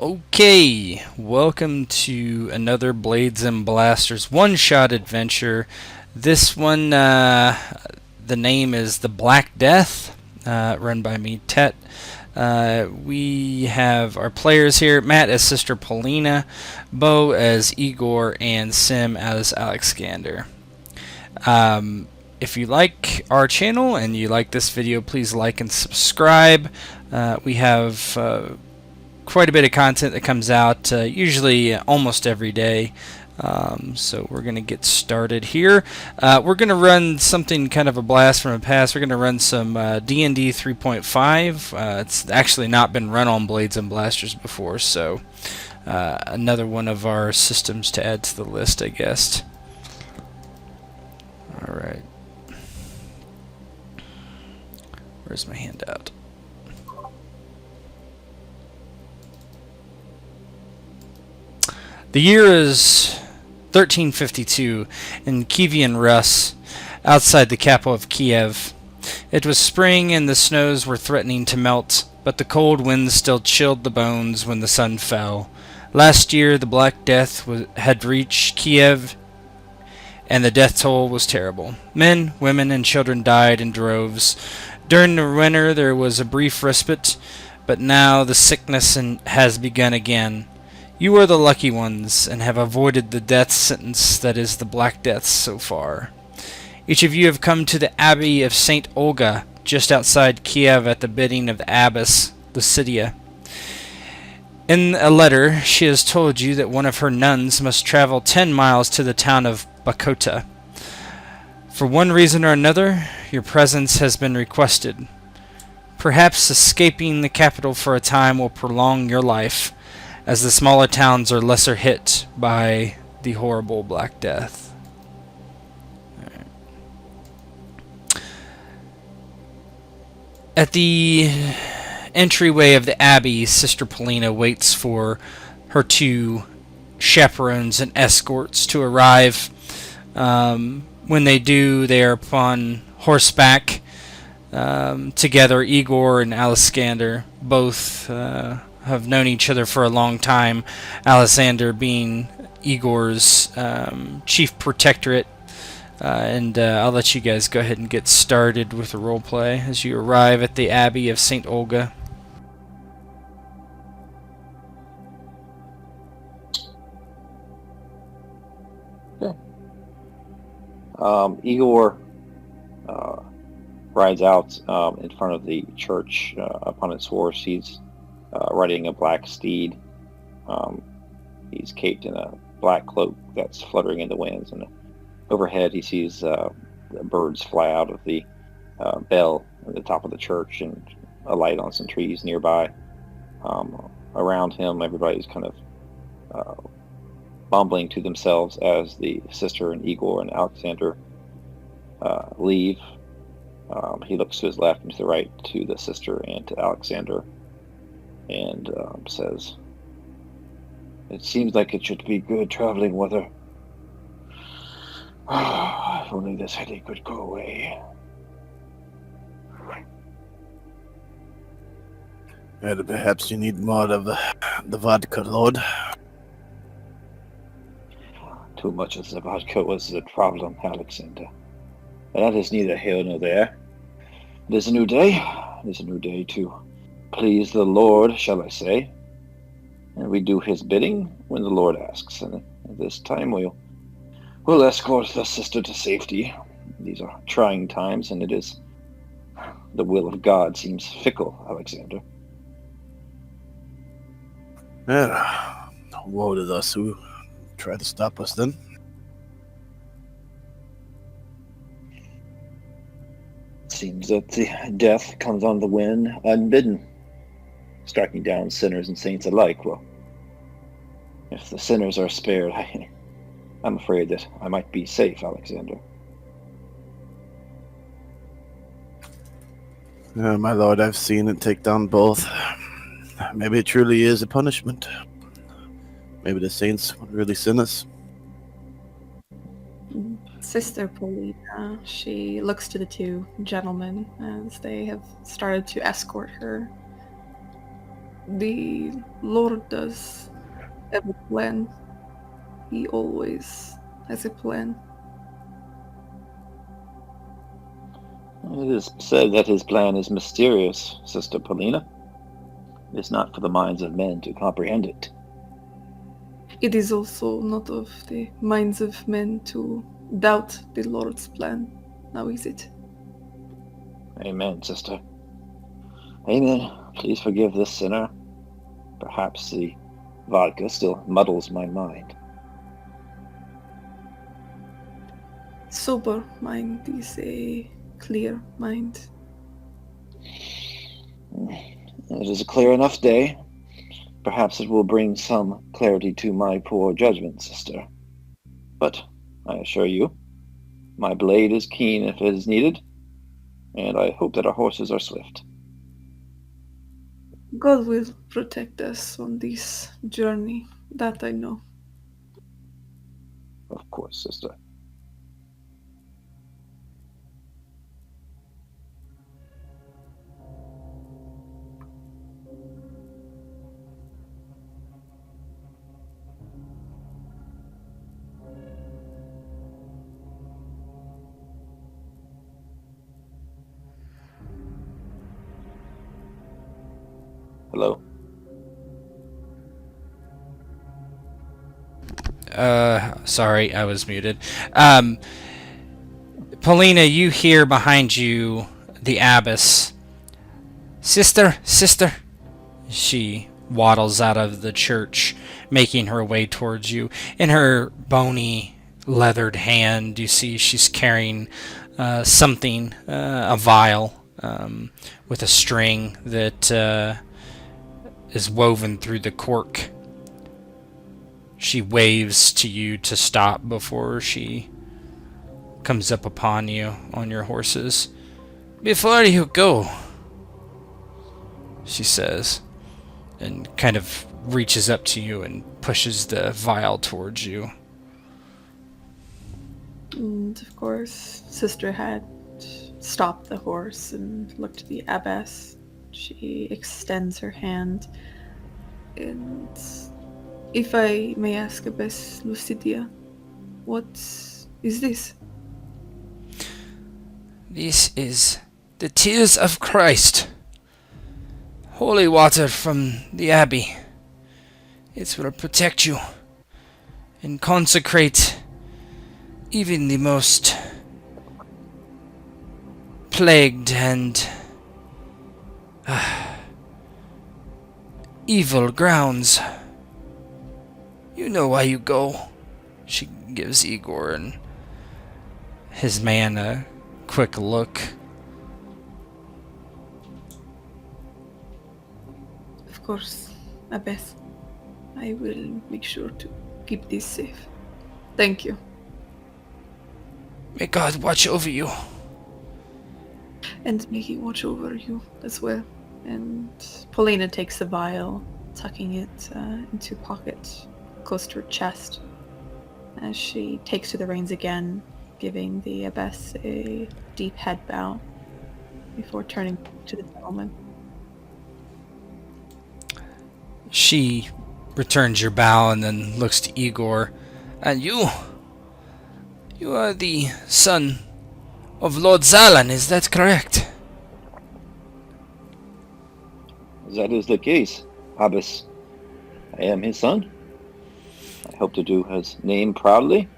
Okay, welcome to another Blades and Blasters one-shot adventure. This one, the name is The Black Death, run by me, Tet. We have our players here, Matt as Sister Polina, Bo as Igor, and Sim as Alexander. If you like our channel and you like this video, please like and subscribe. We have quite a bit of content that comes out usually almost every day. So we're going to get started here. We're going to run something kind of a blast from the past. We're going to run some D&D 3.5. It's actually not been run on Blades and Blasters before, so another one of our systems to add to the list, I guess. Alright. Where's my handout? The year is 1352 in Kievan Rus, outside the capital of Kiev. It was spring and the snows were threatening to melt, but the cold winds still chilled the bones when the sun fell. Last year, the Black Death had reached Kiev, and the death toll was terrible. Men, women, and children died in droves. During the winter, there was a brief respite, but now the sickness has begun again. You are the lucky ones, and have avoided the death sentence that is the Black Death so far. Each of you have come to the Abbey of Saint Olga, just outside Kiev at the bidding of the Abbess, Lucidia. In a letter, she has told you that one of her nuns must travel 10 miles to the town of Bakota. For one reason or another, your presence has been requested. Perhaps escaping the capital for a time will prolong your life, as the smaller towns are lesser hit by the horrible Black Death. Right. At the entryway of the Abbey, Sister Polina waits for her two chaperones and escorts to arrive. When they do, they are upon horseback together. Igor and Alexander both have known each other for a long time, Alexander being Igor's chief protectorate. And I'll let you guys go ahead and get started with the roleplay as you arrive at the Abbey of Saint Olga. Okay. Igor rides out in front of the church upon his horse. He's riding a black steed. He's caped in a black cloak that's fluttering in the winds, and overhead he sees birds fly out of the bell at the top of the church and alight on some trees nearby. Around him, everybody's kind of mumbling to themselves as the sister and Igor and Alexander leave. He looks to his left and to the right to the sister and to Alexander, and says, "It seems like it should be good traveling weather. If only this headache could go away." And perhaps you need more of the vodka, Lord. Too much of the vodka was the problem, Alexander. But that is neither here nor there. It is a new day. It is a new day to please the Lord, shall I say. And we do his bidding when the Lord asks. And at this time we'll escort the sister to safety. These are trying times, and it is the will of God seems fickle, Alexander. Yeah. Woe to those who try to stop us then. Seems that the death comes on the wind unbidden, striking down sinners and saints alike. Well, if the sinners are spared, I'm afraid that I might be safe, Alexander. My lord, I've seen it take down both. Maybe it truly is a punishment. Maybe the saints would really sin us. Sister Polina, she looks to the two gentlemen as they have started to escort her The Lord does have a plan. He always has a plan. It is said that his plan is mysterious, Sister Paulina. It is not for the minds of men to comprehend it. It is also not of the minds of men to doubt the Lord's plan. Now is it? Amen, Sister. Amen. Please forgive this sinner. Perhaps the vodka still muddles my mind. Sober mind is a clear mind. It is a clear enough day. Perhaps it will bring some clarity to my poor judgment, Sister. But I assure you, my blade is keen if it is needed, and I hope that our horses are swift. God will protect us on this journey, that I know. Of course, Sister. Hello? Sorry, I was muted. Paulina, you hear behind you the Abbess. Sister, sister. She waddles out of the church, making her way towards you. In her bony, leathered hand, you see she's carrying something, a vial, with a string that is woven through the cork. She waves to you to stop before she comes up upon you on your horses. Before you go, she says, and kind of reaches up to you and pushes the vial towards you. And of course, Sister had stopped the horse and looked at the Abbess. She extends her hand, and if I may ask, Abbess Lucidia, what is this? This is the tears of Christ. Holy water from the Abbey. It will protect you and consecrate even the most plagued and evil grounds. You know why you go. She gives Igor and his man a quick look. Of course, Abbess. I will make sure to keep this safe. Thank you. May God watch over you. And may he watch over you as well. And Paulina takes the vial, tucking it into a pocket close to her chest, as she takes to the reins again, giving the Abbess a deep head bow before turning to the gentleman. She returns your bow and then looks to Igor. And you are the son of Lord Zalan, is that correct? That is the case, Abbess. I am his son. I hope to do his name proudly.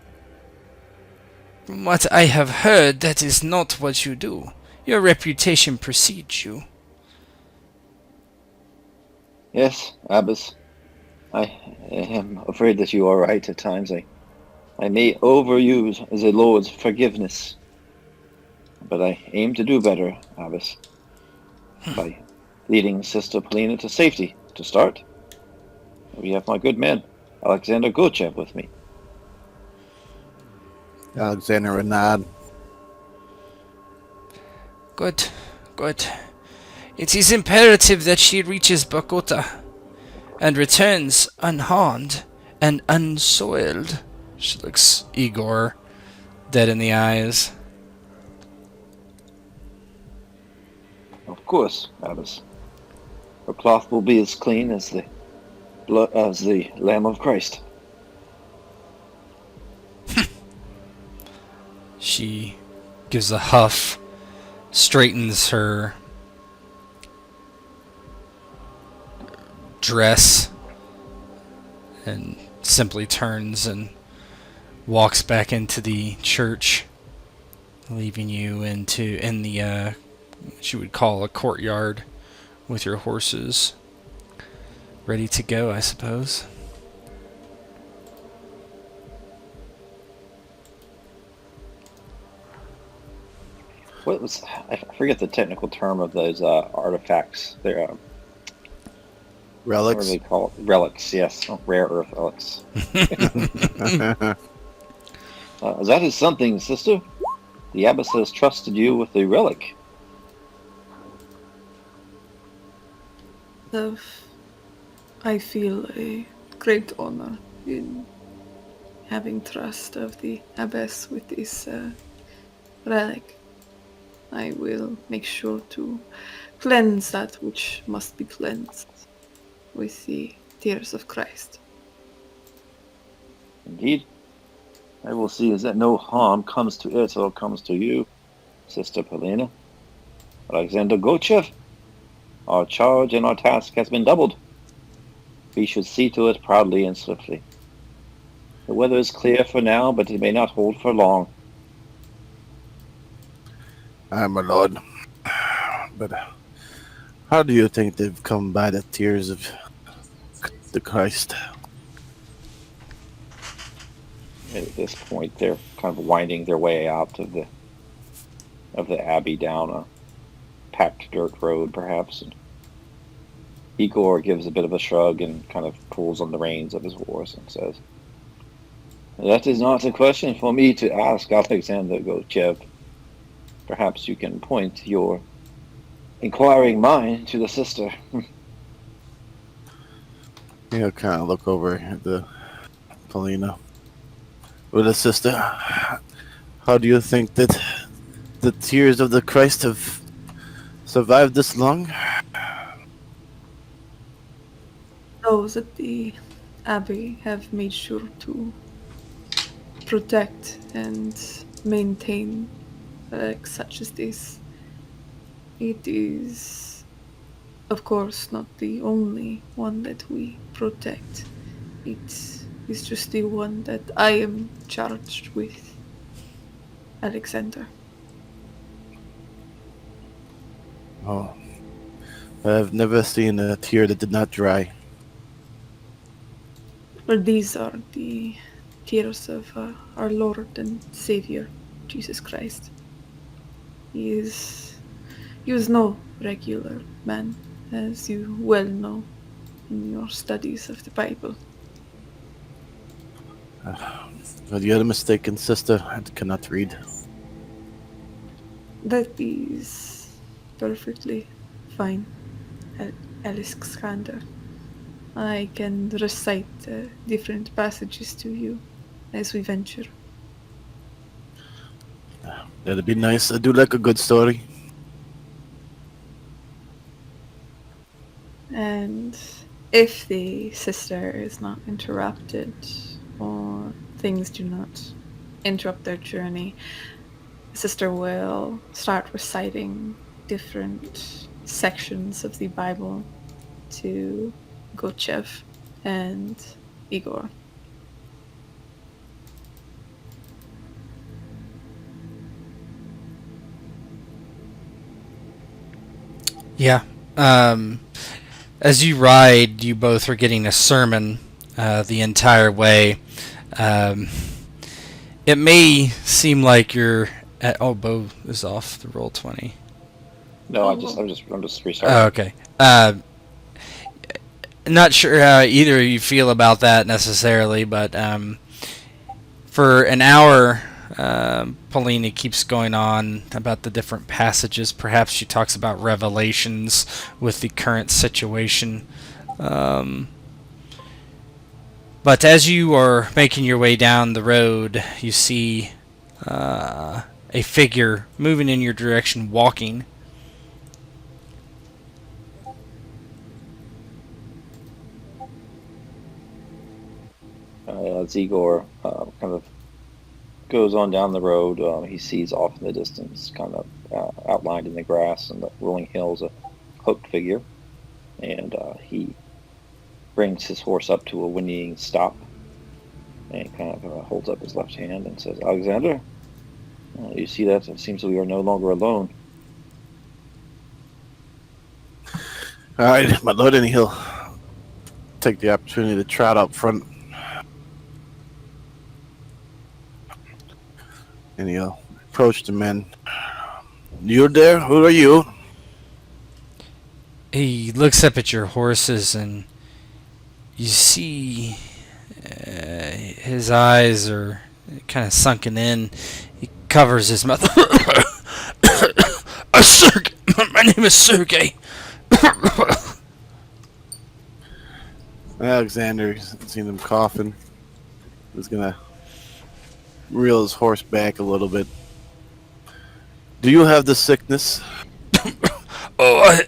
From what I have heard, that is not what you do. Your reputation precedes you. Yes, Abbess. I am afraid that you are right at times. I may overuse the Lord's forgiveness. But I aim to do better, Abbess. By leading Sister Paulina to safety, to start. We have my good man, Alexander Gochev, with me. Alexander Renard. Good, good. It is imperative that she reaches Bakota and returns unharmed and unsoiled. She looks Igor dead in the eyes. Of course, Abbess. Her cloth will be as clean as the blood as the Lamb of Christ. She gives a huff, straightens her dress, and simply turns and walks back into the church, leaving you in the what you would call a courtyard with your horses ready to go, I suppose. What was I forget the technical term of those artifacts? They're what Relics. do they call it? Relics, yes, rare earth relics. That is something, sister. The abbess has trusted you with the relic. I feel a great honor in having trust of the Abbess with this relic. I will make sure to cleanse that which must be cleansed with the tears of Christ. Indeed. I will see is that no harm comes to it or comes to you, Sister Polina. Alexander Gochev, our charge and our task has been doubled. We should see to it proudly and swiftly. The weather is clear for now, but it may not hold for long. Aye, my lord. But how do you think they've come by the tears of the Christ? At this point, they're kind of winding their way out of the abbey down a packed dirt road, perhaps. And Igor gives a bit of a shrug and kind of pulls on the reins of his horse and says, "That is not a question for me to ask, Alexander Gochev. Perhaps you can point your inquiring mind to the sister." You kind of look over at the Polina. Well, the sister, how do you think that the tears of the Christ have survived this long? Those at the Abbey have made sure to protect and maintain relics such as this. It is, of course, not the only one that we protect. It is just the one that I am charged with, Alexander. Oh, I've never seen a tear that did not dry. Well, these are the tears of our Lord and Savior, Jesus Christ. He is no regular man, as you well know in your studies of the Bible. But you're mistaken, sister. I cannot read. That is perfectly fine, Alexander. I can recite different passages to you as we venture. That'd be nice. I do like a good story. And if the sister is not interrupted or things do not interrupt their journey, the sister will start reciting different sections of the Bible to Gochev and Igor. Yeah. As you ride, you both are getting a sermon the entire way. It may seem like you're at... Oh, Bo is off the roll 20. No, I'm just restarting. Oh, okay. Not sure how either of you feel about that necessarily, but for an hour, Polina keeps going on about the different passages. Perhaps she talks about revelations with the current situation. But as you are making your way down the road, you see a figure moving in your direction, walking. As Igor kind of goes on down the road, he sees off in the distance, kind of outlined in the grass and the rolling hills, a cloaked figure, and he brings his horse up to a whinnying stop and kind of holds up his left hand and says, "Alexander, you see that? It seems we are no longer alone." All right, my lord, and he'll take the opportunity to trot up front. And he'll approach the men. "You there? Who are you?" He looks up at your horses, and you see his eyes are kind of sunken in. He covers his mouth. My name is Sergey. Alexander, seen him coughing, is gonna reel his horse back a little bit. "Do you have the sickness?" Oh,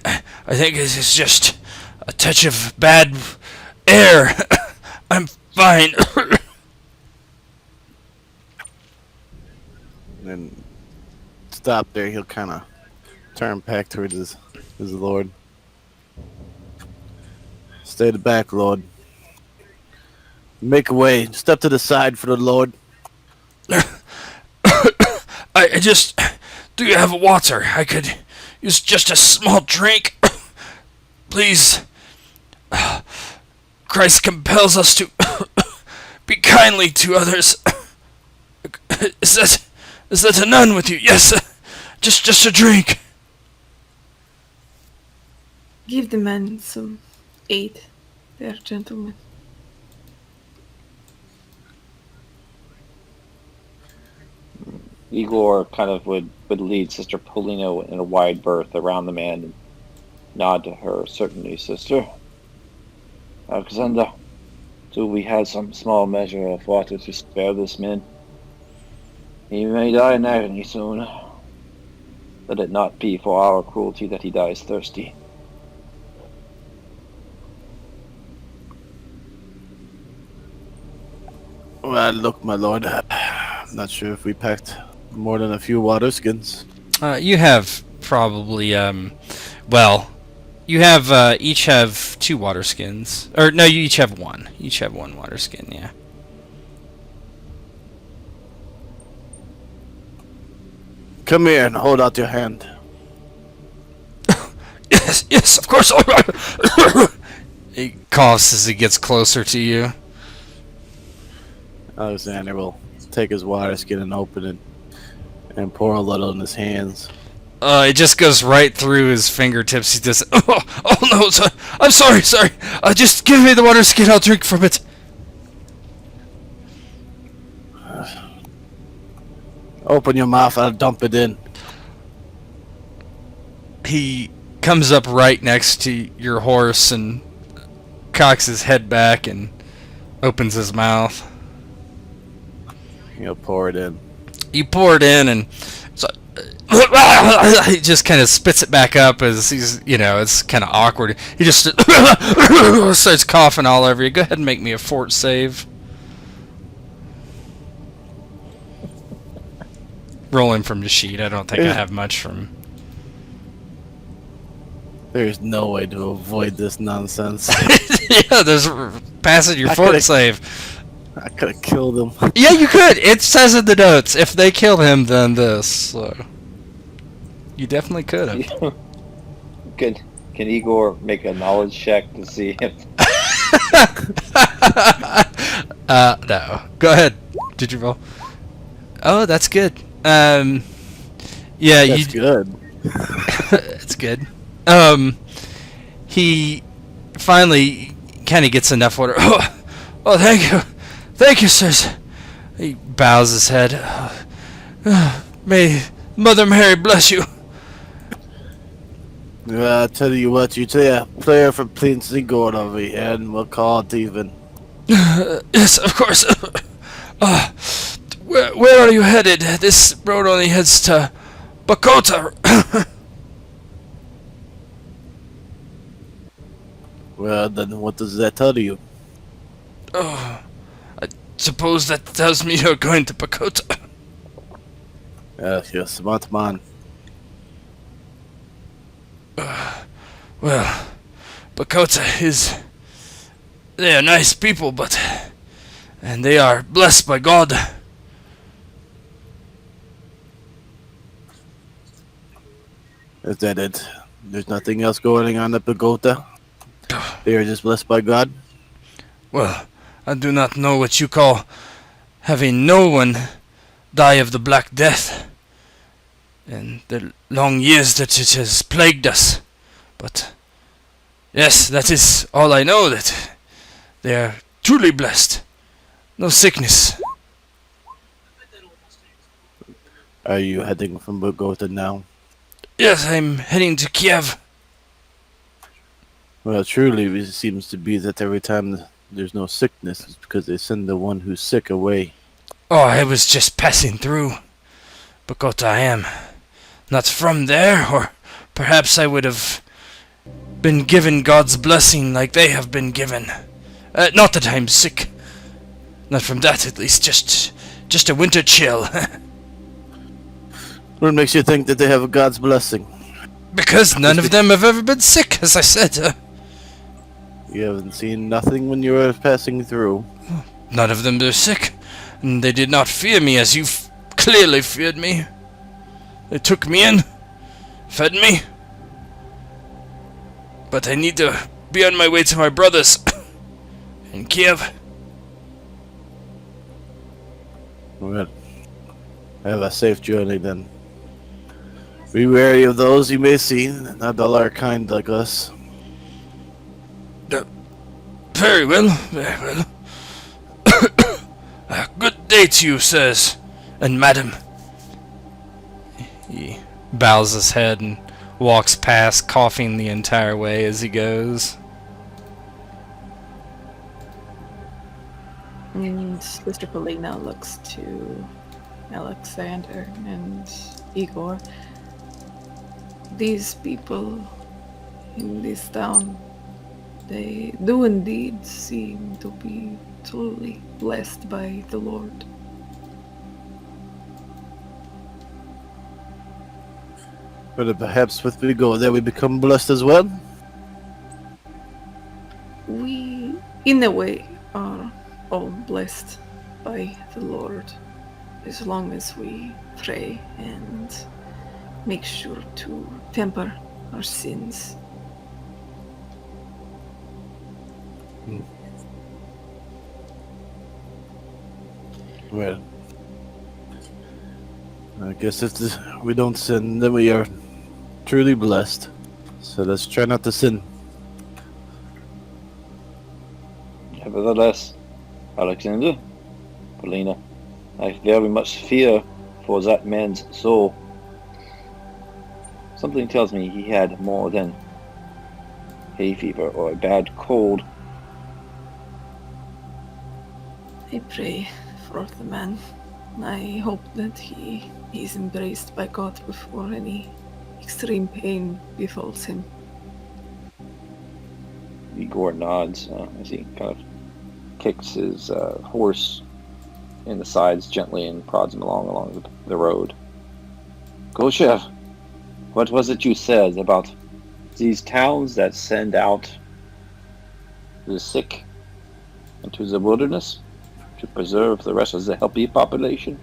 I think this is just a touch of bad air. I'm fine. And then stop there. He'll kind of turn back towards his lord. "Stay the back, lord. Make a way. Step to the side for the lord." I just... Do you have water? I could use just a small drink. Please. Christ compels us to be kindly to others. Is that a nun with you? Yes. Just a drink. Give the men some aid. They are gentlemen. Igor kind of would lead Sister Polina in a wide berth around the man and nod to her. "Certainly, sister. Alexander, do we have some small measure of water to spare this man? He may die in agony soon. Let it not be for our cruelty that he dies thirsty." "Well, look, my lord. I'm not sure if we packed more than a few water skins." You have probably, you have, each have 2 water skins. Or, no, you each have 1. Each have 1 water skin, yeah. "Come here and hold out your hand." Yes, of course. He coughs as he gets closer to you. Alexander will take his water skin and open it and pour a little in his hands. It just goes right through his fingertips. He does. Oh no! I'm sorry. Just give me the water skin. I'll drink from it. "Open your mouth. I'll dump it in." He comes up right next to your horse and cocks his head back and opens his mouth. He'll pour it in. You pour it in, and so, he just kind of spits it back up as he's, it's kind of awkward. He just starts coughing all over you. Go ahead and make me a fort save. Rolling from the sheet. I don't think I have much from... There's no way to avoid this nonsense. Yeah, there's passing your fort save. I could have killed him. Yeah, you could. It says in the notes, if they kill him, then this. So. You definitely could have. Can Igor make a knowledge check to see if... No. Go ahead. Did you roll? Oh, that's good. Yeah, That's good. It's good. He finally kind of gets enough water. Oh, thank you, sirs. He bows his head. May Mother Mary bless you. Well, I'll tell you what, you say a prayer for Prince Igor over here, and we'll call it even. Yes, of course. Where are you headed? This road only heads to Bakota. Well, then what does that tell you? Oh, suppose that tells me you're going to Bakota. Yes, you're a smart man. Well, Bakota is... They are nice people, but... And they are blessed by God. Is that it? There's nothing else going on at Bakota? They are just blessed by God? Well, I do not know what you call having no one die of the Black Death and the long years that it has plagued us. But, yes, that is all I know, that they are truly blessed. No sickness. Are you heading from Bakota now? Yes, I'm heading to Kiev. Well, truly, it seems to be that every time there's no sickness, it's because they send the one who's sick away. Oh, I was just passing through. Bakota I am. Not from there, or perhaps I would have been given God's blessing like they have been given. Not that I'm sick. Not from that, at least. Just a winter chill. What makes you think that they have God's blessing? Because none of them have ever been sick, as I said. You haven't seen nothing when you were passing through. None of them are sick, and they did not fear me as you clearly feared me. They took me in, fed me, but I need to be on my way to my brothers in Kiev. Well, have a safe journey then. Be wary of those you may see, not all are kind like us. Very well, very well. Good day to you, sirs, and madam. He bows his head and walks past, coughing the entire way as he goes. And Sister Polina looks to Alexander and Igor. These people in this town, they do indeed seem to be truly blessed by the Lord. But perhaps if we go there, we become blessed as well? We, in a way, are all blessed by the Lord, as long as we pray and make sure to temper our sins. Well, I guess if we don't sin, then we are truly blessed. So let's try not to sin. Nevertheless, Alexander, Polina, I very much fear for that man's soul. Something tells me he had more than hay fever or a bad cold. I pray for the man. I hope that he is embraced by God before any extreme pain befalls him. Igor nods as he kind of kicks his horse in the sides gently and prods him along the road. Goshev, what was it you said about these towns that send out the sick into the wilderness to preserve the rest of the healthy population?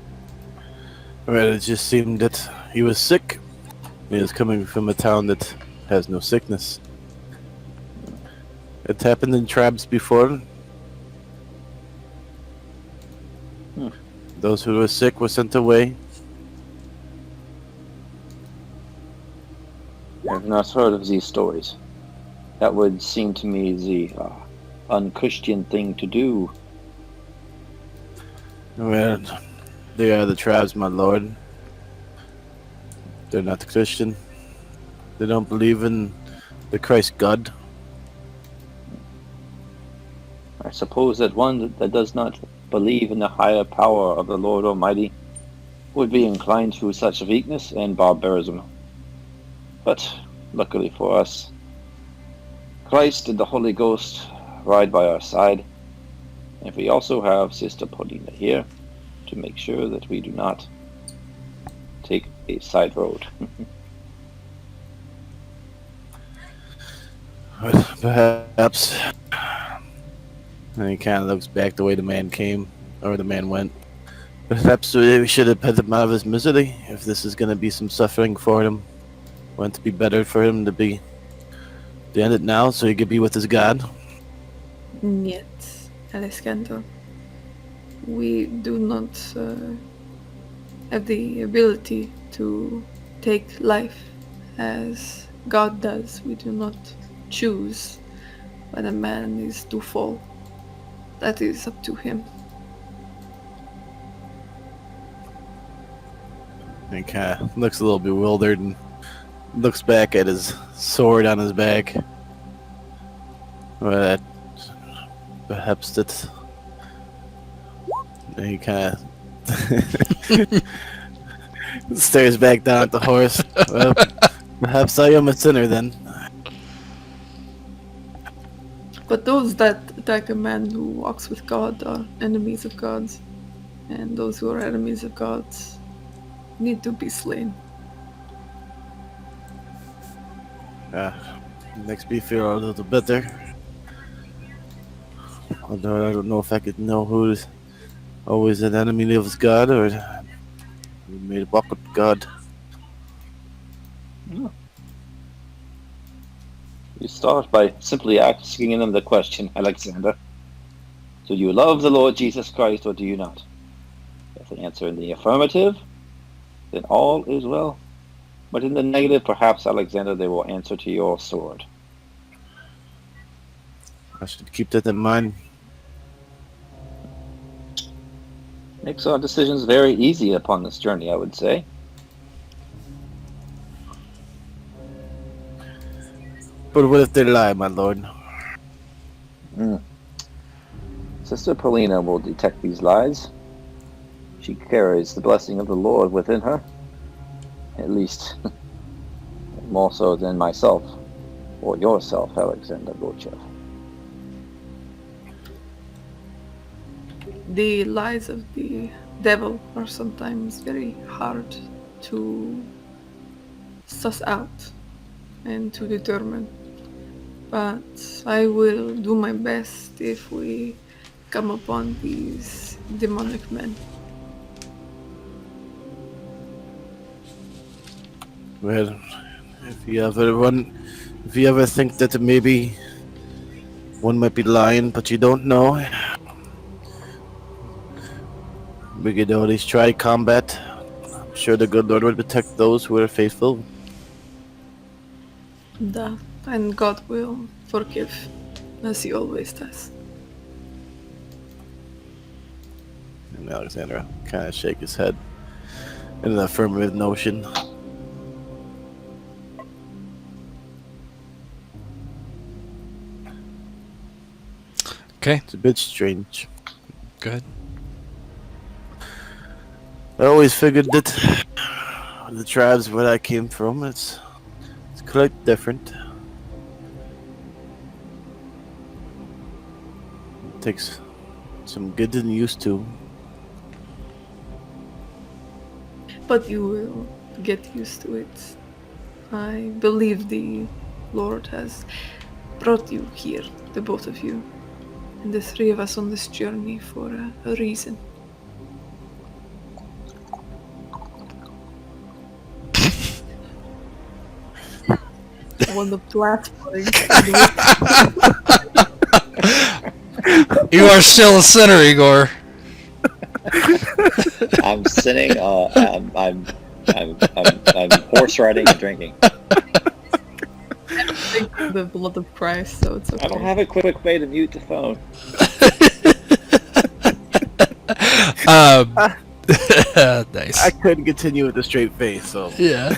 Well, it just seemed that he was sick. He was coming from a town that has no sickness. It happened in tribes before. Those who were sick were sent away. I've not heard of these stories. That would seem to me the unchristian thing to do. Well, they are the tribes, my lord. They're not Christian. They don't believe in the Christ God. I suppose that one that does not believe in the higher power of the Lord Almighty would be inclined to such weakness and barbarism. But luckily for us, Christ and the Holy Ghost ride by our side, And we also have Sister Paulina here to make sure that we do not take a side road. Perhaps. And he kind of looks back the way the man came, or the man went. Perhaps we should have put him out of his misery. If this is going to be some suffering for him, wouldn't it be better for him to end it now so he could be with his God? Yet, Alessandro, we do not have the ability to take life as God does. We do not choose when a man is to fall. That is up to him. He kind of looks a little bewildered and looks back at his sword on his back. But perhaps that he kind of stares back down at the horse. Well, perhaps I am a sinner then. But those that attack a man who walks with God are enemies of gods, and those who are enemies of gods need to be slain. Makes me feel a little better. Although I don't know if I could know who's always an enemy of God or who made a walk with God. You start by simply asking them the question, Alexander. Do you love the Lord Jesus Christ or do you not? If they answer in the affirmative, then all is well. But in the negative, perhaps, Alexander, they will answer to your sword. I should keep that in mind. Makes our decisions very easy upon this journey, I would say. But what if they lie, my lord? Sister Paulina will detect these lies. She carries the blessing of the Lord within her. At least, more so than myself, or yourself, Alexander Gorchev. The lies of the devil are sometimes very hard to suss out and to determine. But I will do my best if we come upon these demonic men. Well, if you ever think that maybe one might be lying, but you don't know, we could always try combat. I'm sure the good Lord will protect those who are faithful. And God will forgive, as he always does. And Alexander kind of shake his head in an affirmative notion. Okay. It's a bit strange. Good. I always figured that the tribes where I came from, it's quite different. It takes some getting used to. But you will get used to it. I believe the Lord has brought you here, the both of you, and the three of us on this journey for a reason. One of the last You are still a sinner, Igor. I'm sinning. I'm horse riding and drinking. the blood of Christ, so it's okay. I don't have a quick way to mute the phone. Nice. I couldn't continue with a straight face, so Yeah.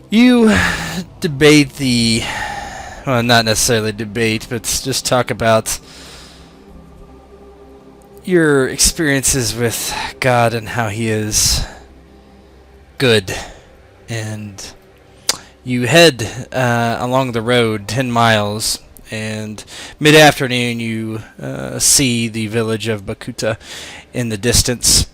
You debate well, not necessarily debate, but just talk about your experiences with God and how he is good. And you head along the road 10 miles, and mid-afternoon you see the village of Bakota in the distance.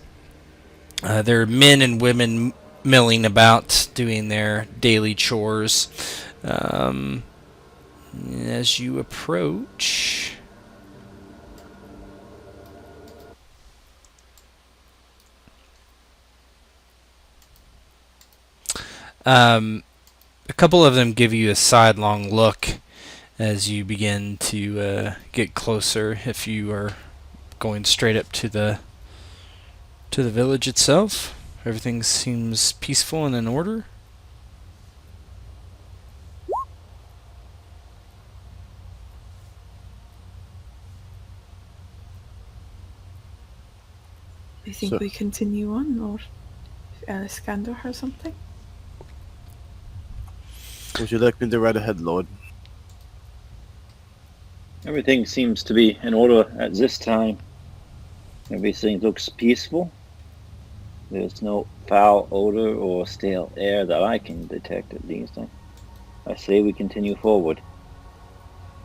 There are men and women milling about, doing their daily chores. As you approach, a couple of them give you a sidelong look as you begin to get closer. If you are going straight up to the village itself, everything seems peaceful and in order. I think So- we continue on, or if Aliskander has something. Would you like me to ride ahead, Lord? Everything seems to be in order at this time. Everything looks peaceful. There's no foul odor or stale air that I can detect at least. I say we continue forward.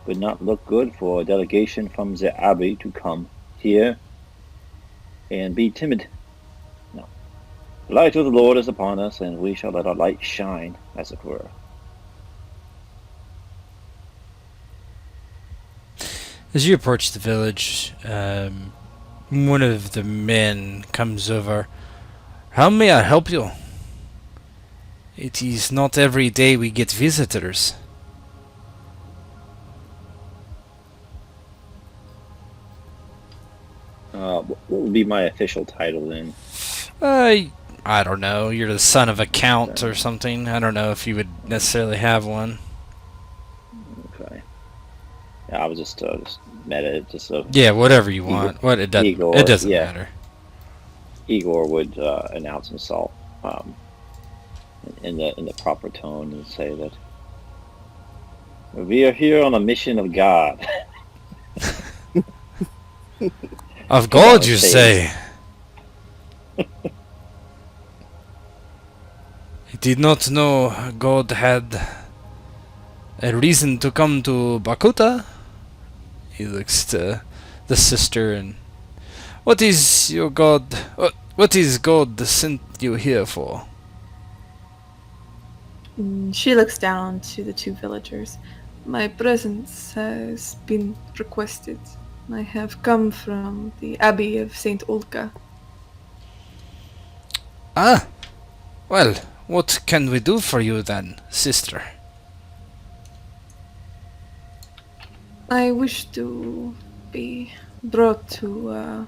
Would not look good for a delegation from the Abbey to come here and be timid. No. The light of the Lord is upon us, and we shall let our light shine, as it were. As you approach the village, one of the men comes over. How may I help you? It is not every day we get visitors. What would be my official title then? I don't know. You're the son of a count or something. I don't know if you would necessarily have one. Okay. Yeah, I was just meta, just so Yeah, whatever you want. What it doesn't. Igor, It doesn't yeah. matter. Igor would announce himself in the proper tone and say that we are here on a mission of God. Of God, you say. say? I did not know God had a reason to come to Bakota. He looks to the sister and... What is your God... What is God sent you here for? She looks down to the two villagers. My presence has been requested. I have come from the Abbey of Saint Olga. Ah, well, what can we do for you then, sister? I wish to be brought to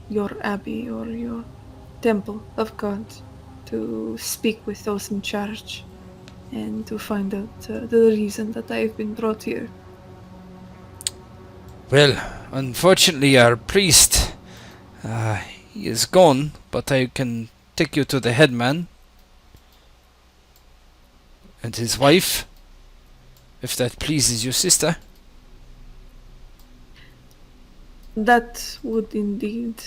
your abbey or your temple of God to speak with those in charge and to find out the reason that I have been brought here. Well, unfortunately our priest, he is gone, but I can take you to the headman and his wife, if that pleases you, sister. That would indeed.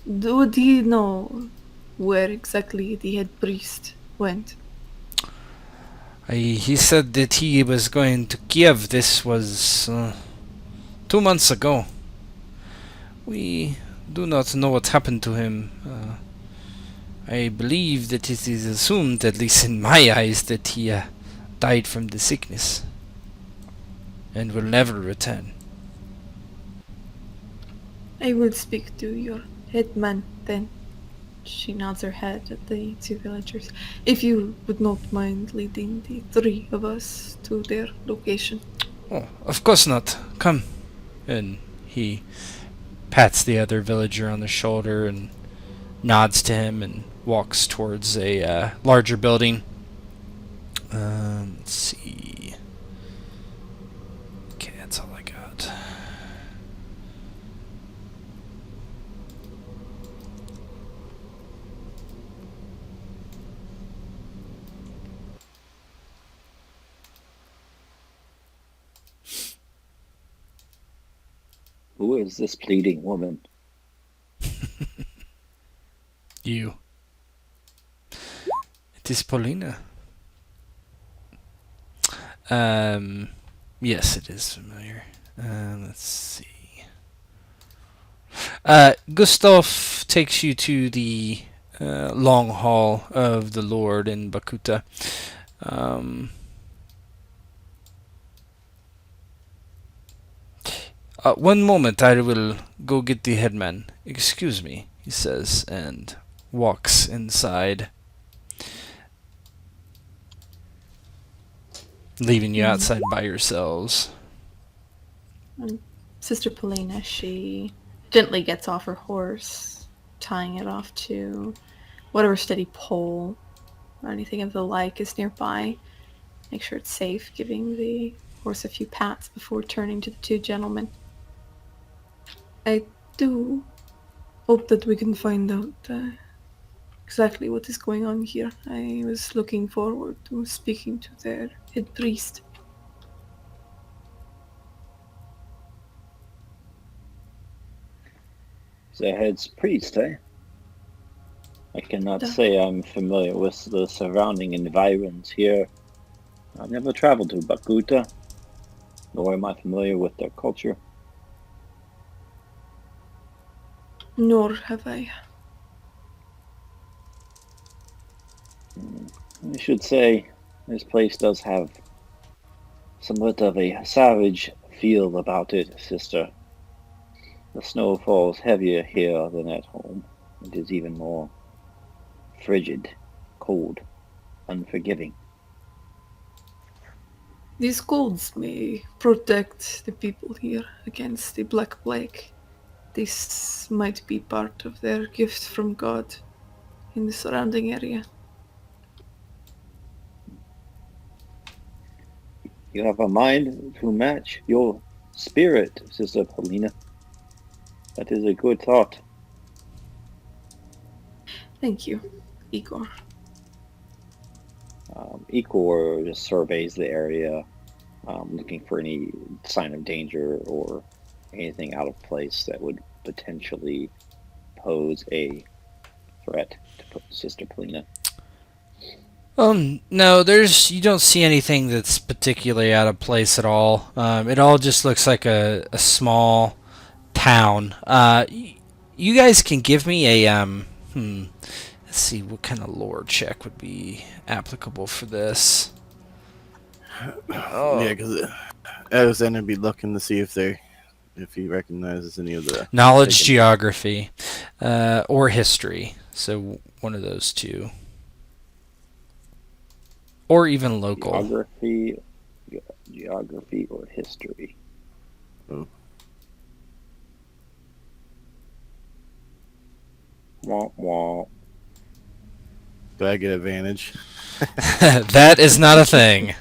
Would he know where exactly the head priest went? He said that he was going to Kiev. This was 2 months ago. We do not know what happened to him. I believe that it is assumed, at least in my eyes, that he died from the sickness and will never return. I will speak to your headman then. She nods her head at the two villagers. If you would not mind leading the three of us to their location. Oh, of course not. Come. And he pats the other villager on the shoulder and nods to him and walks towards a larger building. Let's see. Okay, that's all I got. Who is this pleading woman? You. It is Paulina. Yes, it is familiar. Let's see. Gustav takes you to the long hall of the Lord in Bakota. Um, One moment, I will go get the headman. Excuse me, he says, and walks inside, leaving you outside by yourselves. And Sister Polina, she gently gets off her horse, tying it off to whatever steady pole or anything of the like is nearby. Make sure it's safe, giving the horse a few pats before turning to the two gentlemen. I do hope that we can find out exactly what is going on here. I was looking forward to speaking to their head priest. The head's priest, eh? I cannot say I'm familiar with the surrounding environs here. I've never traveled to Bakota, nor am I familiar with their culture. Nor have I. I should say, this place does have somewhat of a savage feel about it, sister. The snow falls heavier here than at home. It is even more frigid, cold, unforgiving. These golds may protect the people here against the Black Plague. This might be part of their gift from God in the surrounding area. You have a mind to match your spirit, Sister Polina. That is a good thought. Thank you, Igor. Igor just surveys the area, looking for any sign of danger or anything out of place that would potentially pose a threat to Sister Polina. No, you don't see anything that's particularly out of place at all. It all just looks like a small town. You guys can give me a, let's see, what kind of lore check would be applicable for this? Yeah, because Alexander would be looking to see if he recognizes any of the Knowledge, geography, or history. So one of those two. Or even local. Geography or history. Oh. Womp womp. Do I get advantage? That is not a thing.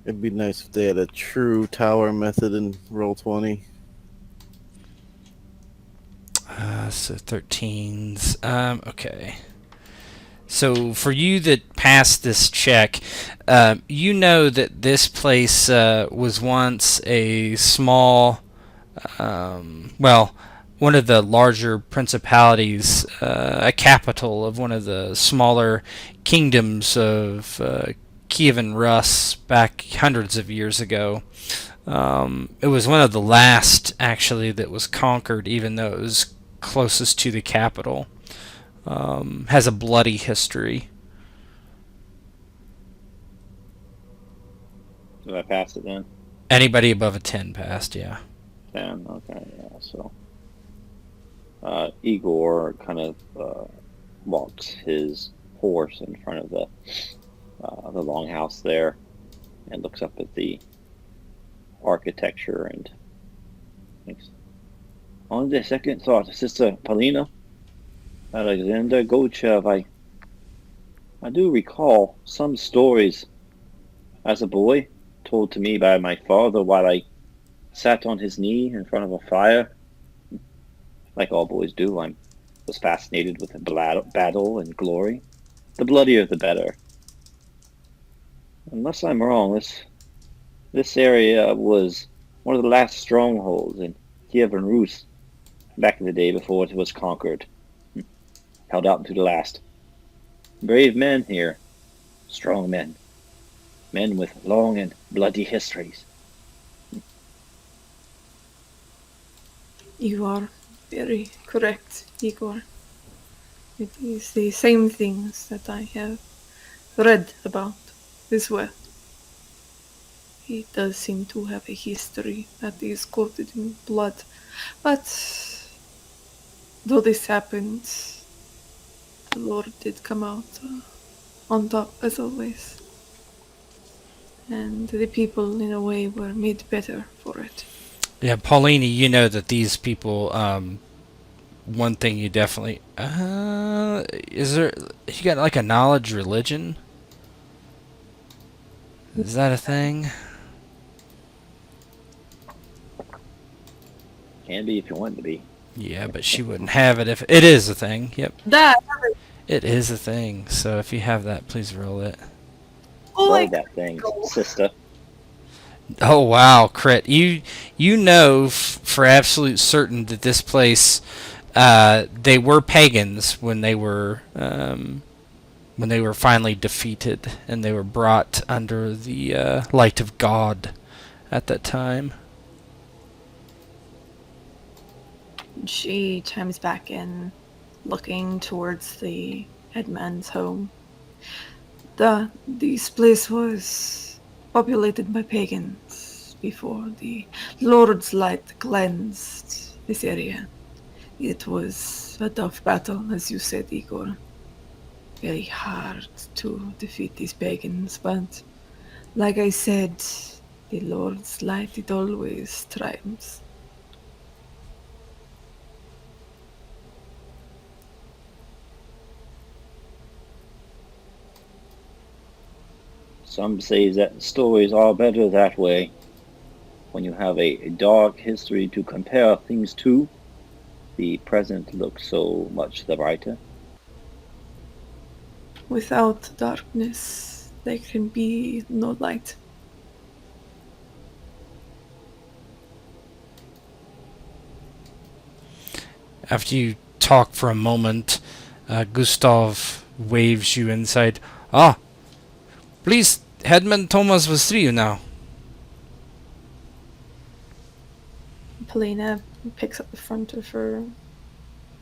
It'd be nice if they had a true tower method in Roll20. So 13s. Okay. So for you that passed this check, you know that this place was once a small, one of the larger principalities, a capital of one of the smaller kingdoms of Kievan Rus back hundreds of years ago. It was one of the last, actually, that was conquered, even though it was closest to the capital. Has a bloody history. Did I pass it then? Anybody above a 10 passed, yeah. 10, okay, yeah, so. Igor kind of walks his horse in front of the longhouse there and looks up at the architecture and thinks, on the second thought, Sister Polina, Alexander Gochev, I do recall some stories as a boy told to me by my father while I sat on his knee in front of a fire. Like all boys do, I was fascinated with the battle and glory. The bloodier the better. Unless I'm wrong, this This area was one of the last strongholds in Kievan Rus back in the day before it was conquered. Held out to the last. Brave men here. Strong men. Men with long and bloody histories. You are very correct, Igor. It is the same things that I have read about as well. He does seem to have a history that is coated in blood. But though this happened, the Lord did come out on top as always. And the people, in a way, were made better for it. Yeah, Paulini, you know that these people, one thing you definitely, is there, you got like a knowledge religion? Is that a thing? Can be if you want it to be. Yeah, but she wouldn't have it if, it is a thing, yep. That! It is a thing, so if you have that, please roll it. Oh Roll my that thing, sister. Oh wow, crit! You know for absolute certain that this place, they were pagans when they were finally defeated and they were brought under the light of God at that time. She chimes back in, looking towards the headman's home. This place was populated by pagans before the Lord's light cleansed this area. It was a tough battle, as you said, Igor. Very hard to defeat these pagans, but like I said, the Lord's light, it always triumphs. Some say that stories are better that way. When you have a dark history to compare things to, the present looks so much the brighter. Without darkness, there can be no light. After you talk for a moment, Gustav waves you inside. Ah, please, Headman Thomas will see you now. Polina picks up the front of her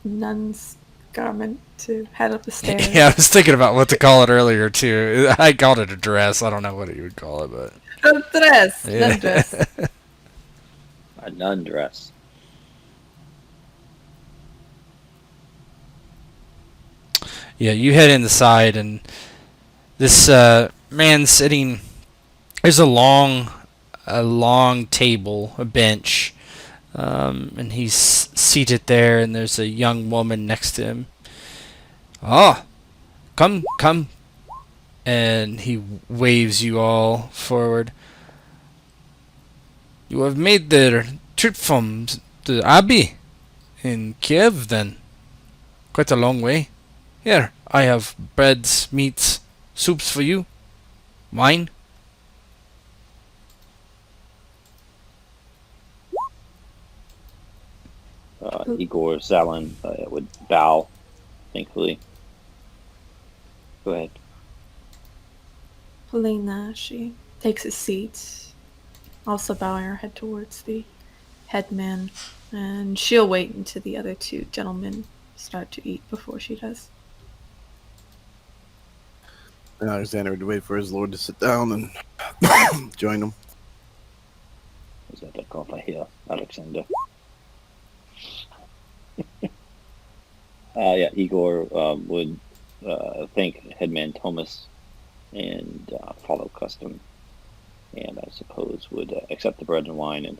nun's garment to head up the stairs. Yeah, I was thinking about what to call it earlier too. I called it a dress. I don't know what you would call it, but A dress! yeah. Nun dress. A nun dress. Yeah, you head inside, and this man sitting. There's a long table, a bench, and he's seated there, and there's a young woman next to him. Ah, come, and he waves you all forward. You have made the trip from the Abbey in Kiev, then. Quite a long way. Here, I have breads, meats, soups for you. Wine. Igor Zalin would bow, thankfully. Go ahead. Polina, she takes a seat, also bowing her head towards the headman, and she'll wait until the other two gentlemen start to eat before she does. And Alexander would wait for his lord to sit down and join him. Is that a cough I hear, Alexander? Yeah, Igor would thank Headman Thomas and follow custom, and I suppose would accept the bread and wine and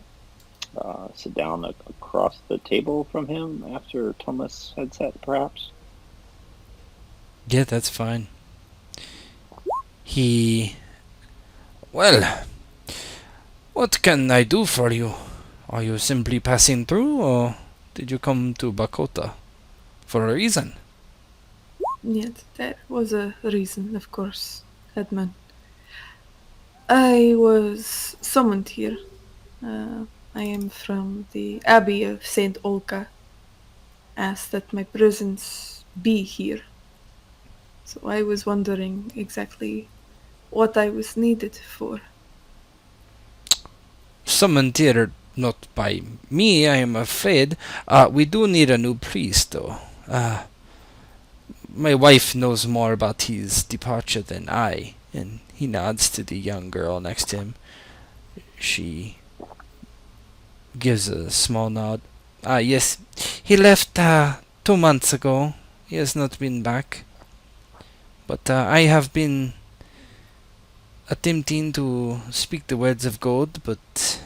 sit down across the table from him after Thomas had sat, perhaps. Yeah, that's fine. Well, what can I do for you? Are you simply passing through, or did you come to Bakota for a reason? Yet there was a reason, of course, Edmund. I was summoned here. I am from the Abbey of Saint Olga. Asked that my presence be here. So I was wondering exactly what I was needed for. Summoned here not by me, I am afraid. We do need a new priest, though. My wife knows more about his departure than I. And he nods to the young girl next to him. She gives a small nod. Yes, he left 2 months ago. He has not been back. But I have been attempting to speak the words of God, but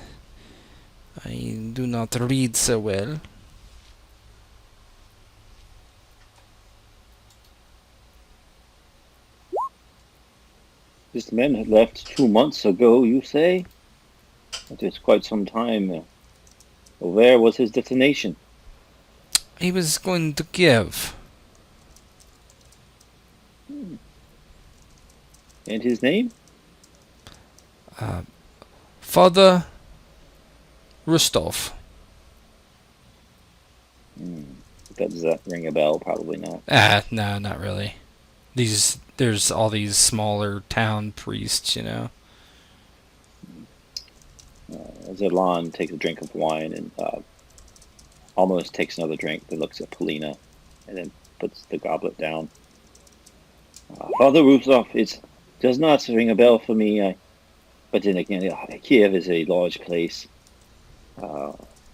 I do not read so well. This man had left 2 months ago, you say? That is quite some time. Where was his destination? He was going to Kiev. And his name? Father Rustov. Does that ring a bell? Probably not. No, not really. There's all these smaller town priests, you know. Zedlan takes a drink of wine and almost takes another drink. Then looks at Polina and then puts the goblet down. Father Rustov, it does not ring a bell for me. But then again, Kiev is a large place.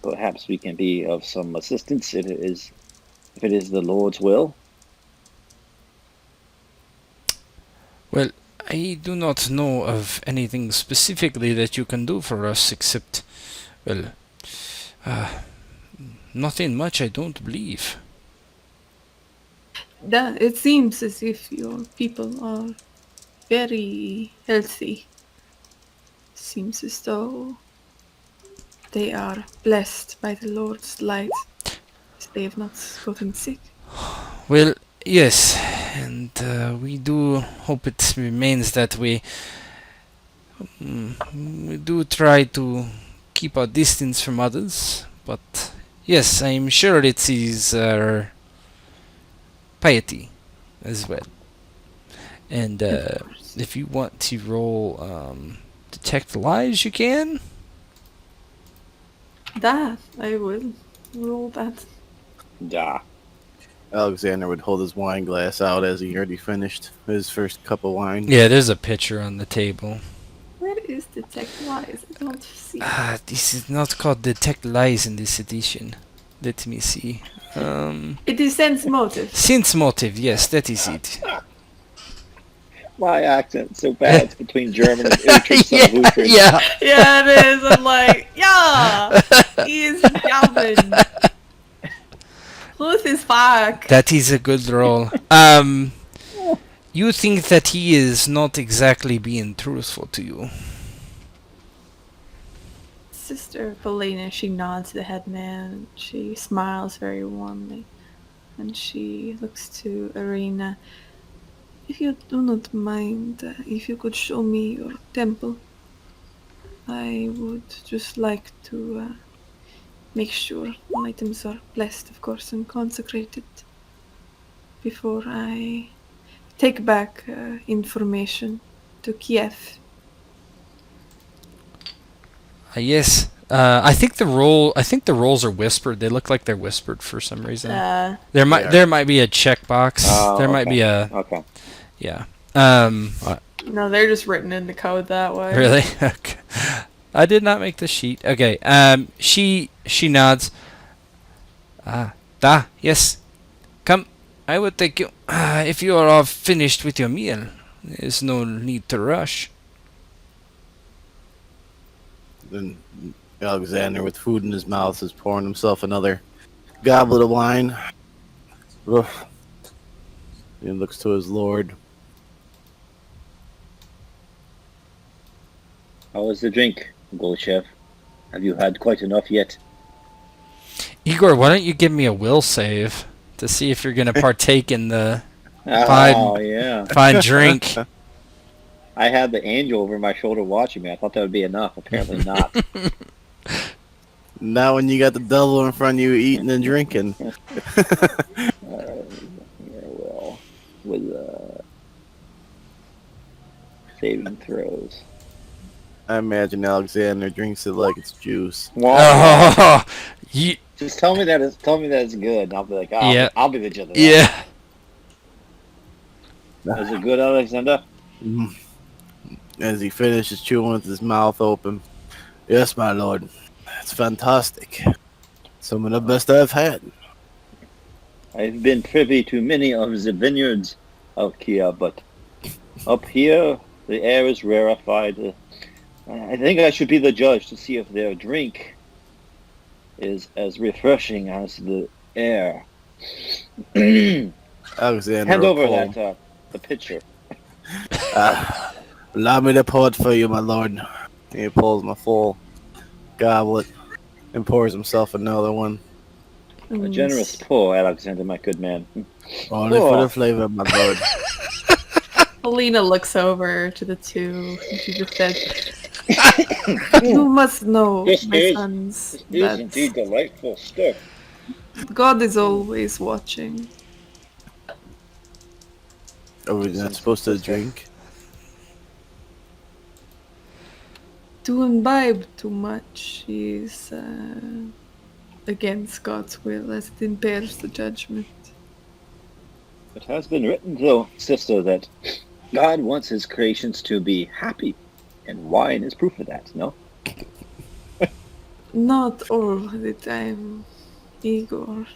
Perhaps we can be of some assistance if it is the Lord's will. Well, I do not know of anything specifically that you can do for us except, well, nothing much, I don't believe. It seems as if your people are very healthy. Seems as though they are blessed by the Lord's light. They have not gotten sick. Well, yes, and we do hope it remains that way. We do try to keep our distance from others, but yes, I'm sure it is our piety as well. And if you want to roll detect lies, you can. That I will roll that. Da. Alexander would hold his wine glass out as he already finished his first cup of wine. Yeah, there's a pitcher on the table. Where is detect lies? I don't see. This is not called detect lies in this edition. Let me see. It is sense motive. Sense motive, yes, that is it. My accent's so bad. It's between German and Utrecht. Yeah. Yeah, it is. I'm like, yeah, he's German. Ruth is fuck. That is a good roll. You think that he is not exactly being truthful to you. Sister Polina, she nods the head man. She smiles very warmly, and she looks to Arena. If you do not mind, if you could show me your temple, I would just like to make sure items are blessed, of course, and consecrated before I take back information to Kiev. Yes. I think the rolls are whispered. They look like they're whispered for some reason. There might be a checkbox. There might be a Okay. yeah. No, they're just written in the code that way. Really? Okay. I did not make the sheet. Okay. She nods. Yes. Come. I will take you. If you are all finished with your meal, there's no need to rush. Then Alexander, with food in his mouth, is pouring himself another goblet of wine. Ugh. He looks to his lord. How is the drink, Golchev? Have you had quite enough yet? Igor, why don't you give me a will save to see if you're going to partake in the Oh, yeah. fine drink? I had the angel over my shoulder watching me. I thought that would be enough. Apparently not. Now when you got the devil in front of you eating and drinking. Well, with saving throws. I imagine Alexander drinks it like it's juice. Oh, you, Just tell me that it's good, and I'll be like, oh, Yeah. I'll be the judge of that. yeah. Is it good, Alexander? Mm. As he finishes chewing with his mouth open. Yes, my lord. It's fantastic. Some of the best I've had. I've been privy to many of the vineyards of Kiev, but up here, the air is rarefied. I think I should be the judge to see if their drink is as refreshing as the air. Alexander. Hand over Paul. that, the pitcher. Allow me to pour it for you, my lord. He pulls my full goblet and pours himself another one. A generous pour, Alexander, my good man. Only for the flavor, my lord. Polina looks over to the two, and she just said, "You must know, my sons, that delightful stuff. God is always watching. Are we not supposed to drink? To imbibe too much is against God's will, as it impairs the judgment." It has been written, though, sister, that God wants his creations to be happy, and wine is proof of that, no? Not all the time, Igor.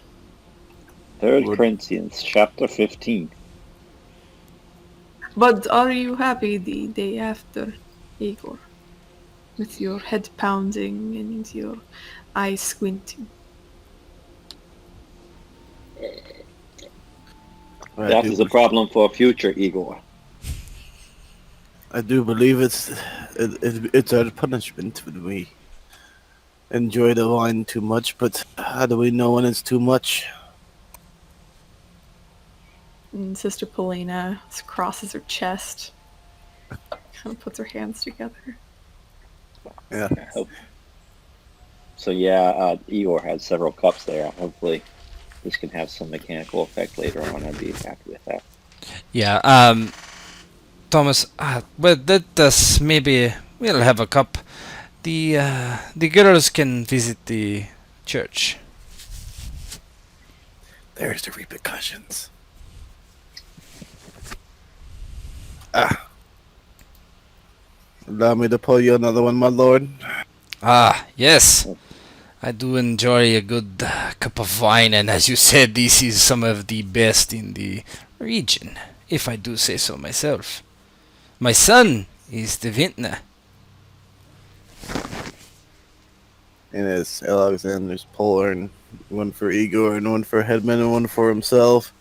3 Corinthians chapter 15. But are you happy the day after, Igor? With your head pounding and your eyes squinting. That is a problem for future, Igor. I do believe it's our punishment when we enjoy the wine too much, but how do we know when it's too much? And Sister Polina crosses her chest, kind of puts her hands together. Yeah. So yeah, Igor has several cups there. Hopefully this can have some mechanical effect later on. I'd be happy with that. Yeah, Thomas, well, let us maybe we'll have a cup. The girls can visit the church. There's the repercussions. Allow me to pull you another one, my lord. Ah, yes. I do enjoy a good cup of wine, and as you said, this is some of the best in the region, if I do say so myself. My son is the vintner. And it's Alexander's pouring one for Igor and one for Headman and one for himself.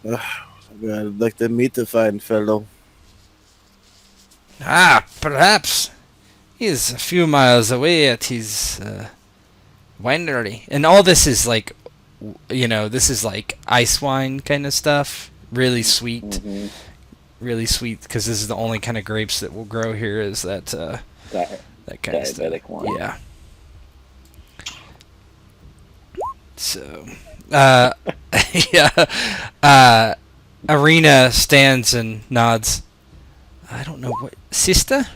I'd like to meet the fine fellow. Ah, perhaps. He is a few miles away at his winery. And all this is like, this is like ice wine kind of stuff. Really sweet. Mm-hmm. Really sweet, because this is the only kind of grapes that will grow here, is that that kind of stuff. Diabetic wine. Yeah. So, yeah. Arena stands and nods. I don't know what... Sister?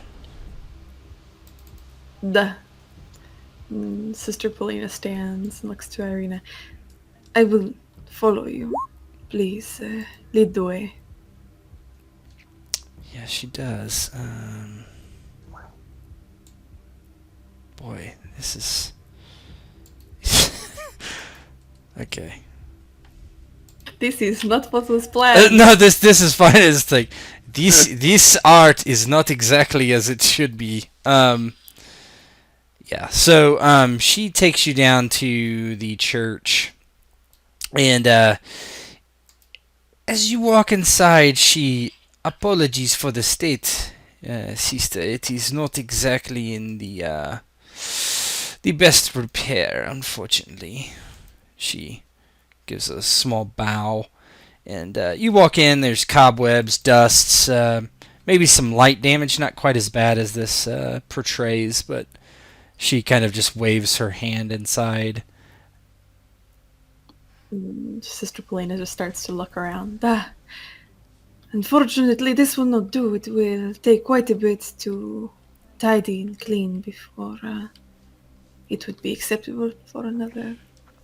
Sister Polina stands and looks to Irina. I will follow you. Please, lead the way. Yeah, she does. Boy, this is... Okay. This is not what was planned. No, this is fine. It's like this art is not exactly as it should be. Yeah. So she takes you down to the church, and as you walk inside, she apologies for the state, sister. It is not exactly in the best repair, unfortunately. She gives a small bow, and you walk in. There's cobwebs, dusts, maybe some light damage, not quite as bad as this portrays, but she kind of just waves her hand inside. And Sister Polina just starts to look around. Unfortunately, this will not do. It will take quite a bit to tidy and clean before it would be acceptable for another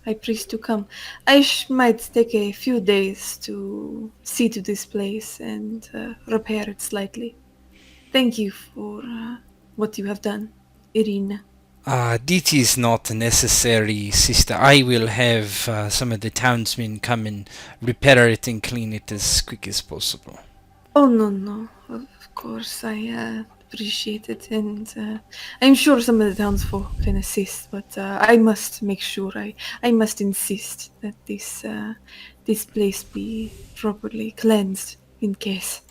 high priest to come. I might take a few days to see to this place and repair it slightly. Thank you for what you have done, Irina. This is not necessary, sister. I will have some of the townsmen come and repair it and clean it as quick as possible. Oh, no. Of course, I appreciate it, and I'm sure some of the townsfolk can assist, but I must make sure, I must insist that this place be properly cleansed in case.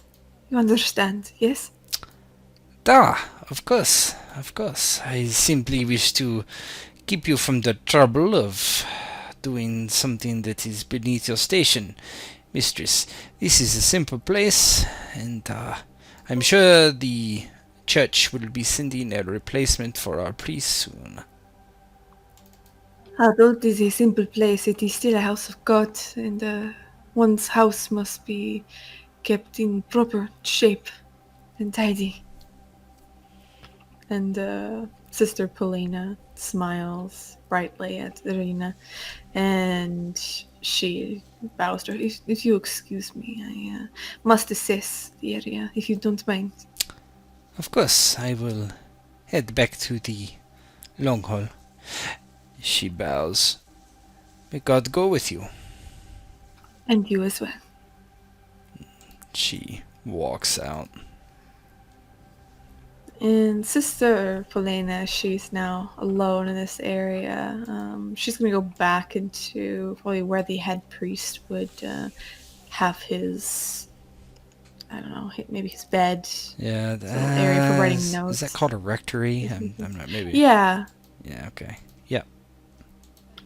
You understand, yes? Of course. I simply wish to keep you from the trouble of doing something that is beneath your station, mistress. This is a simple place, and I'm sure the church will be sending a replacement for our priest soon. Although it is a simple place, it is still a house of God, and one's house must be kept in proper shape and tidy. And Sister Polina smiles brightly at Irina, and she bows to her. If you excuse me, I must assess the area, if you don't mind. Of course, I will head back to the long hall. She bows. May God go with you. And you as well. She walks out. And Sister Polina, she's now alone in this area. She's going to go back into probably where the head priest would have his, I don't know, maybe his bed. Yeah, little area for writing notes. Is that called a rectory? I'm not, maybe. Yeah. Yeah, okay. Yep.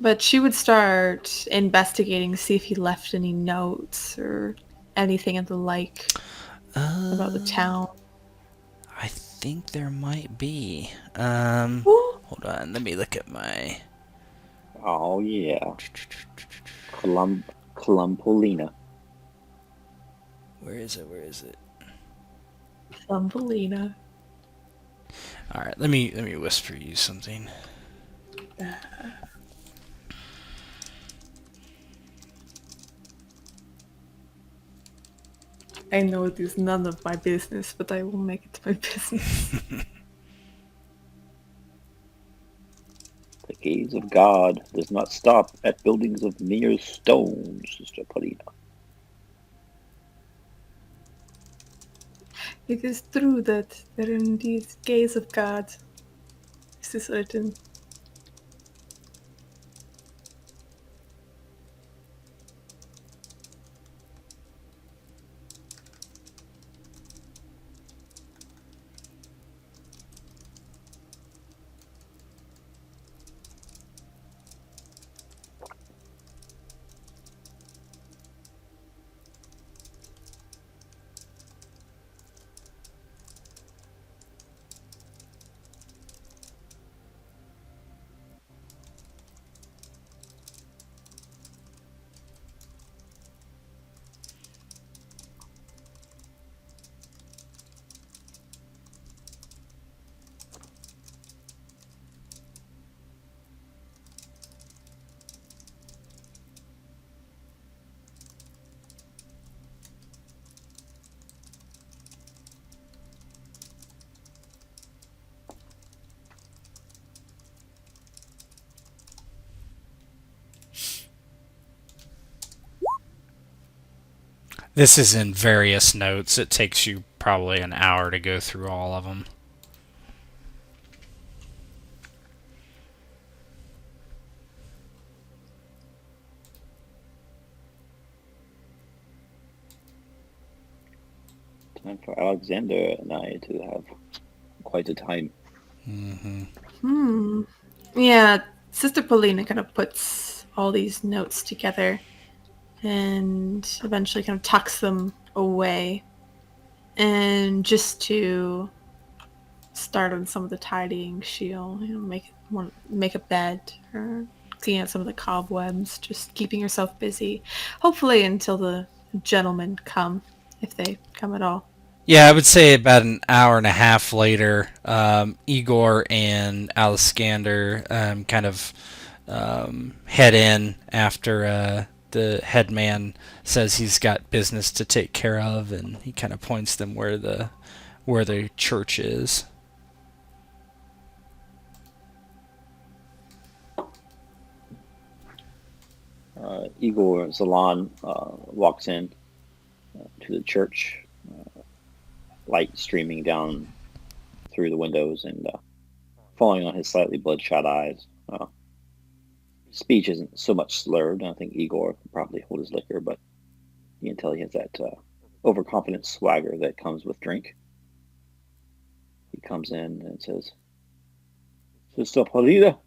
But she would start investigating, see if he left any notes or anything of the like about the town. I think there might be. Ooh. Hold on, let me look at my... Oh, yeah. Columpolina. Where is it? Thumbelina. Alright, let me whisper you something. I know it is none of my business, but I will make it my business. The gaze of God does not stop at buildings of mere stone, Sister Polina. It is true that there are indeed gaze of God. This is certain. This is in various notes. It takes you probably an hour to go through all of them. Time for Alexander and I to have quite a time. Yeah, Sister Polina kind of puts all these notes together and eventually kind of tucks them away. And just to start on some of the tidying, she'll make a bed or clean out some of the cobwebs, just keeping herself busy, hopefully until the gentlemen come, if they come at all. Yeah, I would say about an hour and a half later, Igor and Aliskander kind of head in after the headman says he's got business to take care of, and he kind of points them where the church is. Igor Zalan walks in to the church, light streaming down through the windows and falling on his slightly bloodshot eyes. Speech isn't so much slurred. I think Igor can probably hold his liquor, but you can tell he has that overconfident swagger that comes with drink. He comes in and says, Sister Paulina,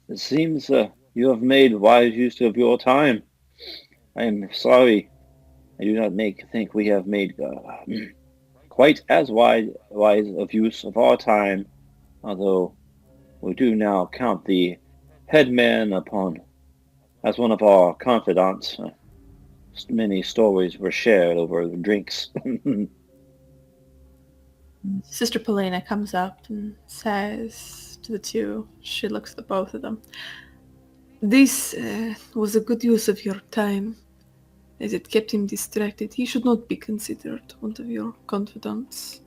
it seems you have made wise use of your time. I am sorry. I do not think we have made quite as wise of use of our time, although we do now count the headman as one of our confidants. Many stories were shared over drinks. Sister Polina comes up and says to the two, she looks at both of them, "This was a good use of your time, as it kept him distracted. He should not be considered one of your confidants,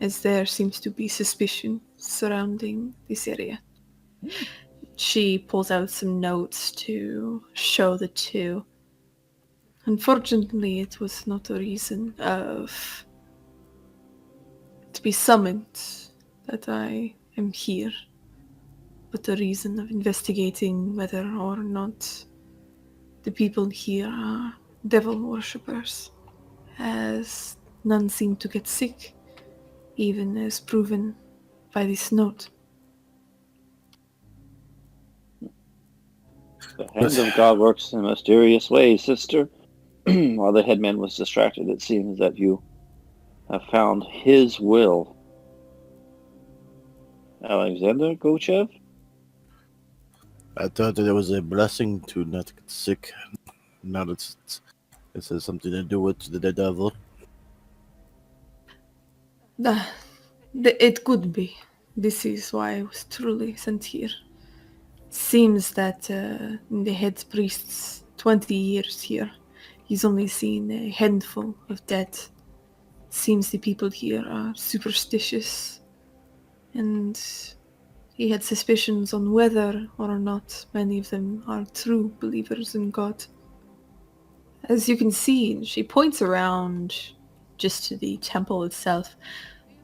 as there seems to be suspicion surrounding this area." She pulls out some notes to show the two. Unfortunately, it was not a reason to be summoned that I am here, but a reason of investigating whether or not the people here are devil worshippers, as none seem to get sick, even as proven by this note. The hand of God works in mysterious ways, sister. While the headman was distracted, it seems that you have found his will. Alexander Gochev? I thought that it was a blessing to not get sick. Now that it has something to do with the devil. It could be. This is why I was truly sent here. Seems that the head priest's 20 years here, he's only seen a handful of dead. Seems the people here are superstitious, and he had suspicions on whether or not many of them are true believers in God. As you can see, she points around just to the temple itself.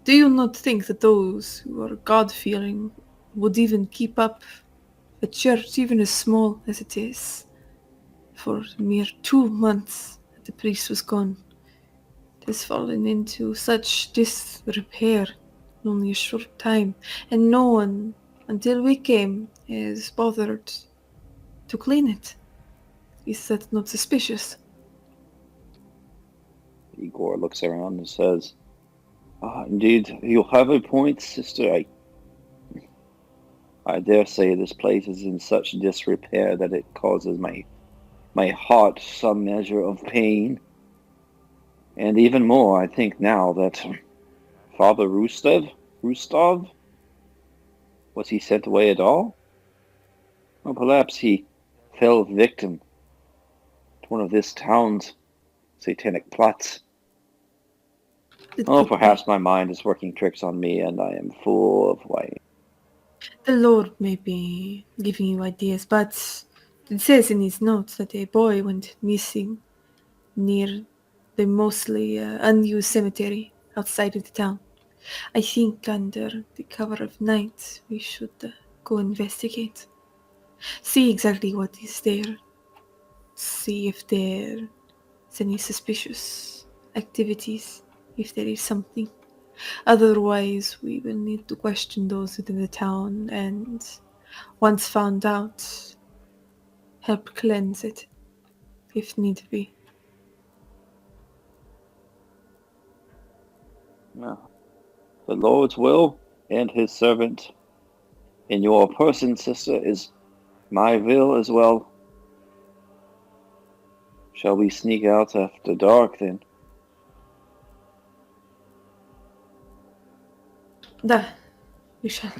Do you not think that those who are God-fearing would even keep up a church, even as small as it is, for mere 2 months that the priest was gone? It has fallen into such disrepair in only a short time, and no one, until we came, has bothered to clean it. Is that not suspicious? Igor looks around and says, indeed, you have a point, sister. I dare say this place is in such disrepair that it causes my heart some measure of pain. And even more, I think now that Father Rustov, was he sent away at all? Or perhaps he fell victim to one of this town's satanic plots. Or perhaps my mind is working tricks on me and I am full of white. The Lord may be giving you ideas, but it says in his notes that a boy went missing near the mostly unused cemetery outside of the town. I think under the cover of night we should go investigate. See exactly what is there. See if there is any suspicious activities, if there is something. Otherwise, we will need to question those within the town and, once found out, help cleanse it, if need be. Well, the Lord's will and his servant in your person, sister, is my will as well. Shall we sneak out after dark then? We shall.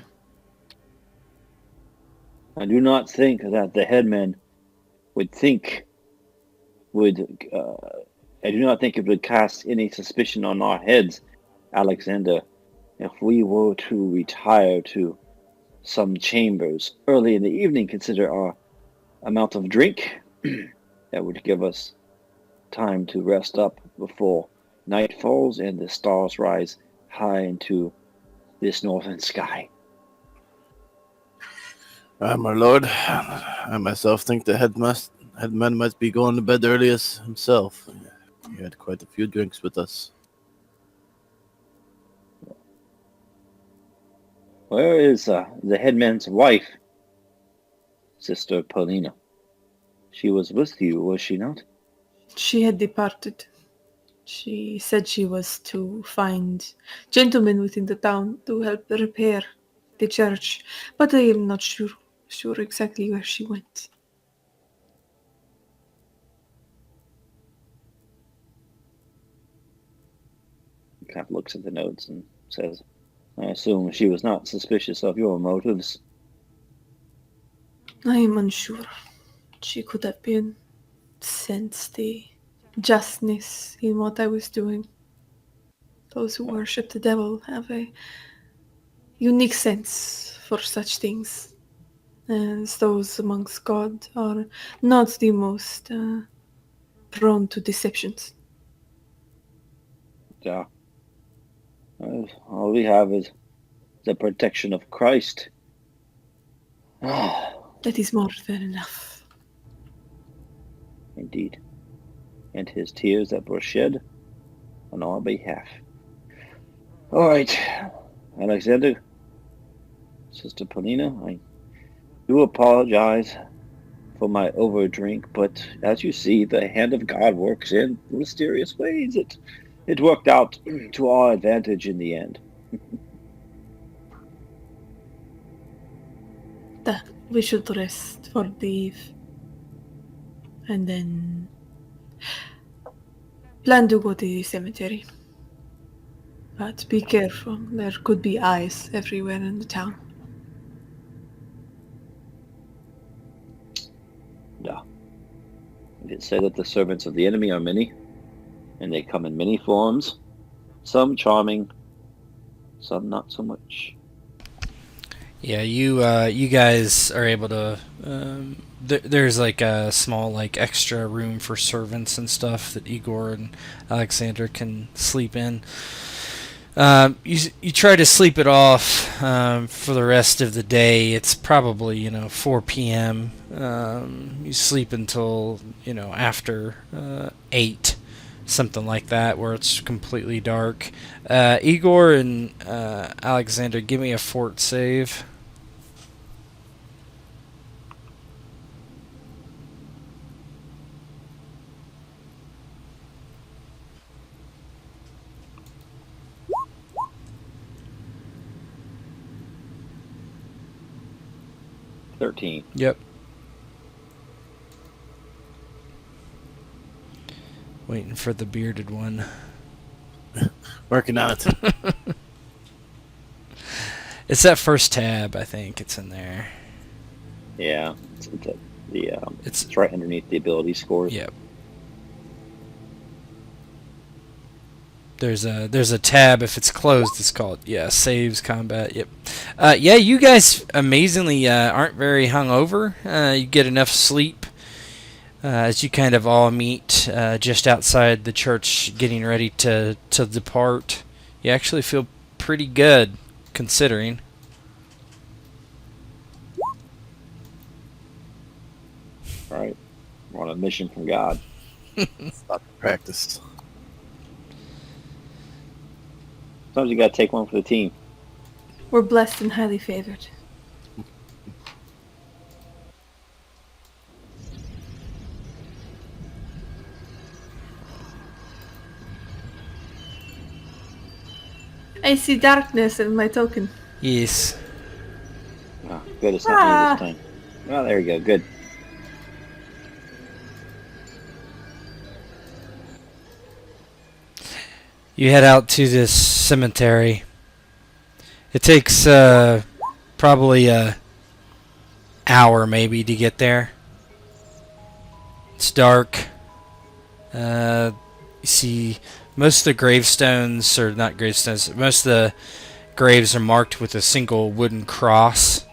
I do not think that the headman would I do not think it would cast any suspicion on our heads, Alexander, if we were to retire to some chambers early in the evening. Consider our amount of drink. That would give us time to rest up before night falls and the stars rise high into this northern sky. My lord, I myself think the headman might be going to bed early as himself. He had quite a few drinks with us. Where is the headman's wife, Sister Paulina? She was with you, was she not? She had departed. She said she was to find gentlemen within the town to help repair the church, but I am not sure exactly where she went. He kind of looks at the notes and says, I assume she was not suspicious of your motives. I am unsure. She could have been sensed the justness in what I was doing. Those who worship the devil have a unique sense for such things, as those amongst God are not the most prone to deceptions. Yeah. All we have is the protection of Christ. That is more than enough. Indeed. And his tears that were shed on our behalf. All right, Alexander, Sister Paulina, I do apologize for my overdrink, but as you see, the hand of God works in mysterious ways. It worked out to our advantage in the end. We should rest for the eve. And then plan to go to the cemetery. But be careful, there could be eyes everywhere in the town. Yeah. It is said that the servants of the enemy are many, and they come in many forms, some charming, some not so much. Yeah, you guys are able to. There's like a small like extra room for servants and stuff that Igor and Alexander can sleep in. You try to sleep it off for the rest of the day. It's probably 4 p.m. You sleep until after 8, something like that, where it's completely dark. Igor and Alexander, give me a fort save. Yep. Waiting for the bearded one. Working on it. It's that first tab, I think. It's in there. Yeah, it's right underneath the ability scores. Yep. There's a tab. If it's closed, it's called saves combat. Yep. You guys amazingly aren't very hungover. You get enough sleep as you kind of all meet just outside the church, getting ready to depart. You actually feel pretty good, considering. Right, we're on a mission from God. Stop the practice. Sometimes you gotta take one for the team. We're blessed and highly favored. I see darkness in my token. Yes. Oh, good, it's not me this time. Oh, there you go. Good. You head out to this cemetery. It takes probably a hour maybe to get there. It's dark. You see most of the gravestones, or not gravestones, most of the graves are marked with a single wooden cross.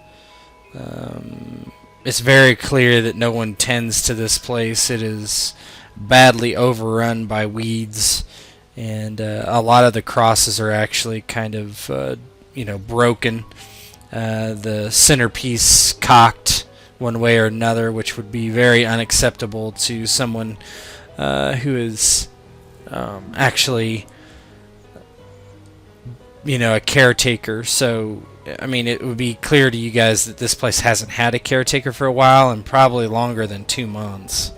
It's very clear that no one tends to this place. It is badly overrun by weeds, and a lot of the crosses are actually kind of, broken. The centerpiece cocked one way or another, which would be very unacceptable to someone who is actually, a caretaker. So, I mean, it would be clear to you guys that this place hasn't had a caretaker for a while, and probably longer than 2 months.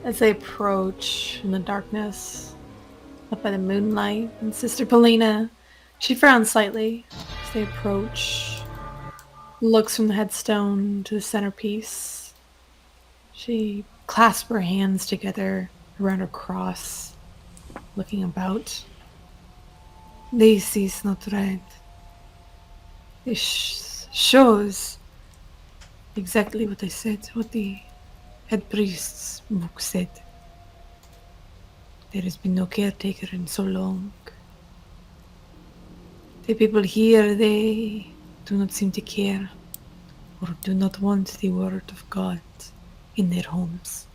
As I approach in the darkness, up by the moonlight, and Sister Polina, she frowns slightly as they approach, looks from the headstone to the centerpiece. She clasps her hands together around her cross, looking about. This is not right. This shows exactly what I said, what the head priest's book said. There has been no caretaker in so long. The people here, they do not seem to care or do not want the word of God in their homes.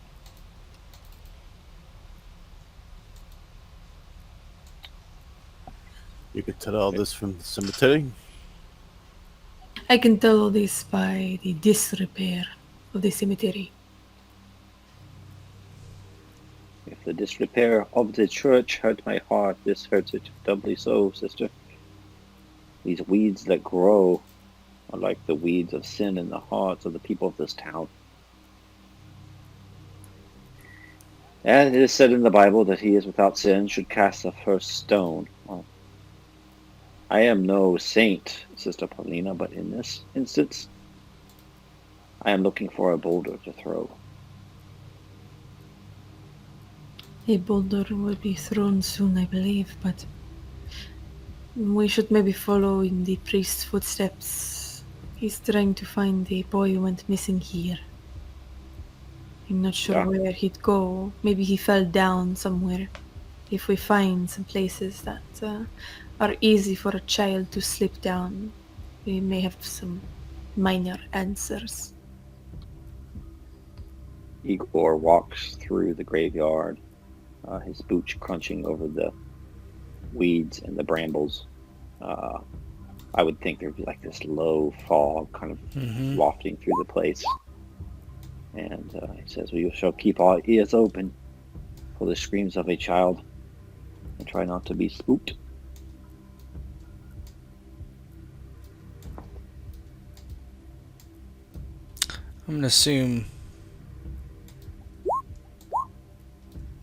You could tell all this from the cemetery. I can tell all this by the disrepair of the cemetery. If the disrepair of the church hurt my heart, this hurts it doubly so, sister. These weeds that grow are like the weeds of sin in the hearts of the people of this town. And it is said in the Bible that he is without sin should cast the first stone. Well, I am no saint, Sister Paulina, but in this instance, I am looking for a boulder to throw. A boulder will be thrown soon, I believe, but we should maybe follow in the priest's footsteps. He's trying to find the boy who went missing here. I'm not sure where he'd go. Maybe he fell down somewhere. If we find some places that are easy for a child to slip down, we may have some minor answers. Igor walks through the graveyard, his boots crunching over the weeds and the brambles. I would think there'd be like this low fog kind of wafting through the place. And he says, we shall keep our ears open for the screams of a child and try not to be spooked. I'm going to assume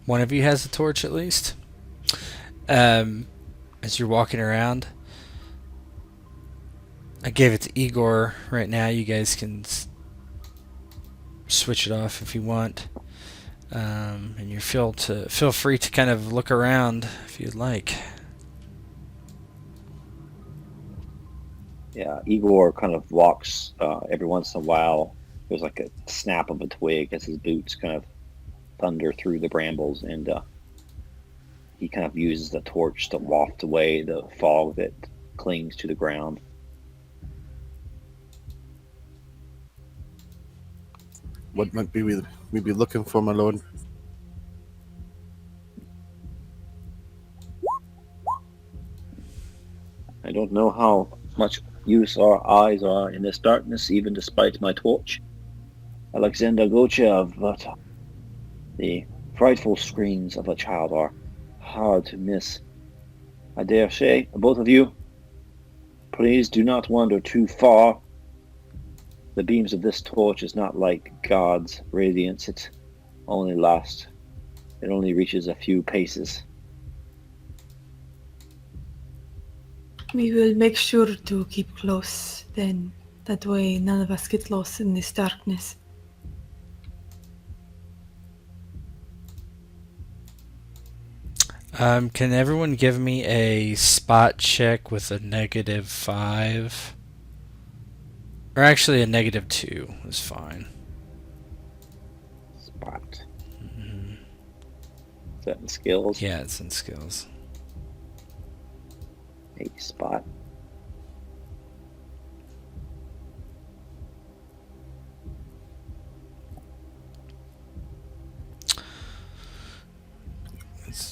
one of you has a torch at least. As you're walking around, I gave it to Igor right now. You guys can switch it off if you want, and you feel free to kind of look around if you'd like. Yeah, Igor kind of walks every once in a while. There's like a snap of a twig as his boots kind of thunder through the brambles, and he kind of uses the torch to waft away the fog that clings to the ground. What might we be looking for, my lord? I don't know how much use our eyes are in this darkness, even despite my torch, Alexander Gochev, but the frightful screams of a child are hard to miss. I dare say, both of you, please do not wander too far. The beams of this torch is not like God's radiance. It only lasts It only reaches a few paces. We will make sure to keep close then. That way none of us get lost in this darkness. Can everyone give me a spot check with a -5? Or actually a -2 is fine. Spot. Is that in skills? Yeah, it's in skills. A spot.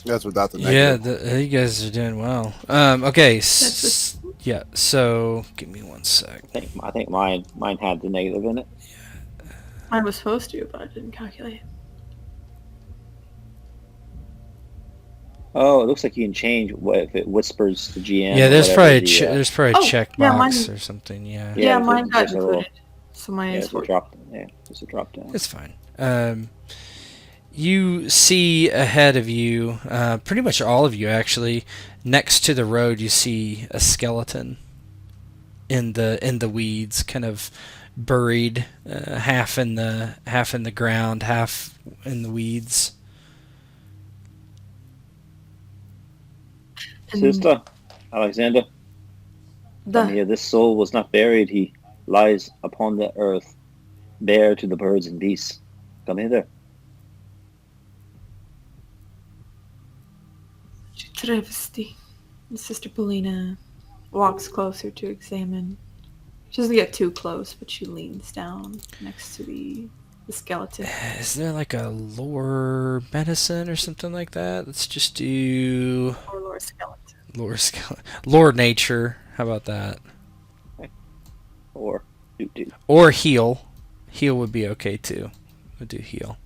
That's without the Yeah, negative. you guys are doing well. Okay, That's yeah. So give me 1 sec. I think mine had the negative in it. I was supposed to, but I didn't calculate. Oh, it looks like you can change what if it whispers to GM. Yeah, or there's whatever probably the, there's probably Oh, a checkbox yeah, mine- or something. Yeah, Yeah, Mine got there's a little- included. So mine yeah, is there's a 40. drop. Yeah, there's a drop down. it's fine. You see ahead of you, pretty much all of you actually, next to the road, you see a skeleton in the weeds, kind of buried, half in the ground, half in the weeds. And Sister, Alexander, come the, here. This soul was not buried. He lies upon the earth, bare to the birds and beasts. Come hither. travesty. And Sister Polina walks closer to examine. She doesn't get too close, but she leans down next to the skeleton. Is there like a lore medicine or something like that? Let's just do Or Lord Skeleton. lore nature. How about that? Or do. Or heal. Heal would be okay too. We'll do heal.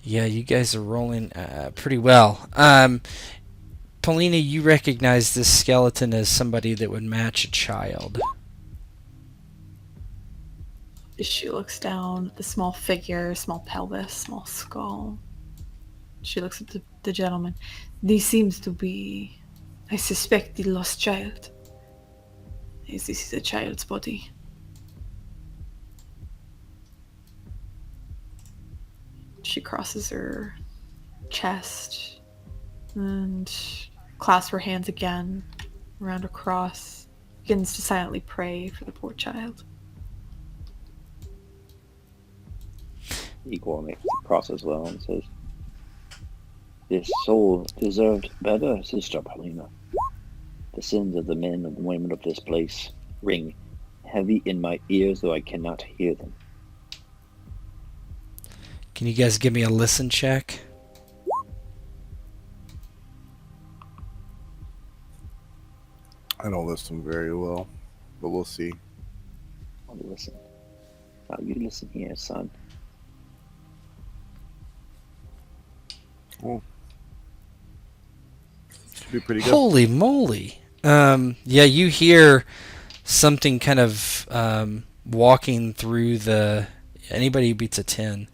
Yeah, you guys are rolling pretty well. Paulina, you recognize this skeleton as somebody that would match a child. She looks down at the small figure, small pelvis, small skull. She looks at the gentleman. This seems to be, I suspect, the lost child. Yes, this is a child's body. She crosses her chest and clasps her hands again around her cross. Begins to silently pray for the poor child. Igor makes the cross as well and says, "This soul deserved better, Sister Paulina. The sins of the men and women of this place ring heavy in my ears, though I cannot hear them." Can you guys give me a listen check? I don't listen very well, but we'll see. I'll listen. Now you listen here, son. Should be pretty good. Holy moly! Yeah, you hear something kind of walking through the. Anybody who beats a 10,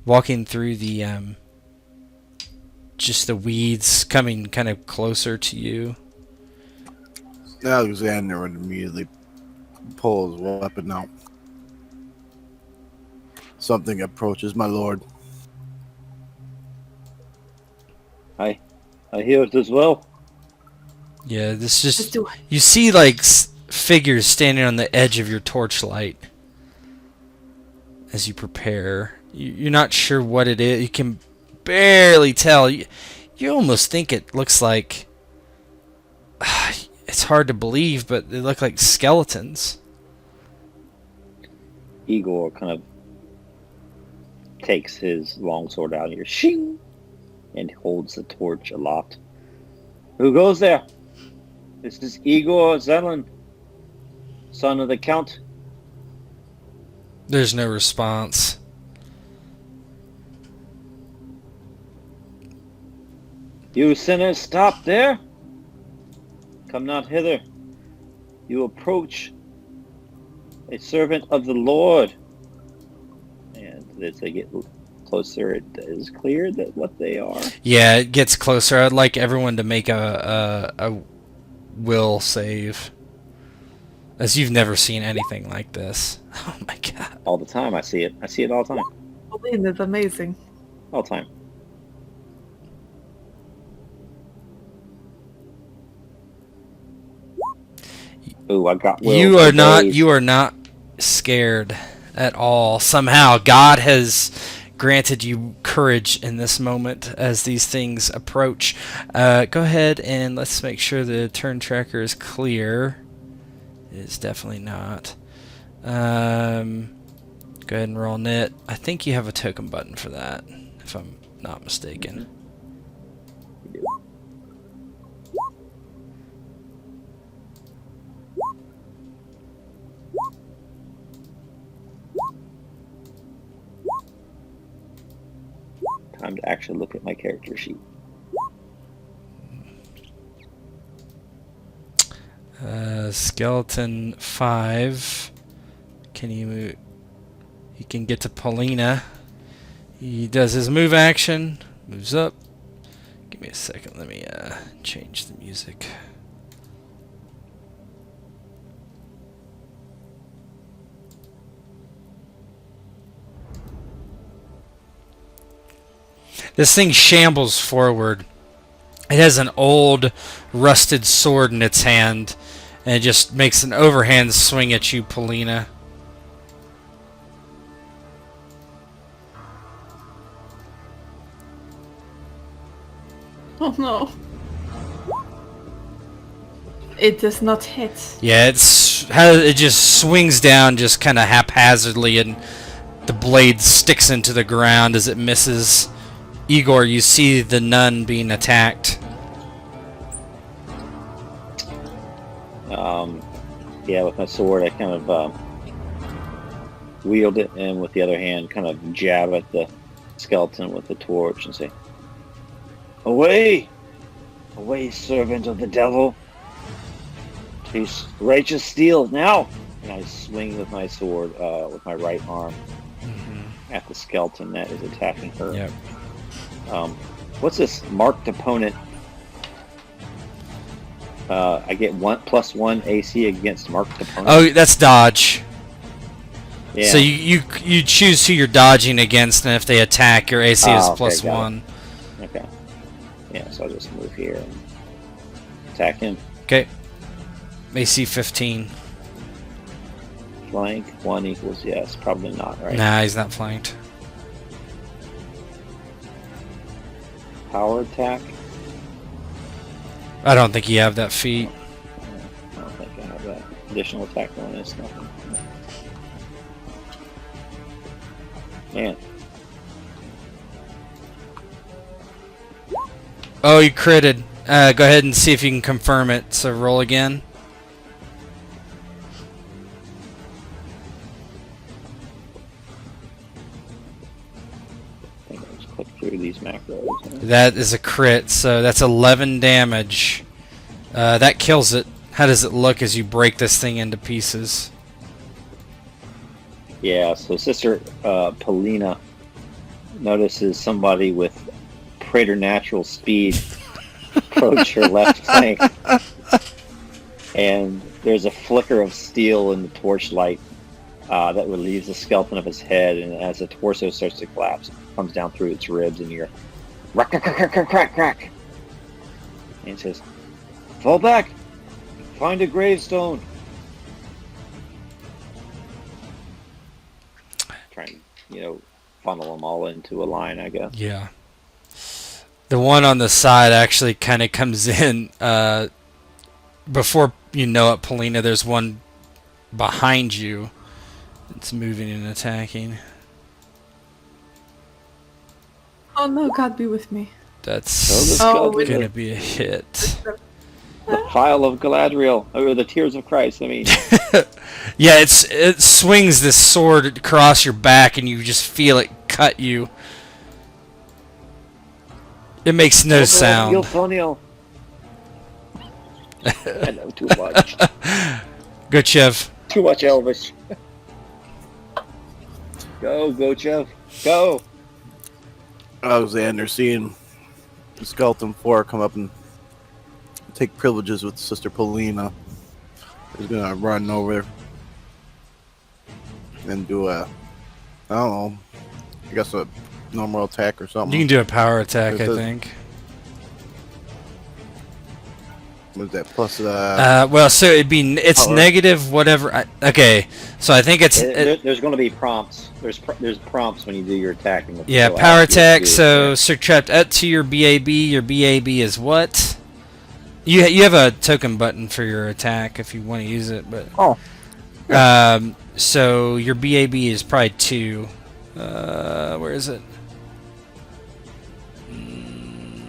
walking through the just the weeds, coming kind of closer to you. Alexander would immediately pull his weapon out. Something approaches, my lord. I hear it as well. Yeah, this Just just do it. you see like figures standing on the edge of your torchlight as you prepare. You're not sure what it is. You can barely tell. You almost think it looks like. It's hard to believe, but they look like skeletons. Igor kind of takes his longsword out here, shing, and holds the torch aloft. "Who goes there? This is Igor Zelen, son of the Count." There's no response. "You sinners, stop there! Come not hither. You approach a servant of the Lord. And as they get closer, it is clear that what they are. Yeah, it gets closer. I'd like everyone to make a will save. As you've never seen anything like this. Oh my god. All the time, I see it. I see it all the time. Pauline is amazing. All the time. Ooh, I got will. You are not scared at all. Somehow God has granted you courage in this moment as these things approach. Go ahead and let's make sure the turn tracker is clear. It is definitely not. Go ahead and roll knit. I think you have a token button for that, if I'm not mistaken. Time to actually look at my character sheet. Skeleton 5. Can you move? He can get to Paulina. He does his move action. Moves up. Give me a second. Let me change the music. This thing shambles forward. It has an old, rusted sword in its hand, and it just makes an overhand swing at you, Paulina. Oh no. It does not hit. Yeah, it just swings down just kind of haphazardly, and the blade sticks into the ground as it misses. Igor, you see the nun being attacked. Yeah, with my sword, I kind of wield it, and with the other hand, kind of jab at the skeleton with the torch and say, "Away! Away, servant of the devil! Taste righteous steel now!" And I swing with my sword, with my right arm, at the skeleton that is attacking her. Yep. What's this marked opponent? I get +1 AC against marked opponent. Oh, that's dodge. Yeah. So you choose who you're dodging against, and if they attack, your AC is okay, +1. Okay. Yeah, so I'll just move here and attack him. Okay. AC 15. Flank 1 equals yes. Probably not, right? Nah, he's not flanked. Power attack. I don't think you have that feat. I don't think I have that. Additional attack bonus. Nothing. Man. Oh, you critted. Go ahead and see if you can confirm it. So roll again. I think I'll just click through these macros. That is a crit, so that's 11 damage. That kills it. How does it look as you break this thing into pieces? Yeah, so Sister Paulina notices somebody with preternatural speed approach her left flank. And there's a flicker of steel in the torchlight that relieves the skeleton of his head, and as the torso starts to collapse, it comes down through its ribs, and you're crack, crack, crack, crack, crack, crack. And it says, "Fall back! Find a gravestone!" Trying to, funnel them all into a line, I guess. Yeah. The one on the side actually kind of comes in before you know it, Paulina. There's one behind you. It's moving and attacking. Oh no, God be with me. That's Oh, gonna be a hit. The phial of Galadriel, or the tears of Christ, I mean. Yeah, it swings this sword across your back, and you just feel it cut you. It makes no sound. I know too much. Good, Chev. Too much Elvish. Go, Gochev. Go. Alexander, seeing the skeleton 4 come up and take privileges with Sister Polina, is gonna run over and do a, I don't know, I guess a normal attack or something. You can do a power attack, I Does- think. What is that? Plus, Well, so it's Power. negative whatever. Okay, so I think it's There's going to be prompts. There's prompts when you do your attacking. yeah, So power ask you to attack. do So it. subtract up to your BAB. Your BAB is what? You have a token button for your attack if you want to use it, but Oh. so your BAB is probably 2. Where is it?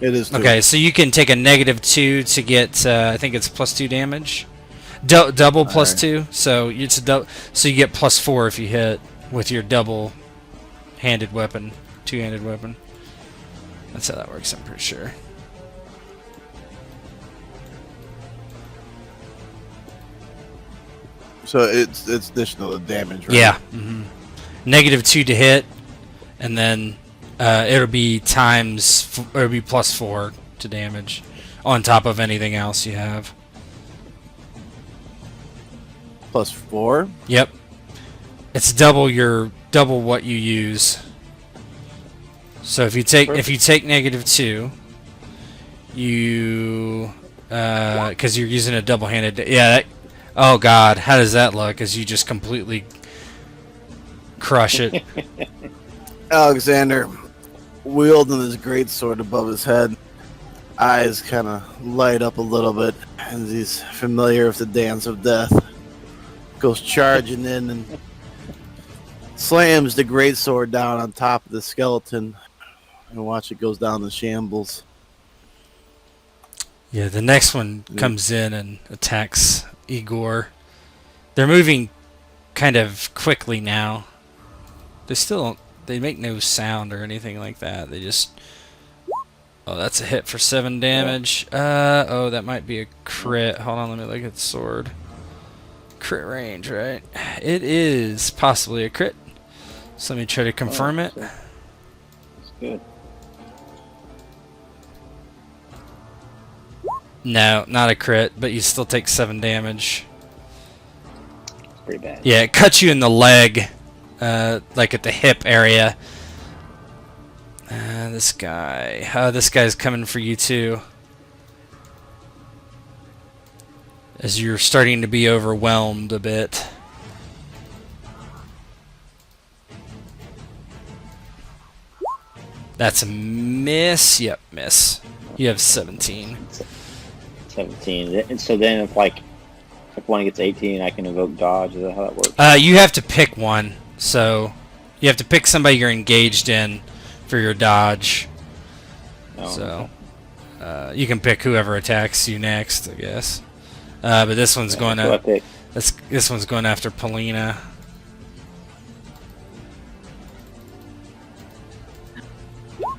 it is two. Okay, so you can take a -2 to get I think it's +2 damage. Double plus Alright. 2, so it's a so you get +4 if you hit with your double-handed weapon, two-handed weapon. That's how that works, I'm pretty sure. So it's additional to damage, right? Yeah. -2 to hit, and then it'll be it'll be +4 to damage on top of anything else you have. Plus 4. Yep. It's double what you use. So if you take -2, you because you're using a double-handed. Yeah. Oh God, how does that look? As you just completely crush it. Alexander, wielding his great sword above his head, eyes kind of light up a little bit as he's familiar with the dance of death. Goes charging in and slams the great sword down on top of the skeleton, and watch it goes down in shambles. Yeah, the next one comes in and attacks Igor. They're moving kind of quickly now. They make no sound or anything like that. They just... Oh, that's a hit for 7 damage. Oh, that might be a crit. Hold on, let me look at the sword. Crit range, right? It is possibly a crit. So let me try to confirm it. That's good. No, not a crit, but you still take 7 damage. It's pretty bad. Yeah, it cuts you in the leg, like at the hip area. This guy's coming for you too. As you're starting to be overwhelmed a bit. That's a miss. Yep, miss. You have 17. 17. And so then if one gets 18, I can invoke dodge. Is that how that works? You have to pick one. So you have to pick somebody you're engaged in for your dodge. Oh, So you can pick whoever attacks you next, I guess. But this one's okay. going So I to pick. this one's going after Polina.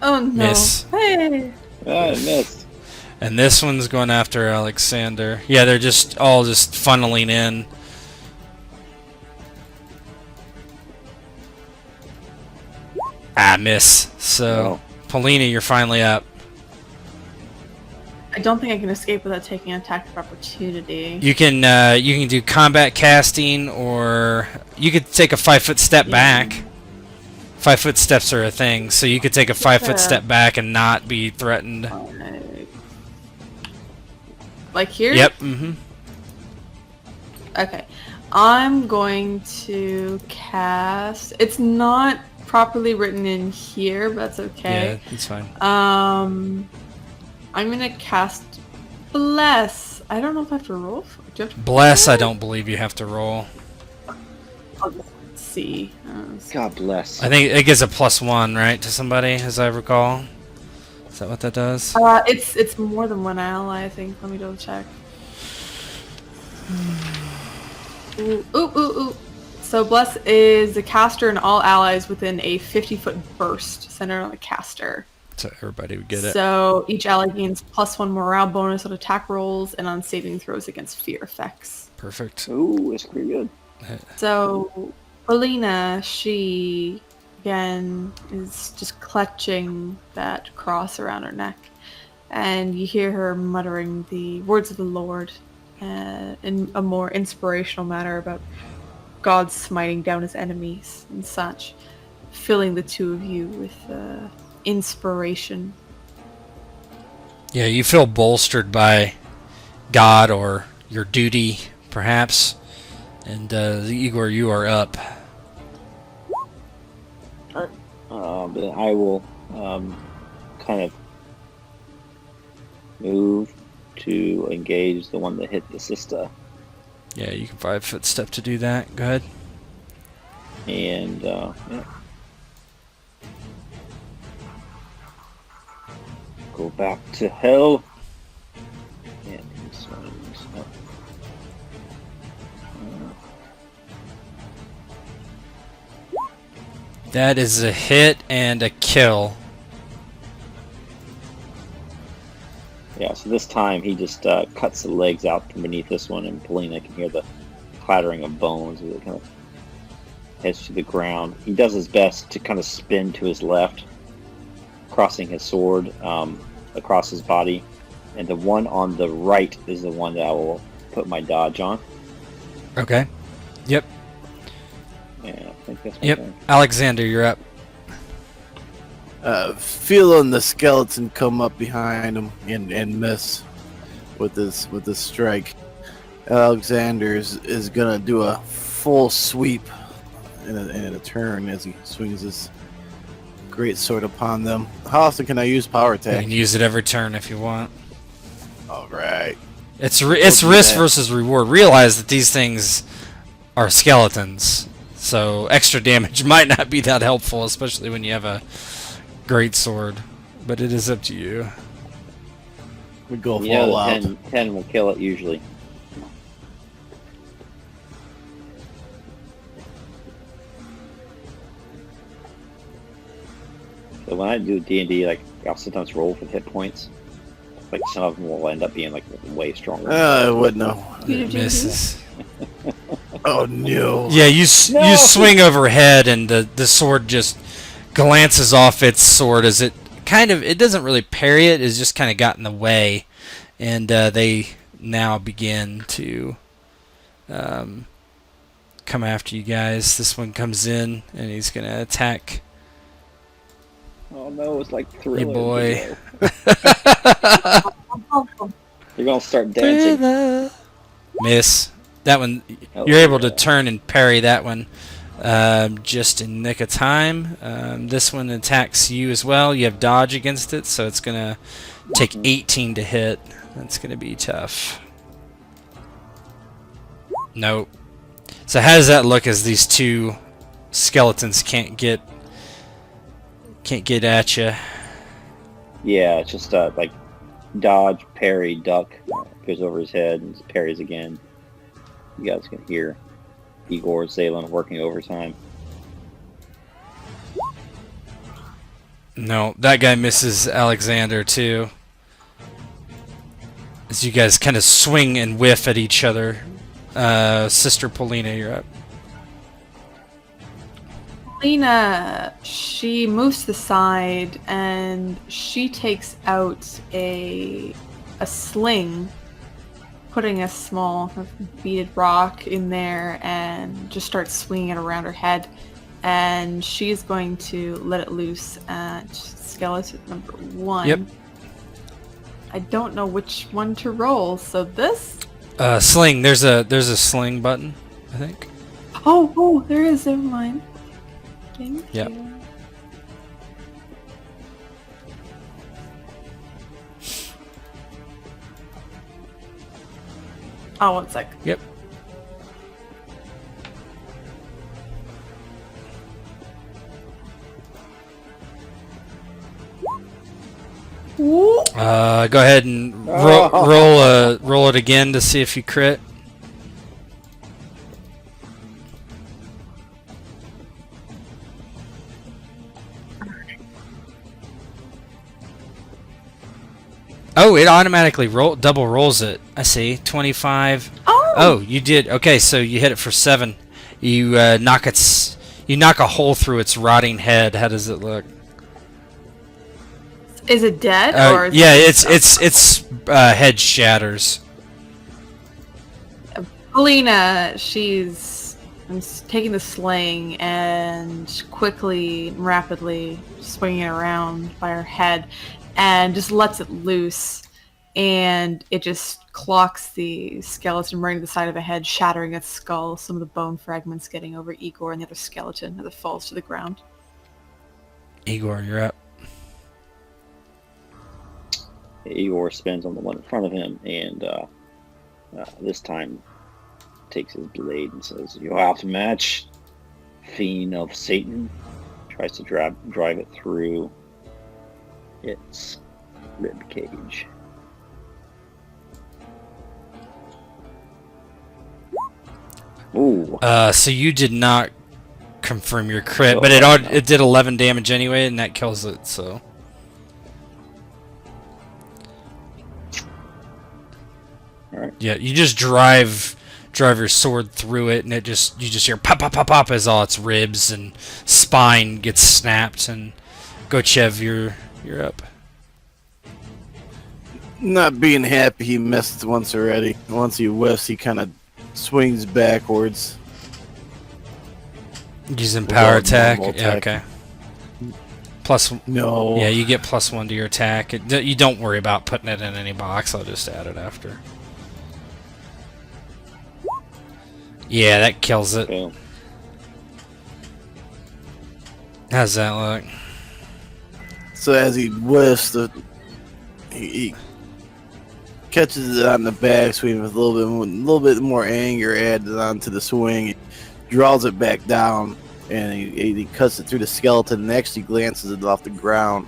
Oh no. Miss. Hey. I missed. And this one's going after Alexander. Yeah, they're just all funneling in. Miss. So, Polina, you're finally up. I don't think I can escape without taking an attack of opportunity. You can do combat casting, or you could take a 5-foot step back. 5-foot steps are a thing, so you could take a 5-foot step back and not be threatened. Like here? Yep. Mm-hmm. Okay. I'm going to cast... It's not properly written in here, but that's okay. Yeah, it's fine. I'm gonna cast Bless. I don't know if I have to roll for it. Do I have to Bless, I don't believe you have to roll. Let's see. God bless. I think it gives a +1, right, to somebody, as I recall. Is that what that does? It's more than one ally, I think. Let me double check. Ooh. So Bless is the caster and all allies within a 50-foot burst centered on the caster. So everybody would get it. So each ally gains +1 morale bonus on attack rolls and on saving throws against fear effects. Perfect. Ooh, it's pretty good. So, Polina, she again is just clutching that cross around her neck, and you hear her muttering the words of the Lord in a more inspirational manner about God smiting down his enemies and such, filling the two of you with inspiration. Yeah, you feel bolstered by God or your duty, perhaps. And Igor, you are up. Then I will kind of move to engage the one that hit the sister. Yeah, you can 5-foot step to do that. Go ahead. And yeah. Go back to hell. And he swings up. That is a hit and a kill. Yeah, so this time he just cuts the legs out from beneath this one, and Polina can hear the clattering of bones as it kind of heads to the ground. He does his best to kind of spin to his left, crossing his sword across his body, and the one on the right is the one that I will put my dodge on. Okay. Yep. Yeah, I think that's my Yep. turn. Alexander, you're up. Feeling the skeleton come up behind him and miss with this strike. Alexander is gonna do a full sweep in a turn as he swings his great sword upon them. How often can I use power You attack? can use it every turn if you want. All right. It's do risk that. versus reward. Realize that these things are skeletons, so extra damage might not be that helpful, especially when you have a great sword. But it is up to you. We go You know, full out. 10 will kill it usually. So when I do D&D, like, I'll sometimes roll for hit points. Like, some of them will end up being, like, way stronger. I wouldn't know. It misses. Oh no. Yeah, you No! swing overhead, and the sword just glances off its sword as it it doesn't really parry it. It's just kind of got in the way, and they now begin to come after you guys. This one comes in, and he's gonna attack Oh no, it's like Thriller. your boy. You're gonna start dancing. Thriller. Miss. That one, Oh, you're able to yeah. turn and parry that one just in nick of time. This one attacks you as well. You have dodge against it, so it's going to take 18 to hit. That's going to be tough. Nope. So how does that look as these two skeletons can't get at you? Yeah, it's just like dodge, parry, duck, goes over his head and parries again. You guys can hear Igor Zalen working overtime. No, that guy misses Alexander too. As you guys kind of swing and whiff at each other. Sister Polina, you're up. Polina, she moves to the side and she takes out a sling, putting a small kind of beaded rock in there, and just starts swinging it around her head. And she's going to let it loose at skeleton number 1. Yep. I don't know which one to roll, so this? Sling. There's a sling button, I think. Oh, there is. Never mind. Thank Yep. you. Oh, 1 sec. Yep. Ooh. Go ahead and roll it again to see if you crit. Oh, it automatically double rolls it. I see. 25. Oh! Oh, you did. Okay, so you hit it for 7. You knock a hole through its rotting head. How does it look? Is it dead or? Yeah, its head shatters. Polina, she's taking the sling and quickly, rapidly swinging it around by her head, and just lets it loose, and it just clocks the skeleton right to the side of the head, shattering its skull. Some of the bone fragments getting over Igor and the other skeleton as it falls to the ground. Igor, you're up. Igor spins on the one in front of him, and this time takes his blade and says, "You have to match, fiend of Satan." Tries to drive it through its rib cage. Ooh. So you did not confirm your crit, So, but it did 11 damage anyway, and that kills it. So. All right. Yeah, you just drive your sword through it, and you just hear pop pop pop pop as all its ribs and spine gets snapped. And Gochev, you're up. Not being happy, he missed once already. Once he whiffs, he kind of swings backwards. Using power attack. normal Yeah, attack. okay. Plus, No. yeah, you get +1 to your attack. You don't worry about putting it in any box. I'll just add it after. Yeah, that kills it. Okay. How's that look? So as he whiffs, he catches it on the backswing with a little bit more anger added onto the swing. He draws it back down, and he cuts it through the skeleton and actually glances it off the ground.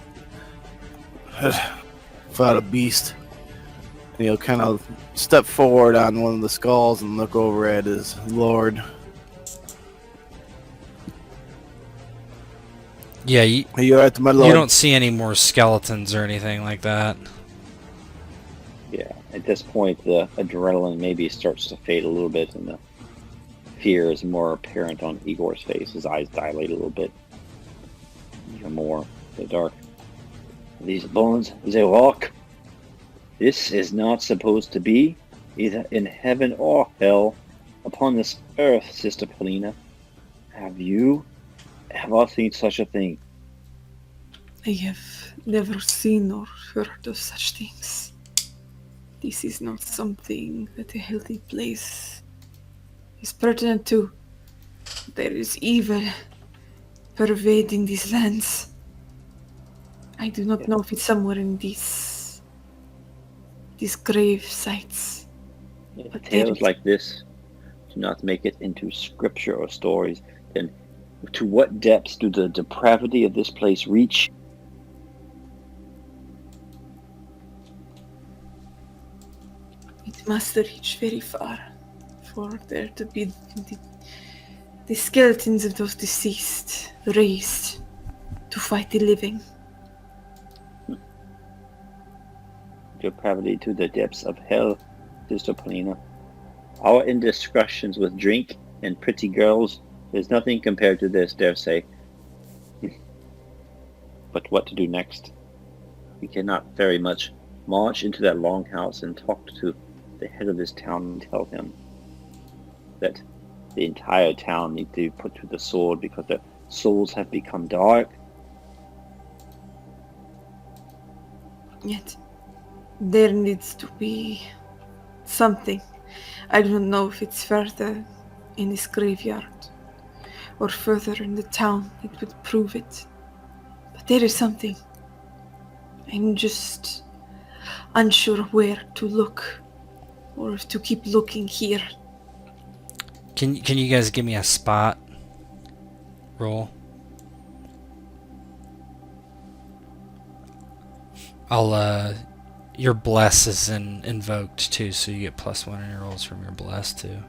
Fought a beast. And he'll kind of step forward on one of the skulls and look over at his lord. Yeah, you Are you alright, my lord? don't see any more skeletons or anything like that. Yeah. At this point, the adrenaline maybe starts to fade a little bit, and the fear is more apparent on Igor's face. His eyes dilate a little bit. Even more in the dark. These bones, they walk. This is not supposed to be, either in heaven or hell, upon this earth, Sister Polina. Have you ever seen such a thing? I have never seen or heard of such things. This is not something that a healthy place is pertinent to. There is evil pervading these lands. I do not know if it's somewhere in these grave sites. But Tales like this do not make it into scripture or stories. Then to what depths do the depravity of this place reach? It must reach very far for there to be the skeletons of those deceased raised to fight the living. Depravity to the depths of hell, Sister Polina. Our indiscretions with drink and pretty girls is nothing compared to this, dare say. But what to do next? We cannot very much march into that longhouse and talk to the head of this town and tell him that the entire town needs to be put to the sword because their souls have become dark. Yet there needs to be something. I don't know if it's further in this graveyard or further in the town that would prove it. But there is something. I'm just unsure where to look or if to keep looking here. Can you guys give me a spot roll? I'll your bless is invoked too, so you get +1 on your rolls from your bless too.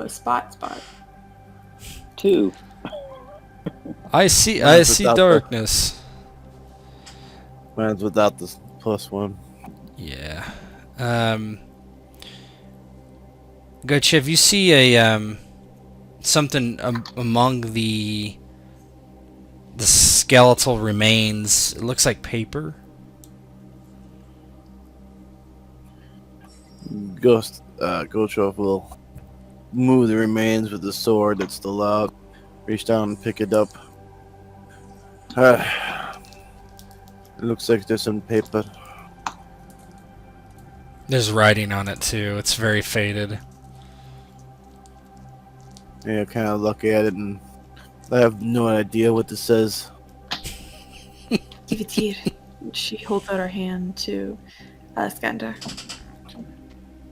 Spot. 2. I see without darkness. Mine's without the +1. Yeah. Gochev, you see a something among the skeletal remains. It looks like paper. Gotrov will move the remains with the sword that's still out. Reach down and pick it up. It looks like there's some paper. There's writing on it too. It's very faded. Yeah, kind of look at it, and I have no idea what this says. Give it here. She holds out her hand to Skander.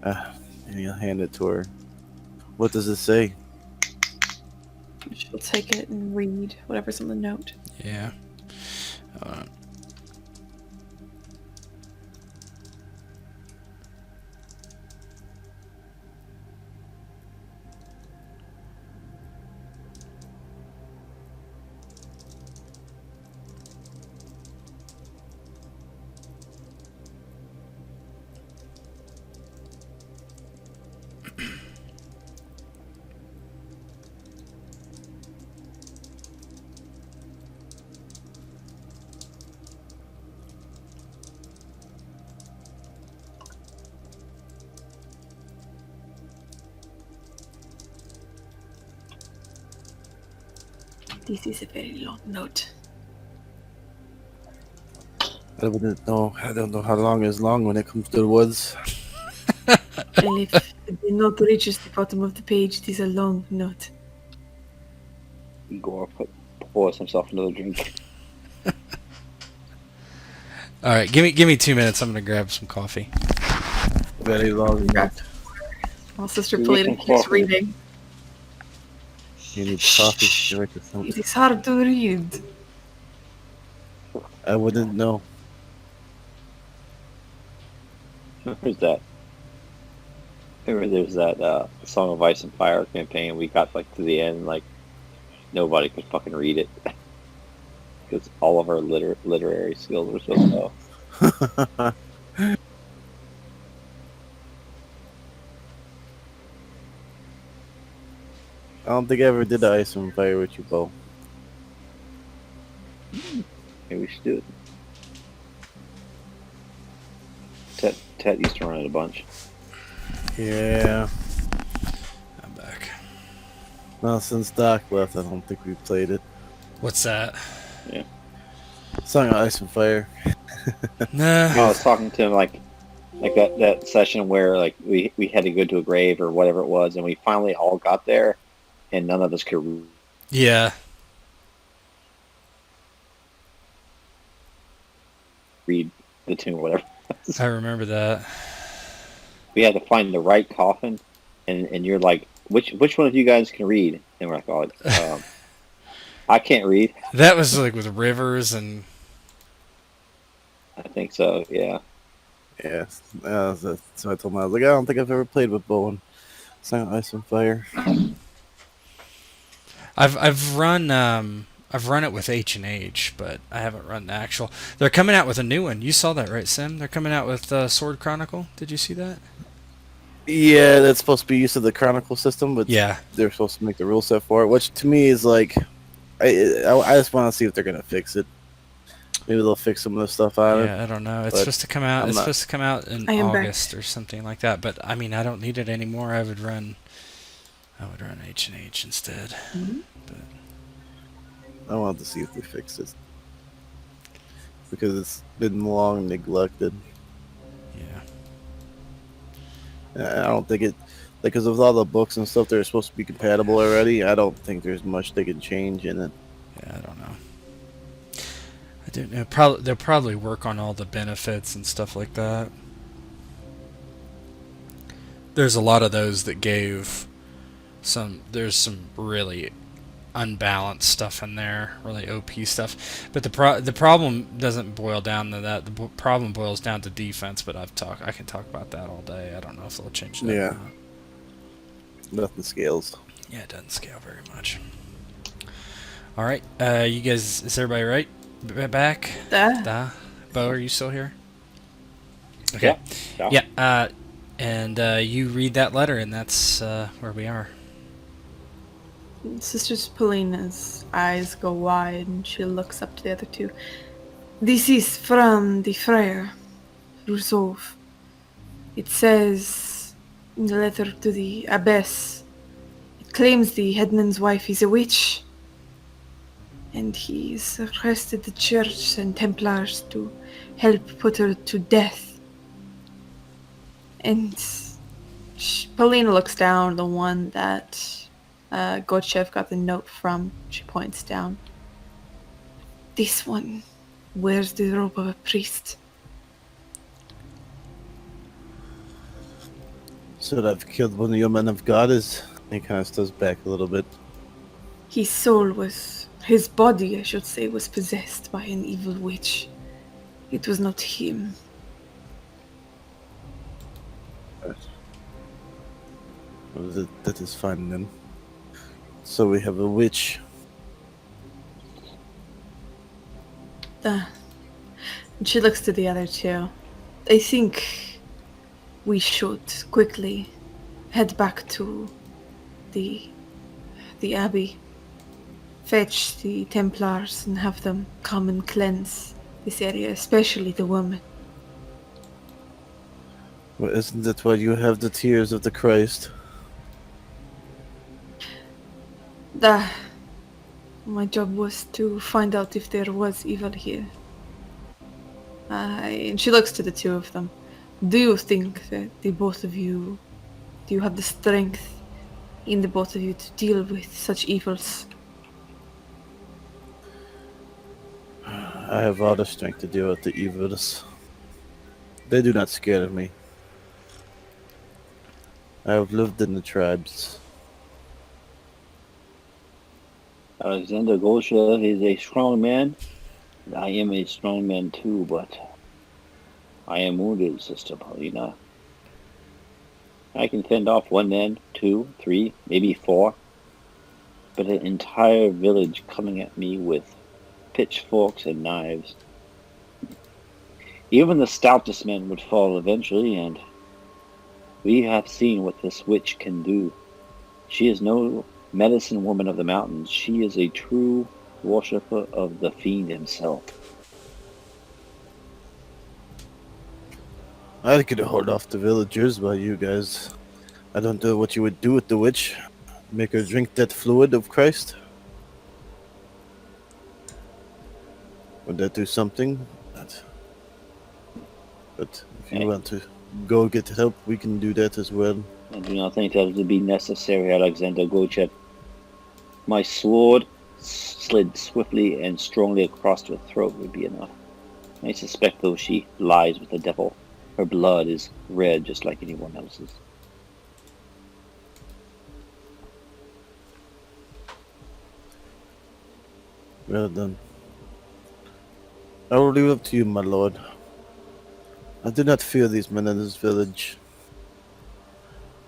And he'll hand it to her. What does it say? She'll take it and read whatever's on the note. Yeah. This is a very long note. I wouldn't know. I don't know how long is long when it comes to the woods. And if the note reaches the bottom of the page, it is a long note. Igor pours himself another drink. All right, give me 2 minutes. I'm gonna grab some coffee. Very long note. While Sister You Polina can keeps coffee. reading. You need coffee to write this note. It is hard to read. I wouldn't know. There's that. There's that Song of Ice and Fire campaign. We got like to the end, like nobody could fucking read it because all of our literary skills were so low. I don't think I ever did the ice and fire with you, Bo. Maybe we should do it. Tet used to run it a bunch. Yeah. I'm back. Well, since Doc left, I don't think we played it. What's that? Song of Ice and Fire. Nah. I was talking to him like that session where like we had to go to a grave or whatever it was, and we finally all got there, and none of us could Yeah. read the tune or whatever. I remember that. We had to find the right coffin, and you're like, which one of you guys can read? And we're like, oh, I can't read. That was like with rivers and. I think so. Yeah. Yeah. So I told him, I was like, I don't think I've ever played with Bo and Song of Ice and Fire. I've run it with H&H, but I haven't run the actual. They're coming out with a new one. You saw that, right, Sim? They're coming out with Sword Chronicle. Did you see that? Yeah, that's supposed to be used of the Chronicle system, but Yeah. they're supposed to make the rule set for it, which to me is like, I just want to see if they're gonna fix it. Maybe they'll fix some of the stuff out of it. Yeah, I don't know. It's but supposed to come out. I'm It's not- supposed to come out in I am back. August or something like that. But I mean, I don't need it anymore. I would run H&H instead. Mhm. I want to see if they fix it because it's been long neglected. Yeah. I don't think it, because of all the books and stuff that are supposed to be compatible already. I don't think there's much they can change in it. Yeah, I don't know. I don't know. They'll probably work on all the benefits and stuff like that. There's a lot of those that gave some. There's some really unbalanced stuff in there, really OP stuff. But the problem doesn't boil down to that. The problem boils down to defense. But I can talk about that all day. I don't know if they'll change that. Yeah. Or not. Nothing scales. Yeah, it doesn't scale very much. All right, you guys, is everybody right? Back? Da? Bo, are you still here? Okay. Yeah. Yeah. And you read that letter, and that's where we are. Sister Polina's eyes go wide and she looks up to the other two. This is from the friar, Rusov. It says in the letter to the Abbess, it claims the headman's wife is a witch, and he's requested the church and Templars to help put her to death. And Paulina looks down, the one that Gochev got the note from. She points down. This one wears the robe of a priest. So that I've killed one of your men of God is... He kind of steps back a little bit. His soul was, his body, I should say, was possessed by an evil witch. It was not him. Well, that is fine then. So we have a witch. And she looks to the other two. I think we should quickly head back to the Abbey, fetch the Templars and have them come and cleanse this area, especially the woman. Well, isn't that why you have the tears of the Christ? My job was to find out if there was evil here. And she looks to the two of them. Do you think that the both of you, do you have the strength in the both of you to deal with such evils? I have all the strength to deal with the evils. They do not scare me. I have lived in the tribes. Alexander Gosha is a strong man. I am a strong man too, but I am wounded, Sister Paulina. I can fend off one man, 2, 3, maybe 4, but an entire village coming at me with pitchforks and knives. Even the stoutest men would fall eventually, and we have seen what this witch can do. She is no medicine woman of the mountains. She is a true worshipper of the fiend himself. I could hold off the villagers while you guys... I don't know what you would do with the witch. Make her drink that fluid of Christ? Would that do something? But if you want to go get help, we can do that as well. I do not think that would be necessary, Alexander Gochet. My sword slid swiftly and strongly across her throat would be enough. I suspect, though, she lies with the devil. Her blood is red just like anyone else's. Well done. I will leave it up to you, my lord. I do not fear these men in this village.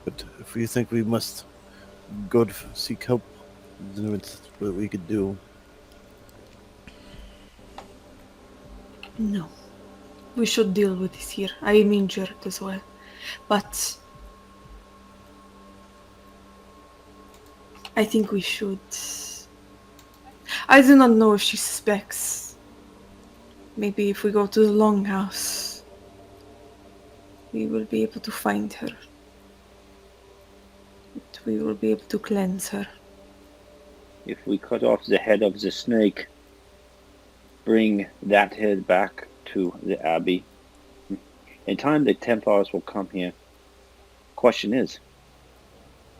But if you think we must go to seek help, then it's what we could do. No. We should deal with this here. I am injured as well. But I think we should... I do not know if she suspects. Maybe if we go to the longhouse, we will be able to find her. We will be able to cleanse her. If we cut off the head of the snake, bring that head back to the Abbey, in time the Templars will come here. Question is,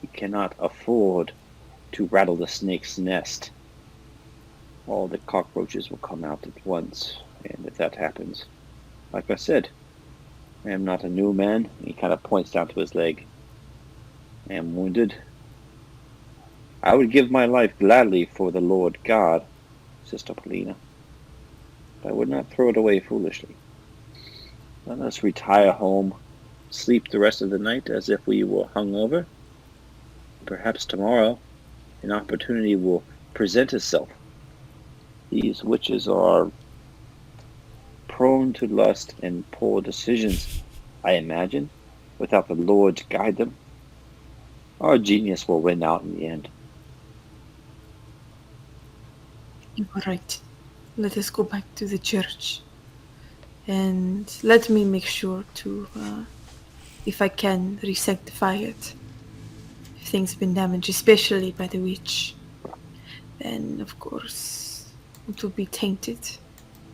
we cannot afford to rattle the snake's nest. All the cockroaches will come out at once, and if that happens, like I said, I am not a new man. He kind of points down to his leg. I am wounded. I would give my life gladly for the Lord God, Sister Paulina, but I would not throw it away foolishly. Let us retire home, sleep the rest of the night as if we were hungover. Perhaps tomorrow an opportunity will present itself. These witches are prone to lust and poor decisions, I imagine. without the Lord to guide them, our genius will win out in the end. You are right. Let us go back to the church. And let me make sure to, if I can, re-sanctify it. If things have been damaged, especially by the witch, then of course it will be tainted.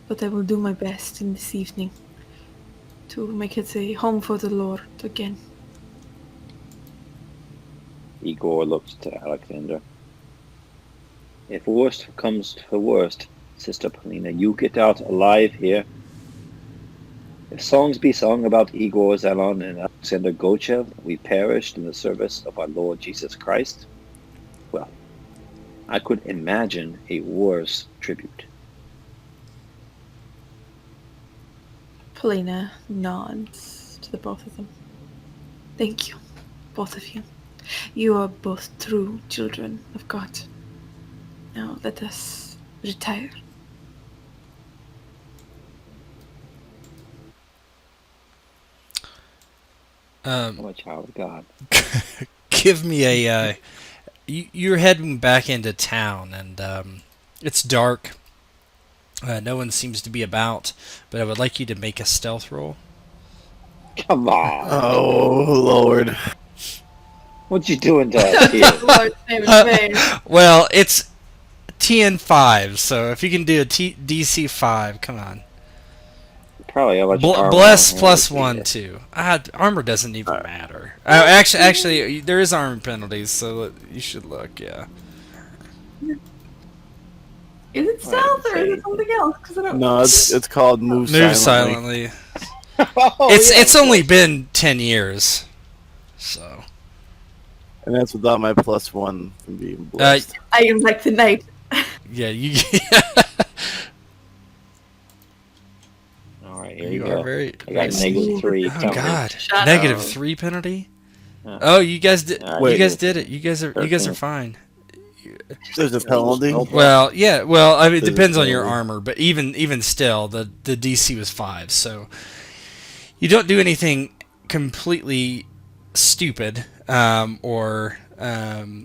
But I will do my best in this evening to make it a home for the Lord again. Igor looks to Alexander. If worst comes to worst, Sister Polina, you get out alive here. If songs be sung about Igor Zalon and Alexander Gochev, we perished in the service of our Lord Jesus Christ, well, I could imagine a worse tribute. Polina nods to the both of them. Thank you, both of you. You are both true children of God. Now let us retire. I'm a child of God. Give me a. You're heading back into town, and it's dark. No one seems to be about, but I would like you to make a stealth roll. Come on. Oh, Lord. What you doing to us here? Lord's name is vain. Well, it's TN5, so if you can do a DC 5, come on. Probably how much armor Bless I have plus here. 1 too. Armor doesn't even matter. Actually, there is armor penalties, so you should look. Yeah. Is it stealth or is it something else? Because I don't. No, it's called move silently. Oh, It's only been 10 years, so. And that's without my +1 from being blessed. I am like the knight. Yeah, you. All right, here You you are go. very. I got -3. Oh Tell me. God! Shut Negative up. 3 penalty. Yeah. Oh, you guys did. All right. You guys did it. You guys are 13. fine. There's a penalty. Well, yeah. Well, I mean, it There's a depends on your penalty. armor, but even still, the DC was 5, so you don't do anything completely stupid or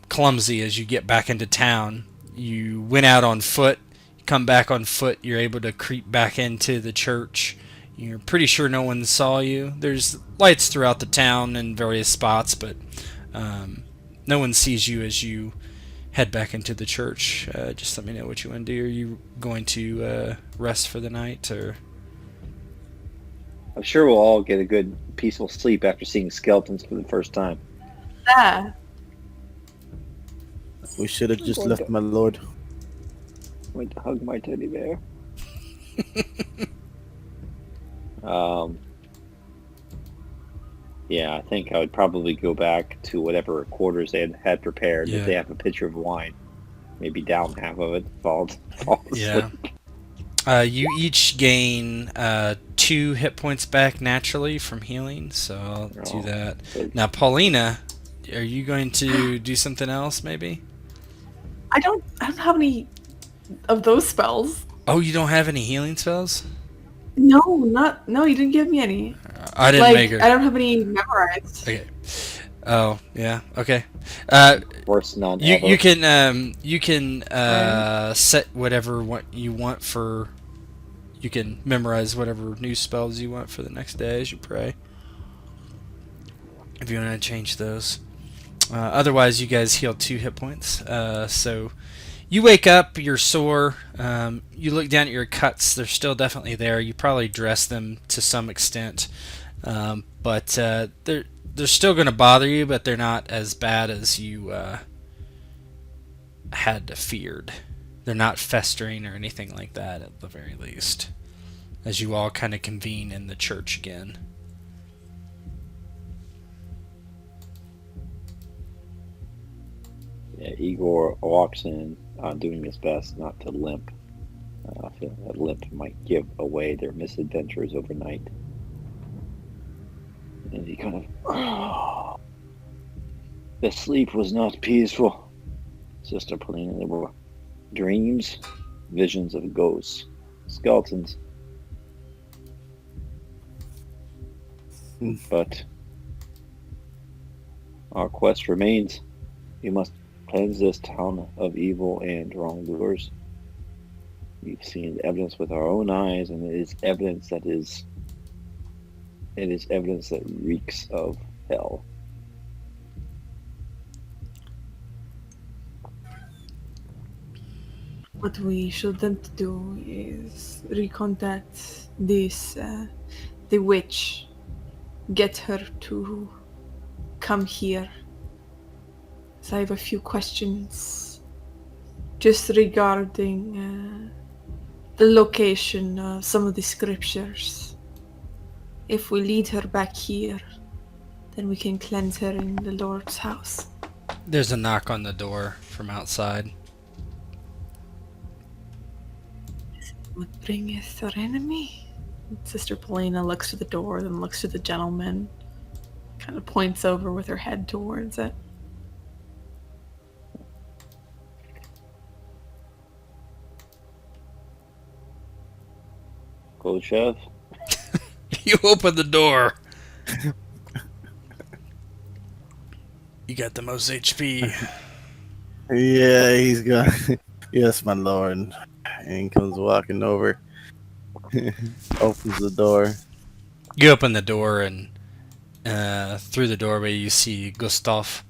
clumsy as you get back into town. You went out on foot. You come back on foot. You're able to creep back into the church. You're pretty sure no one saw you. There's lights throughout the town in various spots, but no one sees you as you head back into the church. Just let me know what you want to do. Are you going to rest for the night, or? I'm sure we'll all get a good, peaceful sleep after seeing skeletons for the first time. Ah, We should have just left, my lord. Went to hug my teddy bear. Yeah, I think I would probably go back to whatever quarters they had prepared. Yeah. If they have a pitcher of wine, maybe down half of it, fall Yeah. asleep. You each gain 2 hit points back naturally from healing, so I'll do Oh, that. good. Now, Paulina, are you going to do something else, maybe? I don't have any of those spells. Oh, you don't have any healing spells? No, you didn't give me any. I didn't Like, make her. I don't have any memorized. Okay. Oh, yeah. Okay. Worst none You ever. you can set whatever what you want for. You can memorize whatever new spells you want for the next day as you pray. If you want to change those. Otherwise, you guys heal 2 hit points. So you wake up, you're sore. You look down at your cuts; they're still definitely there. You probably dress them to some extent, but they're still going to bother you, but they're not as bad as you had feared. They're not festering or anything like that, at the very least. As you all kind of convene in the church again. Yeah, Igor walks in, doing his best not to limp. I feel that limp might give away their misadventures overnight. And he kind of, the sleep was not peaceful, Sister Polina. There were dreams, visions of ghosts, skeletons. But Our quest remains. We must cleanse this town of evil and wrongdoers. We've seen evidence with our own eyes, and it is evidence that reeks of hell. What we shouldn't do is recontact this, the witch. Get her to come here. So I have a few questions just regarding the location of some of the scriptures. If we lead her back here, then we can cleanse her in the Lord's house. There's a knock on the door from outside. What bringeth our enemy? Sister Polina looks to the door, then looks to the gentleman, kind of points over with her head towards it. Go, Chef. You open the door. You got the most HP. Yeah, he's got. Yes, my lord. And he comes walking over, opens the door. You open the door, and through the doorway you see Gustav.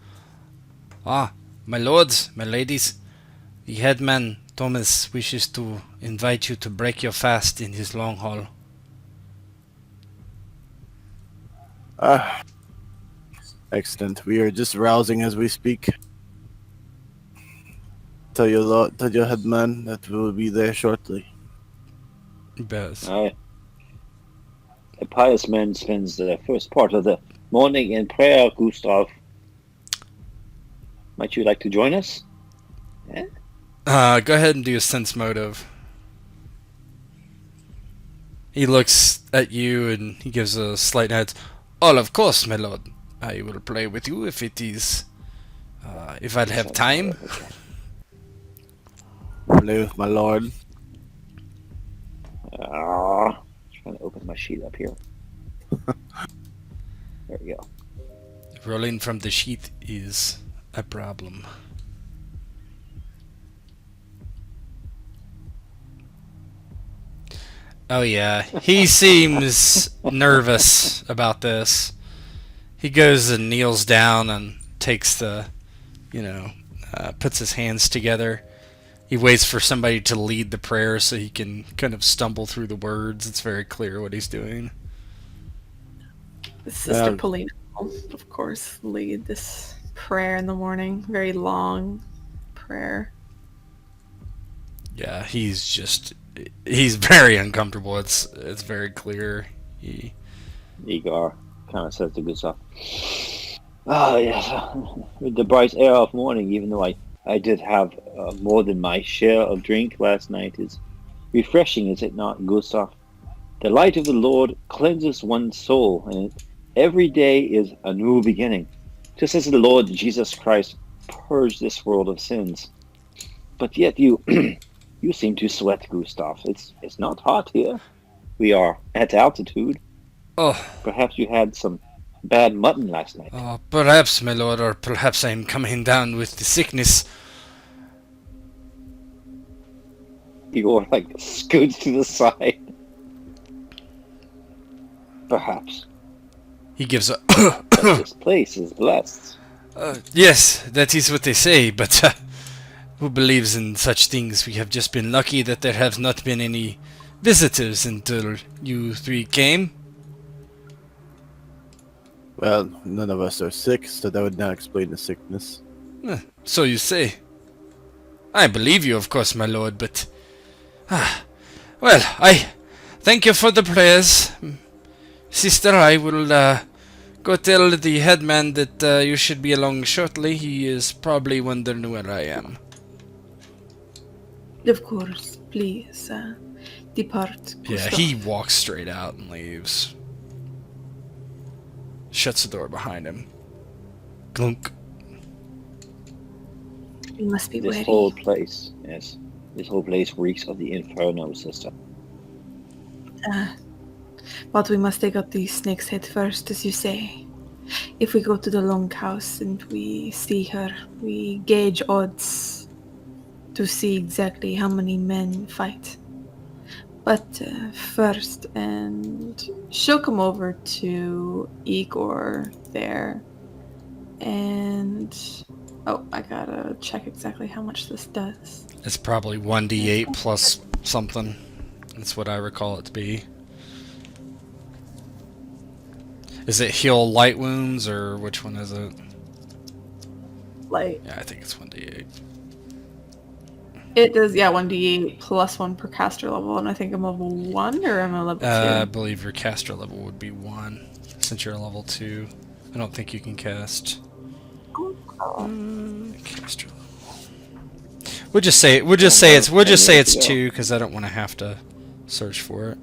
Ah, my lords, my ladies. The headman, Thomas, wishes to invite you to break your fast in his long hall. Ah, excellent. We are just rousing as we speak. Tell your headman that we will be there shortly. Yes. Aye. A pious man spends the first part of the morning in prayer, Gustav. Might you like to join us? Yeah? Go ahead and do a sense motive. He looks at you and he gives a slight nod. All of course, my lord. I will play with you if it is... if I'd have time. Play with my lord. Trying to open my sheet up here. There we go. Rolling from the sheet is a problem. Oh yeah, he seems nervous about this. He goes and kneels down and takes the, puts his hands together. He waits for somebody to lead the prayer so he can kind of stumble through the words. It's very clear what he's doing. Sister Polina will, of course, lead this prayer in the morning. Very long prayer. Yeah, he's very uncomfortable. It's very clear. Igor kind of says to Gustav, yes, with the bright air of morning, even though I did have more than my share of drink last night, is refreshing, is it not, Gustav? The light of the Lord cleanses one's soul, and every day is a new beginning, just as the Lord Jesus Christ purged this world of sins. But yet you you seem to sweat, Gustav. It's not hot here. We are at altitude. Oh. Perhaps you had some bad mutton last night. Oh, perhaps, my lord, or perhaps I am coming down with the sickness. Igor scoots to the side. Perhaps. He gives a... This place is blessed. Yes, that is what they say, but who believes in such things? We have just been lucky that there have not been any visitors until you three came. Well, none of us are sick, so that would not explain the sickness. So you say. I believe you, of course, my lord, but... well, I thank you for the prayers. Sister, I will go tell the headman that you should be along shortly. He is probably wondering where I am. Of course, please, depart. Yeah, Gustav. he walks straight out and leaves. Shuts the door behind him. Glunk. You must be This wary. whole place, yes. This whole place reeks of the inferno, sister. But we must take out the snake's head first, as you say. if we go to the longhouse and we see her, we gauge odds to see exactly how many men fight. But first, and she'll come over to Igor there, and oh, I gotta check exactly how much this does. It's probably 1d8 plus something. That's what I recall it to be. Is it heal light wounds, or which one is it? Light. Yeah, I think it's 1d8. It does, yeah, 1d8 plus 1 per caster level, and I think I'm level 1, or am I level 2? I believe your caster level would be 1, since you're level 2. I don't think you can cast caster level. We'll just say it's 2, because I don't want to have to search for it.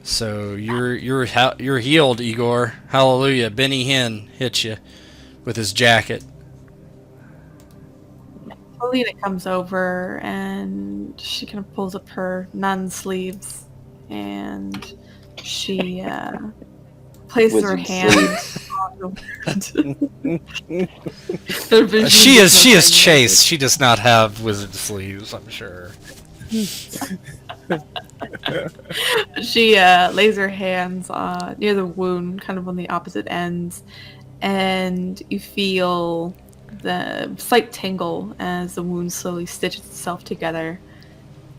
So you're healed, Igor. Hallelujah. Benny Hinn hits you with his jacket. Polina comes over and she kind of pulls up her nun sleeves and she places her hand on the She is chaste. She does not have wizard sleeves, I'm sure. She lays her hands near the wound, kind of on the opposite ends, and you feel the slight tingle as the wound slowly stitches itself together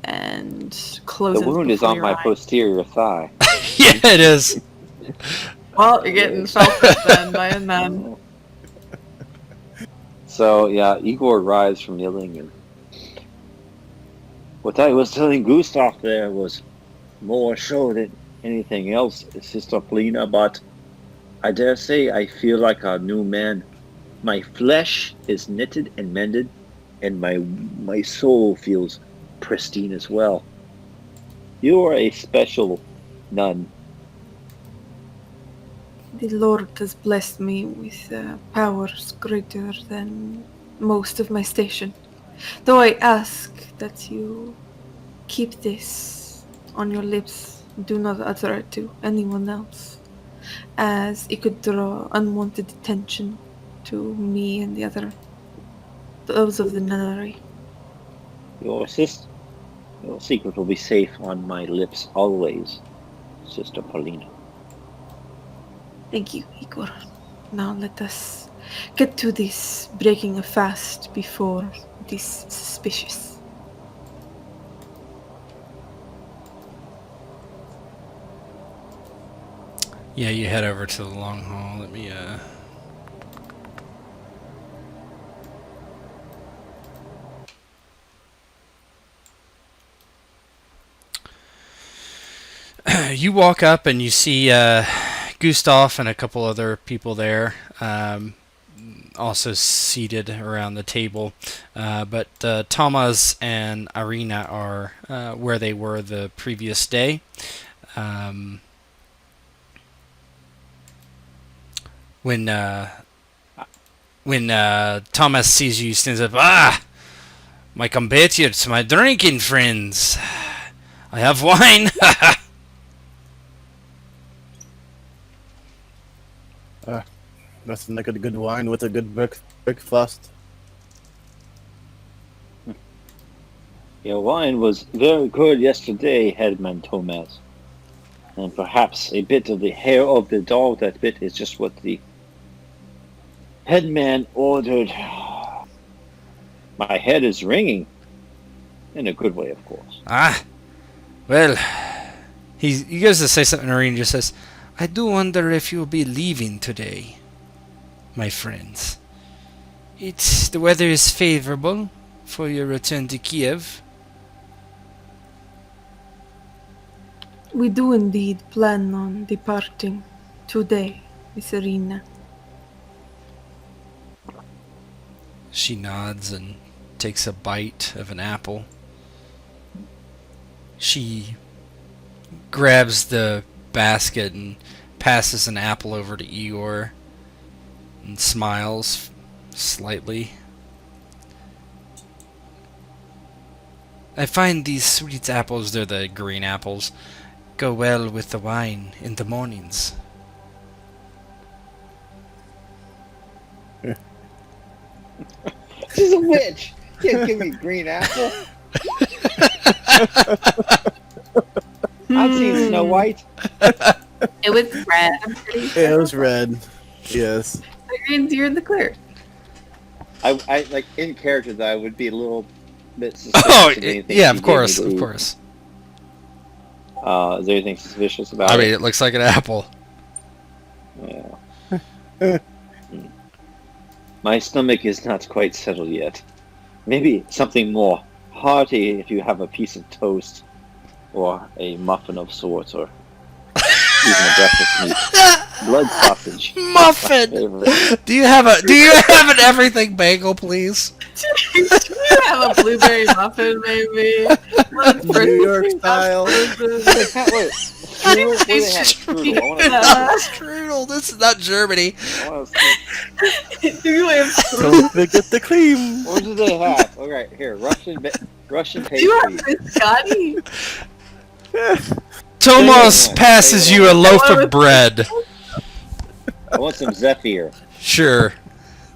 and closes. The wound is on my posterior thigh. Yeah, it is. Well, you're getting felt then by a nun. So yeah, Igor rises from kneeling, and what I was telling Gustav there was more show than anything else, Sister Polina, but I dare say I feel like a new man. My flesh is knitted and mended, and my soul feels pristine as well. You are a special nun. The Lord has blessed me with powers greater than most of my station. Though I ask that you keep this on your lips, do not utter it to anyone else, as it could draw unwanted attention to me and those of the nunnery. Your secret will be safe on my lips always, Sister Polina. Thank you, Igor. Now let us get to this breaking a fast before this suspicious. Yeah, you head over to the long hall. Let me you walk up and you see Gustav and a couple other people there, also seated around the table. But Thomas and Irina are where they were the previous day. When Thomas sees you, he stands up. Ah, my compatriots, my drinking friends. I have wine. Nothing like a good wine with a good breakfast. Your wine was very good yesterday, Headman Thomas. And perhaps a bit of the hair of the dog that bit is just what the headman ordered. My head is ringing. In a good way, of course. Ah, well, he goes to say something, and Irene just says, I do wonder if you'll be leaving today, my friends. The weather is favorable for your return to Kiev. We do indeed plan on departing today, Miss Irina. She nods and takes a bite of an apple. She grabs the basket and passes an apple over to Igor and smiles slightly. I find these sweet apples, they're the green apples, go well with the wine in the mornings. She's a witch. Can't give me green apple. I've seen Snow White. It was red. I'm pretty sure. Yeah, it was red. Yes. That means you're in the clear. I like in character that I would be a little bit suspicious. Oh, of anything yeah, she of course, gave me of to course. eat. Is there anything suspicious about I it? mean, it looks like an apple. Yeah. My stomach is not quite settled yet. Maybe something more hearty if you have a piece of toast or a muffin of sorts or even a breakfast meat. Blood sausage. Muffin. Do you have an everything bagel, please? You have a blueberry muffin, maybe. New York style. Wait, strudel? Where do they have strudel? I wanna see. Strudel. This is not Germany. I wanna see. You have Don't forget the cream. What do they have? All right, here, Russian You have pastry. biscotti? Tomas Yeah. passes you a loaf of bread. I want some Zephyr. Sure.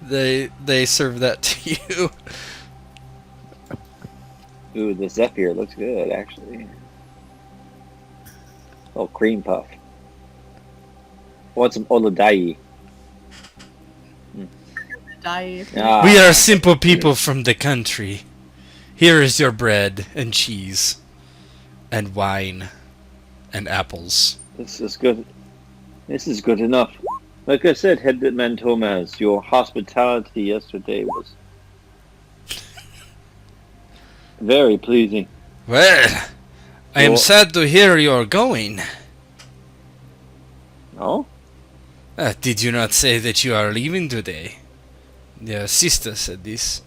They serve that to you. Ooh, the Zephyr looks good, actually. Oh, cream puff. I want some Olodai. Ah, We are simple people from the country. Here is your bread and cheese and wine and apples. this is good. This is good enough. Like I said, Headman Thomas, your hospitality yesterday was very pleasing. Well, I am Well- sad to hear you're going. Oh? Did you not say that you are leaving today? Your sister said this.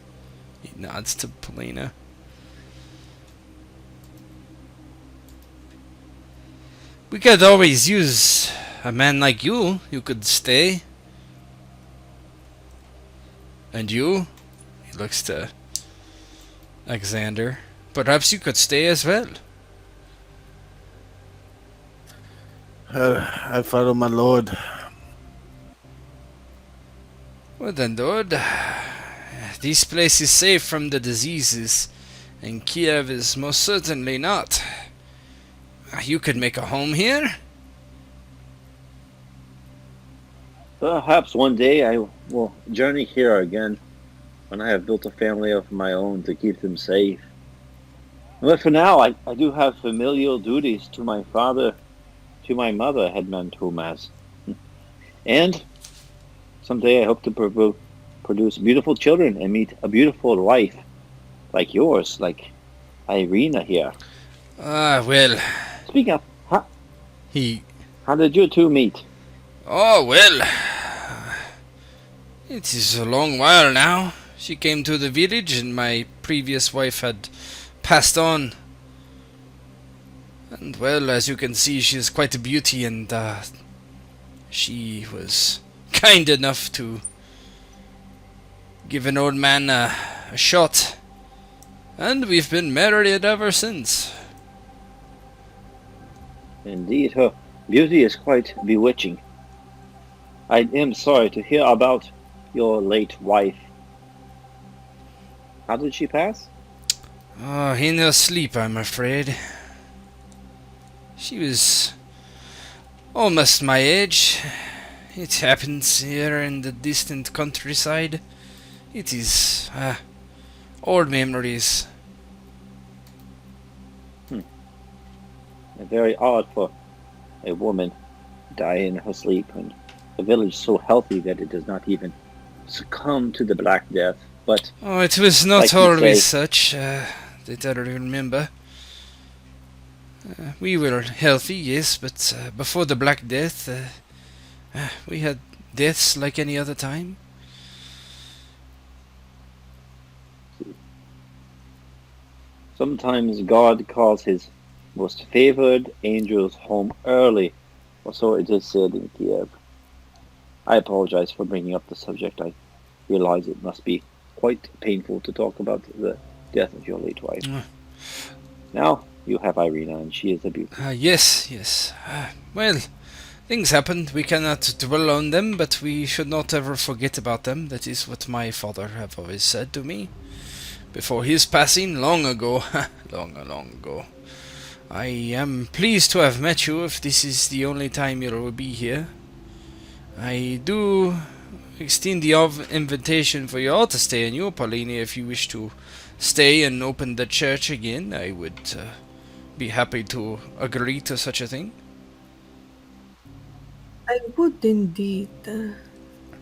He nods to Polina. We could always use a man like you. You could stay. And you? He looks to Alexander. Perhaps you could stay as well. I follow my lord. Well then, Lord, this place is safe from the diseases, and Kiev is most certainly not. You could make a home here? Perhaps one day I will journey here again when I have built a family of my own to keep them safe. But for now, I do have familial duties to my father, to my mother, Headman Thomas. And someday I hope to produce beautiful children and meet a beautiful wife like yours, like Irina here. Well, Speaking of, he... how did you two meet? Oh, well, it is a long while now. She came to the village and my previous wife had passed on. And, well, as you can see, she is quite a beauty and, she was kind enough to give an old man a shot. And we've been married ever since. Indeed, her beauty is quite bewitching. I am sorry to hear about your late wife. How did she pass? Oh, in her sleep, I'm afraid. She was almost my age. It happens here in the distant countryside. It is, old memories. Very odd for a woman dying in her sleep, and a village so healthy that it does not even succumb to the Black Death. But Oh, it was not Like you always say. such, that I remember. We were healthy, yes, but before the Black Death, we had deaths like any other time. sometimes God calls his most favored angels home early, or so it is said in Kiev. I apologize for bringing up the subject. I realize it must be quite painful to talk about the death of your late wife. Now, you have Irina, and she is a beauty. Yes, yes. Well, Things happened. We cannot dwell on them, but we should not ever forget about them. That is what my father have always said to me. Before his passing, long ago. long ago. I am pleased to have met you, if this is the only time you will be here. I do extend the invitation for you all to stay in your Paulina. If you wish to stay and open the church again, I would be happy to agree to such a thing. I would indeed.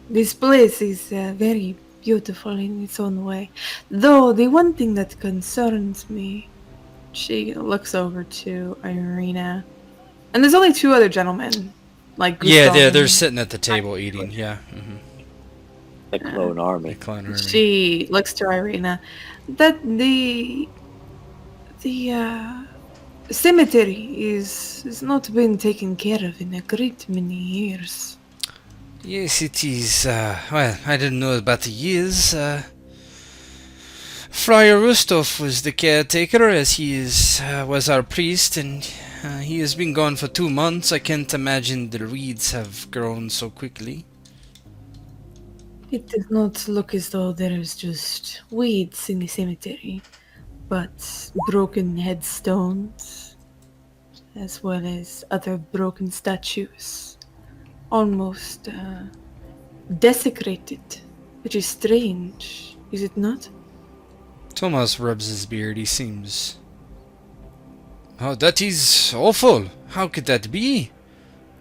This place is very beautiful in its own way. Though the one thing that concerns me, she looks over to Irina, and there's only two other gentlemen. Like Yeah, Gustav they're and- sitting at the table eating. Yeah. The clone army. The clan army. She looks to Irina. That the cemetery is not been taken care of in a great many years. Yes, it is. Well, I didn't know about the years. Friar Rustov was the caretaker, as he was our priest, and he has been gone for 2 months. I can't imagine the weeds have grown so quickly. It does not look as though there is just weeds in the cemetery, but broken headstones, as well as other broken statues, almost desecrated, which is strange, is it not? Thomas rubs his beard. He seems... Oh, that is awful. How could that be?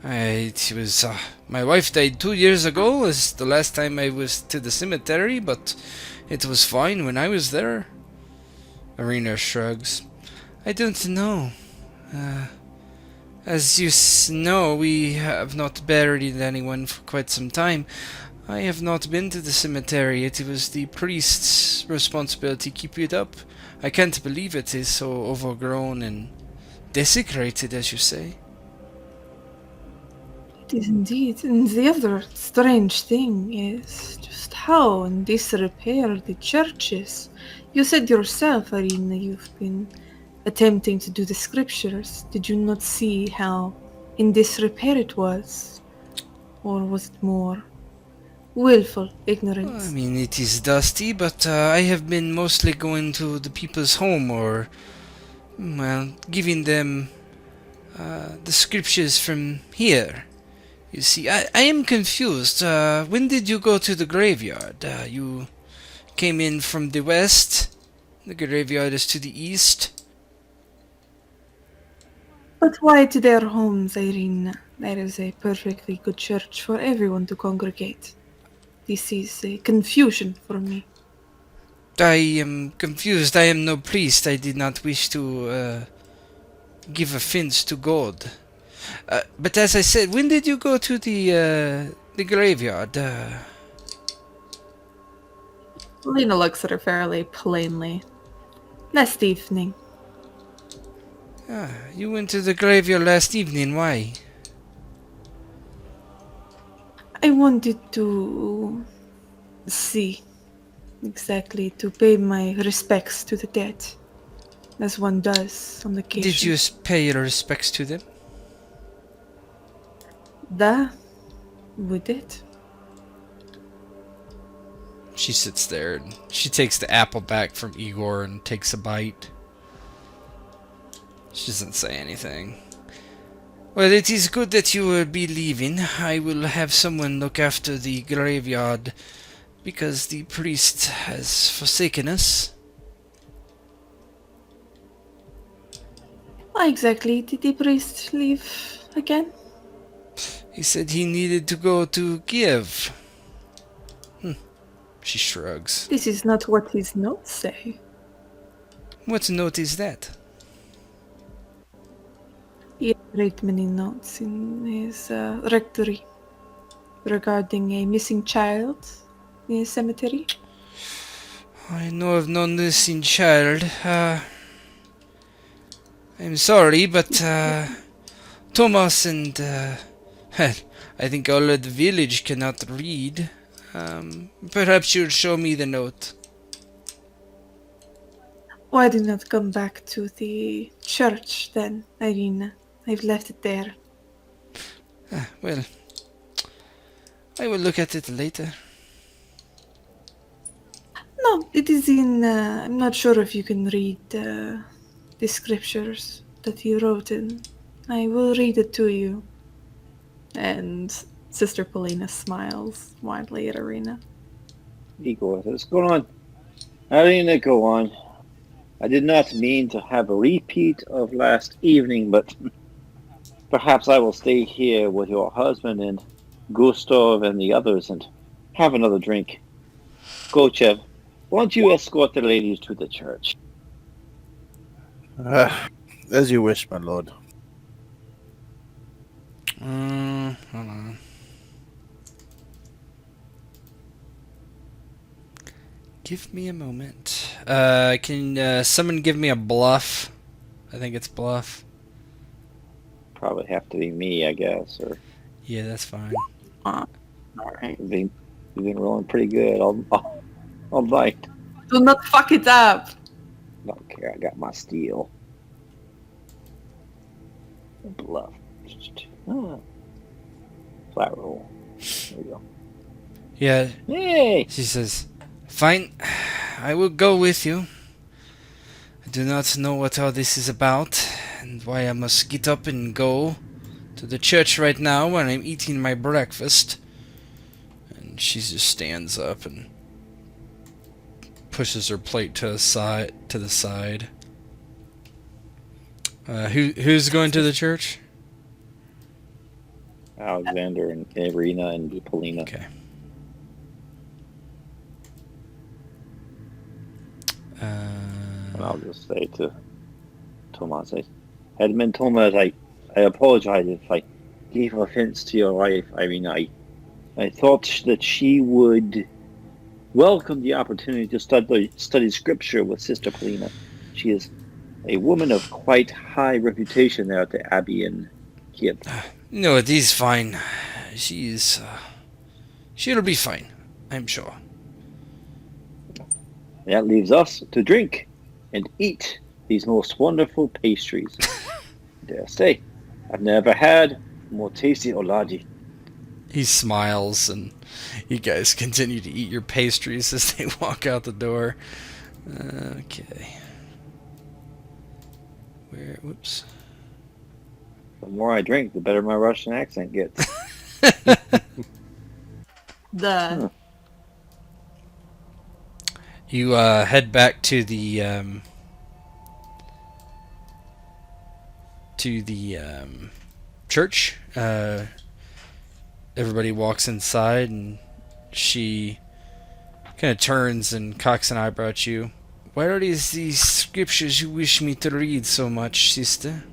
It was... my wife died 2 years ago, was the last time I was to the cemetery, but it was fine when I was there. Irina shrugs. I don't know. As you know, we have not buried anyone for quite some time. I have not been to the cemetery. It was the priest's responsibility to keep it up. I can't believe it is so overgrown and desecrated, as you say. It is indeed. And the other strange thing is just how in disrepair the church is. You said yourself, Arina, you've been attempting to do the scriptures. Did you not see how in disrepair it was? Or was it more willful ignorance? I mean, it is dusty, but I have been mostly going to the people's home or, well, giving them the scriptures from here. You see, I am confused. When did you go to the graveyard? You came in from the west. The graveyard is to the east. But why to their homes, Irina? There is a perfectly good church for everyone to congregate. This is a confusion for me. I am confused. I am no priest. I did not wish to give offense to God. But as I said, when did you go to the graveyard? Lena looks at her fairly plainly. Last evening. You went to the graveyard last evening. Why? I wanted to see exactly, to pay my respects to the dead, as one does on occasion. Did you pay your respects to them? Da, we did. She sits there and she takes the apple back from Igor and takes a bite. She doesn't say anything. Well, it is good that you will be leaving. I will have someone look after the graveyard because the priest has forsaken us. Why exactly did the priest leave again? He said he needed to go to Kiev. She shrugs. This is not what his notes say. What note is that? He had a great many notes in his rectory regarding a missing child in a cemetery. I know of no missing child. I'm sorry, but Thomas and I think all of the village cannot read. Perhaps you'll show me the note. Why did not come back to the church then, Irina? I've left it there. Well, I will look at it later. No, it is in. I'm not sure if you can read the scriptures that he wrote in. I will read it to you. And Sister Polina smiles widely at Arena. Igor says, go on. Arena, go on. I did not mean to have a repeat of last evening, but perhaps I will stay here with your husband and Gustav and the others and have another drink. Gochev, why don't you escort the ladies to the church? As you wish, my lord. Hold on. Give me a moment. Can someone give me a bluff? I think it's bluff. Probably have to be me, I guess. Or Yeah, that's fine. Alright. you've been rolling pretty good all night. Do not fuck it up! Don't care. I got my steel. Bluff. Flat roll. There we go. Yeah, Hey! she says, fine, I will go with you. I do not know what all this is about, and why I must get up and go to the church right now when I'm eating my breakfast. And she just stands up and pushes her plate to the side. Who's going to the church? Alexander and Irina and Polina. Okay. And I'll just say to Tomas, Edmund Tomas, I apologize if I gave offense to your wife. I mean, I thought that she would welcome the opportunity to study scripture with Sister Polina. She is a woman of quite high reputation there at the Abbey in Kiev. No, it is fine. She'll be fine, I'm sure. That leaves us to drink and eat these most wonderful pastries. Dare say, I've never had more tasty oladji. He smiles, and you guys continue to eat your pastries as they walk out the door. Okay. Whoops. The more I drink, the better my Russian accent gets. You head back to the church. Everybody walks inside, and she kind of turns and cocks an eyebrow at you. What are these scriptures you wish me to read so much, sister?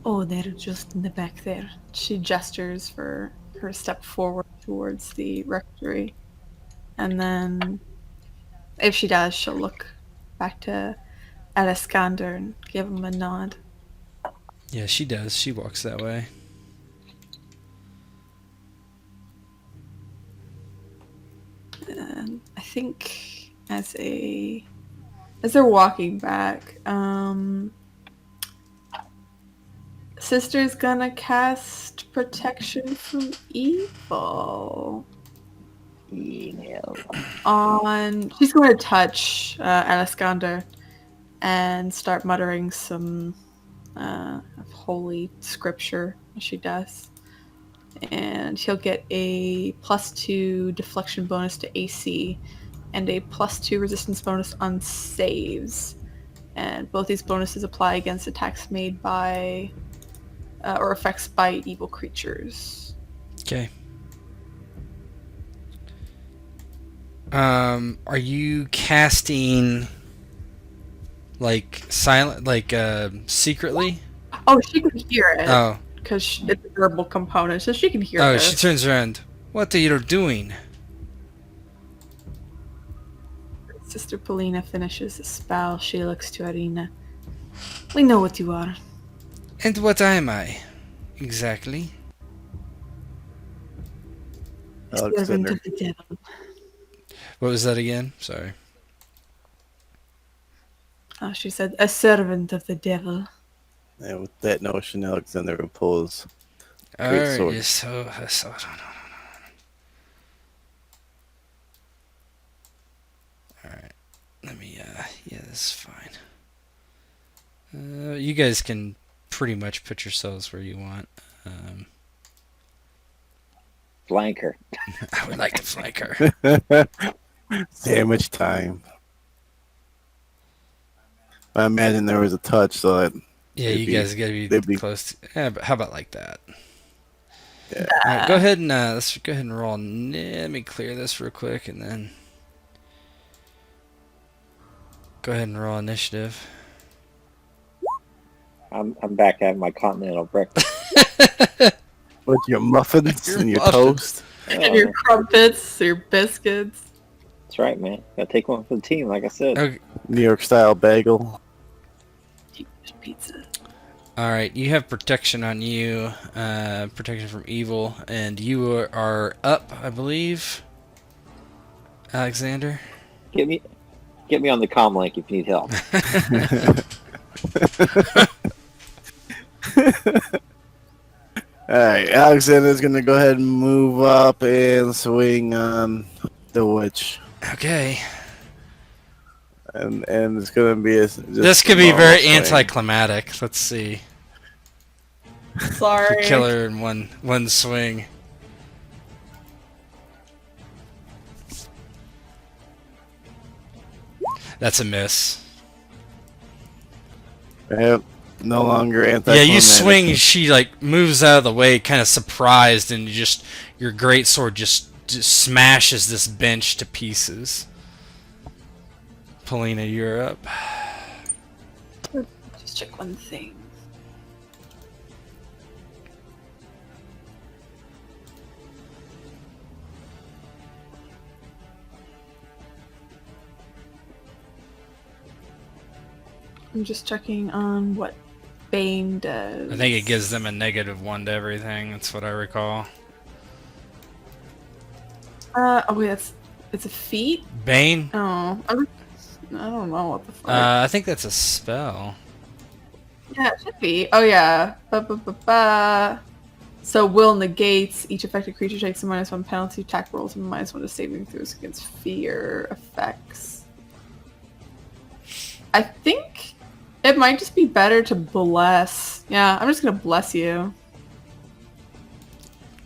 Oh, they're just in the back there. She gestures for her step forward towards the rectory. And then, if she does, she'll look back to Alexander and give him a nod. Yeah, she does. She walks that way. And I think as they're walking back, Sister's gonna cast protection from evil. She's going to touch Alexander and start muttering some holy scripture as she does. And he'll get a +2 deflection bonus to AC and a +2 resistance bonus on saves. And both these bonuses apply against attacks made by or effects by evil creatures. Okay. Are you casting like silent, like secretly? Oh, she can hear it. Oh. Because it's a verbal component, so she can hear Oh, this. she turns around. What are you doing? Sister Polina finishes the spell. She looks to Arena. We know what you are. And what am I? Exactly. Servant Alexander. of the devil. What was that again? Sorry. Oh, she said, a servant of the devil. And with that notion, Alexander will pull his All great right, sword. so all right. Let me. Yeah, this is fine. You guys can pretty much put yourselves where you want. Flanker. I would like to flank her. Sandwich time. I imagine there was a touch, so that Yeah, They'd you be- guys gotta they'd be be- close. But how about like that? yeah. All right, go ahead and let's go ahead and roll. Let me clear this real quick, and then go ahead and roll initiative. I'm back at my continental breakfast. With your muffins Your and your muffins. toast. And your crumpets, your biscuits. That's right, man. Gotta take one for the team, like I said. Okay. New York style bagel. Pizza. All right, you have protection on you, protection from evil, and you are up, I believe. Alexander. Get me on the comm link if you need help. Alright, Alexander's gonna go ahead and move up and swing on the witch. Okay. And it's gonna be This could be very anticlimactic. Let's see. Sorry. Kill her in one swing. That's a miss. Yep, no longer Yeah, anticlimactic. you swing. She like moves out of the way, kind of surprised, and your great sword just smashes this bench to pieces. Polina, you're up. Just check one thing. I'm just checking on what Bane does. I think it gives them a -1 to everything. That's what I recall. Oh wait, it's a feat? Bane? Oh, I don't know what the fuck. I think that's a spell. Yeah, it should be. Oh yeah. Ba. So will negates each affected creature takes a -1 penalty, attack rolls, and -1 to saving throws against fear effects. I think it might just be better to bless. Yeah, I'm just gonna bless you.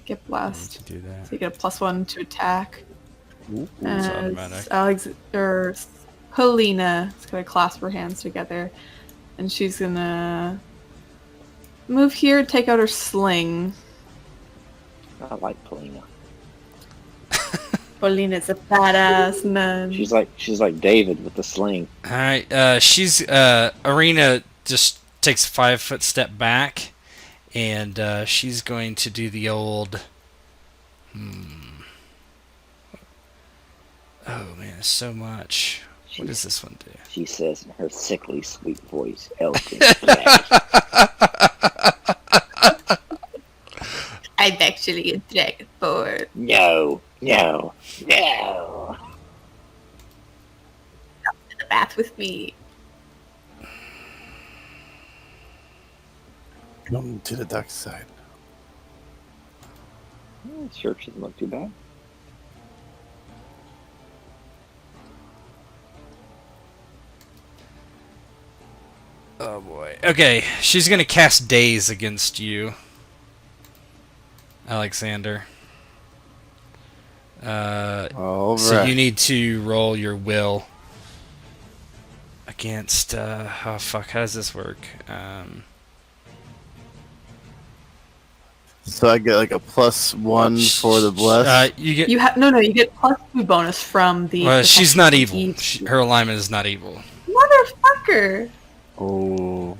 Get blessed. Do that. So you get a +1 to attack. Ooh, It's And automatic. Polina is gonna clasp her hands together, and she's gonna move here, take out her sling. I like Polina. Polina's a badass nun. She's like David with the sling. All right. Arena just takes a 5-foot step back, and she's going to do the old. Oh man, so much. What does this one do? She says in her sickly sweet voice, "Elton Flash." I'm actually a dragonborn. No. Come to the bath with me. Come to the dark side. Sure, she doesn't look too bad. Oh boy. Okay, she's gonna cast Daze against you, Alexander. All So right. you need to roll your will against. Oh fuck! How does this work? So I get like a +1 for the bless. You get. You have you get +2 bonus from the. Well, she's not evil. Each- Her alignment is not evil. Motherfucker! Oh,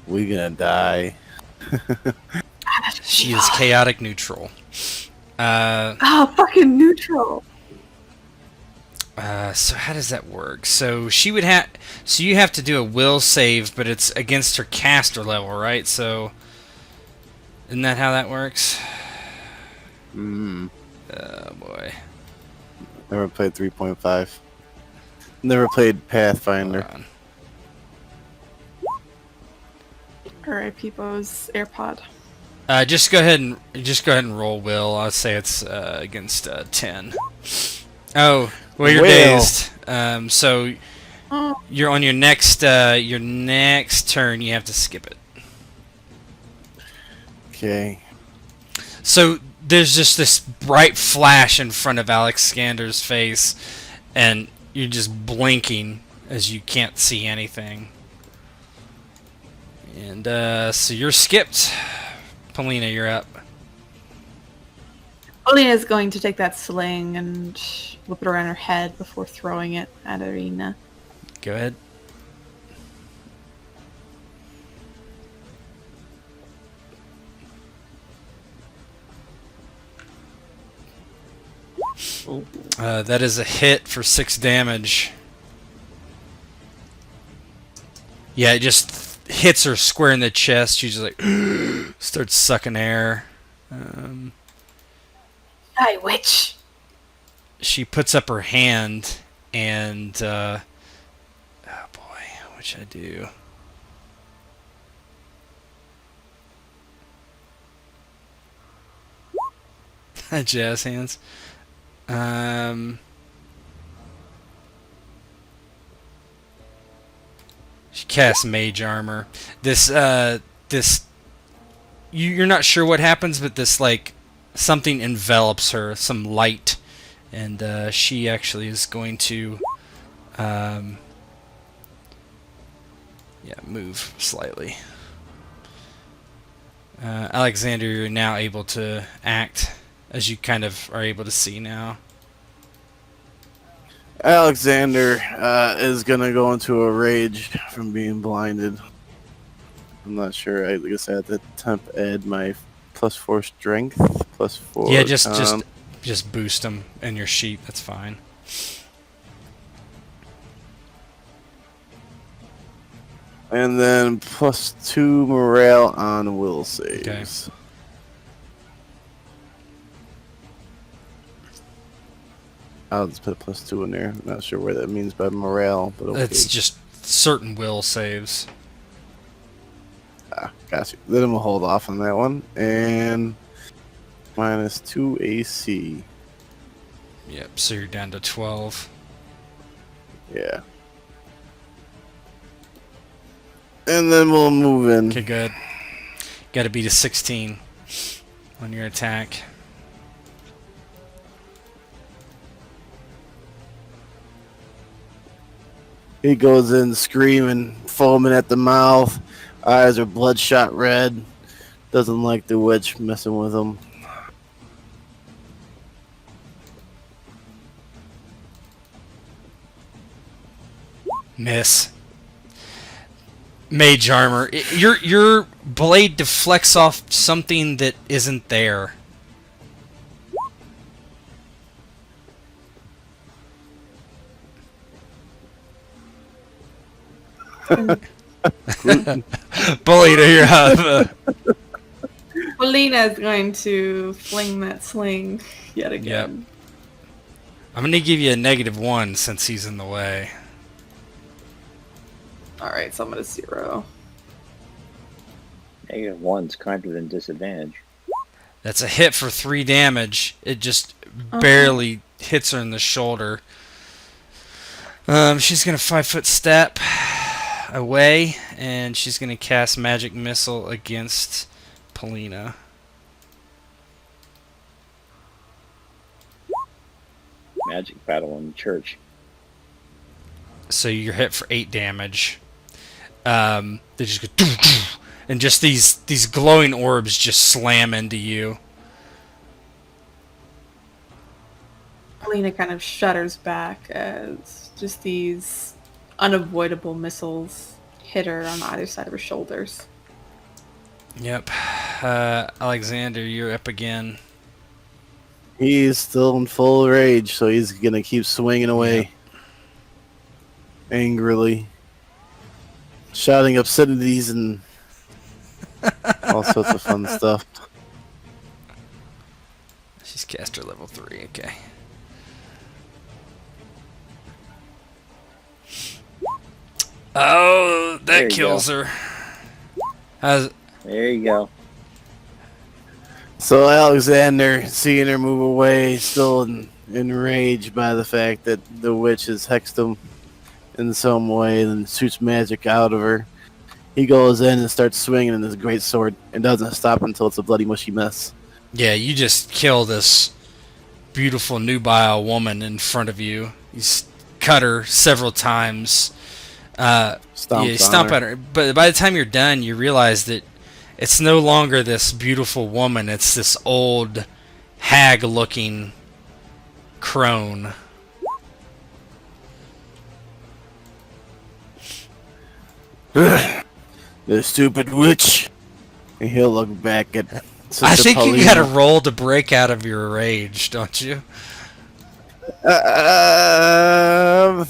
we gonna die. She is chaotic neutral. Oh, fucking neutral. So how does that work? So she would have. So you have to do a will save, but it's against her caster level, right? So, isn't that how that works? Mm. Oh boy. Never played 3.5. Never played Pathfinder. Hold on. Alright, Peepo's AirPod. Just go ahead and roll will. I'd say it's against 10. Oh, well, you're Will. dazed. So Oh, you're on your next turn. You have to skip it. Okay. So there's just this bright flash in front of Alexander's face, and you're just blinking as you can't see anything. And so you're skipped. Polina, you're up. Polina's going to take that sling and whip it around her head before throwing it at Arena. Go ahead. That is a hit for 6 damage. Yeah, it just hits her square in the chest. She's just like starts sucking air. Hi, witch! She puts up her hand and oh boy, what should I do? Jazz hands. She casts mage armor. You're not sure what happens, but this like something envelops her, some light, and she actually is going to move slightly. Alexander, you're now able to act, as you kind of are able to see now. Alexander is gonna go into a rage from being blinded. I'm not sure. I guess I have to temp add my +4 strength, +4. Yeah, just boost them in your sheet. That's fine. And then +2 morale on will saves. Okay. I'll just put +2 in there. I'm not sure what that means by morale, but okay. It's just certain will saves. Gotcha. Then we'll hold off on that one. And -2 AC. Yep, so you're down to 12. Yeah. And then we'll move in. Okay, good. Gotta beat a 16 on your attack. He goes in screaming, foaming at the mouth. Eyes are bloodshot red. Doesn't like the witch messing with him. Miss. Mage armor. Your blade deflects off something that isn't there. Polina, you're up. Polina is going to fling that sling yet again. I'm gonna give you a -1 since he's in the way. Alright, so I'm at a 0. -1's kinder than disadvantage. That's a hit for 3 damage. It just barely hits her in the shoulder. She's gonna 5-foot step away, and she's gonna cast magic missile against Polina. Magic battle in the church. So you're hit for 8 damage. They just go doo, doo, and just these glowing orbs just slam into you. Polina kind of shudders back as just these unavoidable missiles hit her on either side of her shoulders. Yep. Alexander, you're up again. He's still in full rage, so he's gonna keep swinging away. Angrily. Shouting obscenities and all sorts of fun stuff. She's caster level 3, okay. Oh, There that you kills her. How's, There you go. So Alexander, seeing her move away, still enraged by the fact that the witch has hexed him in some way and shoots magic out of her. He goes in and starts swinging his great sword and doesn't stop until it's a bloody mushy mess. yeah, you just kill this beautiful nubile woman in front of you. You cut her several times. You stomp at her. But by the time you're done, you realize that it's no longer this beautiful woman. It's this old, hag-looking crone. The stupid witch. And he'll look back at Sister I think Paulina. you got to roll to break out of your rage, don't you? I'll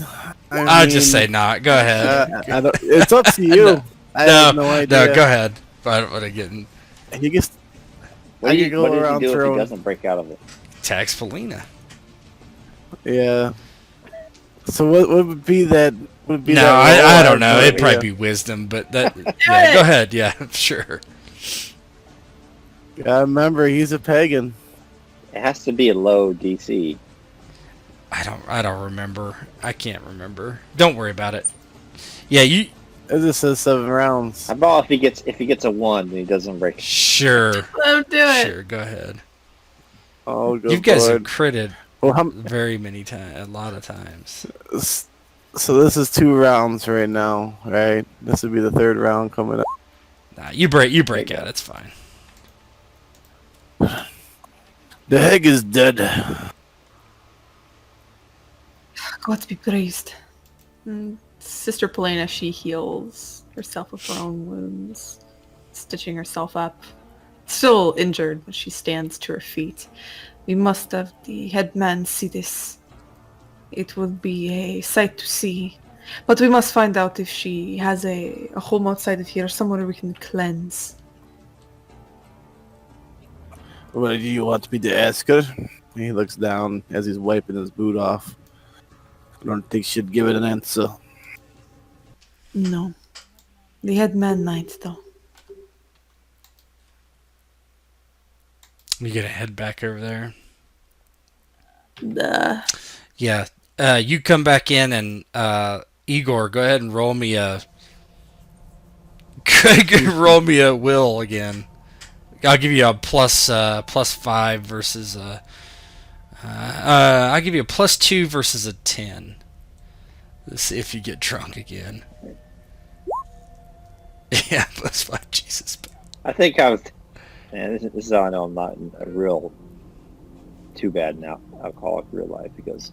just say not. Go ahead. It's up to you. I have no idea. No, go ahead. I don't want to get in. He gets. What I do could you, go what does around he do if he throwing. doesn't break out of it? Tax Paulina. Yeah. So what would be that? Would be No, that I roll? don't know. have no It'd probably idea. be wisdom, but that. Yeah, go ahead. Yeah, sure. I remember he's a pagan. It has to be a low DC. I don't remember. I can't remember. Don't worry about it. Yeah, you. It just says 7 rounds. How about if he gets a 1 and he doesn't break? Sure. Let him do it. Sure. Go ahead. Oh, good You guys have Lord. critted Well, very many times. A lot of times. so this is 2 rounds right now, right? This would be the 3rd round coming up. Nah, you break out. It's fine. The hag is dead. God be praised. Sister Paulina, she heals herself of her own wounds, stitching herself up. Still injured, but she stands to her feet. We must have the headman see this. It would be a sight to see. But we must find out if she has a home outside of here, somewhere we can cleanse. What do you want me to ask her? He looks down as he's wiping his boot off. I don't think she'd give it an answer. No. The headman might, though. You gonna head back over there? Duh. Yeah. You come back in and Igor, go ahead and roll me a. roll me a will again. I'll give you a plus 5 versus a. I'll give you a +2 versus a 10. Let's see if you get drunk again. Yeah, +5. Jesus. I think I was. Man, this is how I know I'm not a real too bad now alcoholic in real life, because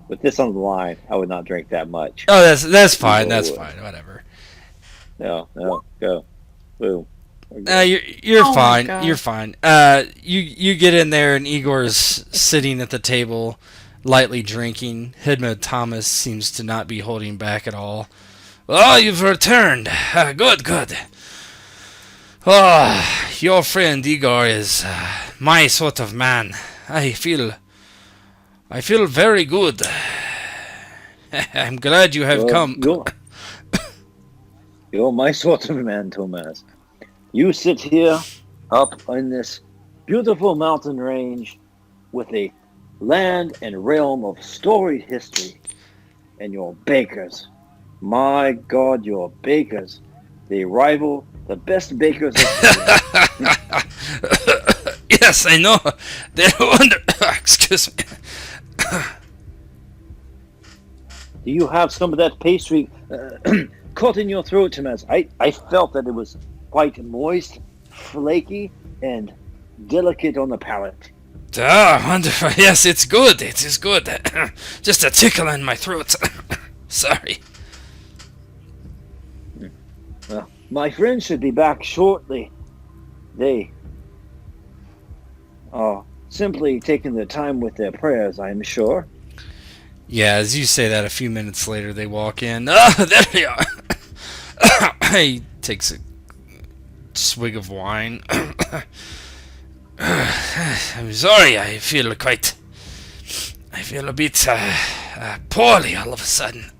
with this on the line, I would not drink that much. Oh, that's fine. That's fine. Whatever. No, go, boom. You're Oh my fine. God. You're fine. You get in there and Igor's sitting at the table, lightly drinking. Hidma Thomas seems to not be holding back at all. Oh, you've returned. Good. Oh, your friend Igor is my sort of man. I feel very good. I'm glad you have come. You're my sort of man, Thomas. You sit here up in this beautiful mountain range with a land and realm of storied history, and your bakers. My God, your bakers. They rival the best bakers of Yes, I know. They're wonder. Excuse me. Do you have some of that pastry caught in your throat, Thomas? I felt that it was quite moist, flaky, and delicate on the palate. Ah, wonderful. Yes, it's good. It is good. Just a tickle in my throat. Sorry. Well, my friends should be back shortly. They are simply taking their time with their prayers, I am sure. Yeah, as you say that, a few minutes later, they walk in. Ah, there they are. He takes a swig of wine. I'm sorry, I feel a bit poorly all of a sudden.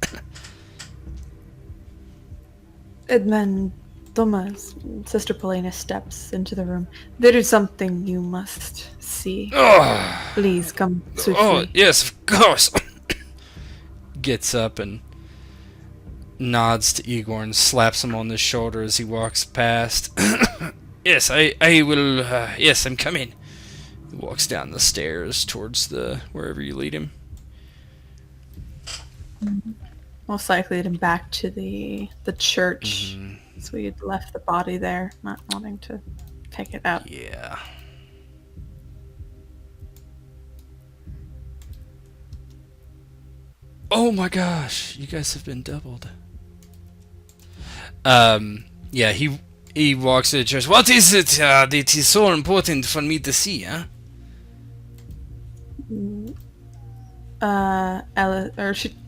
Edmund, Thomas, Sister Polina steps into the room. There is something you must see. Oh, Please come oh swiftly. yes, of course. Gets up and nods to Igor and slaps him on the shoulder as he walks past. Yes, I will. Yes, I'm coming. He walks down the stairs towards wherever you lead him. Most likely lead him back to the church. Mhm. So we had left the body there, not wanting to take it out. Yeah. Oh my gosh, you guys have been doubled. Yeah, he walks to the church. What is it that is so important for me to see, huh?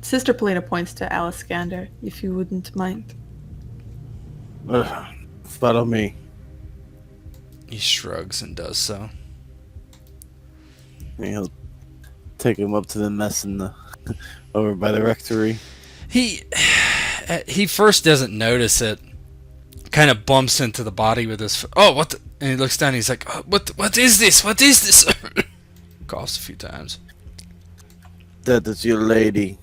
Sister Polina points to Aliskander, if you wouldn't mind. Follow me. He shrugs and does so. And he'll take him up to the mess in the over by the rectory. He first doesn't notice it. Kind of bumps into the body with his foot. Oh, what? And he looks down. And he's like, oh, what is this? What is this? Coughs a few times. That is your lady.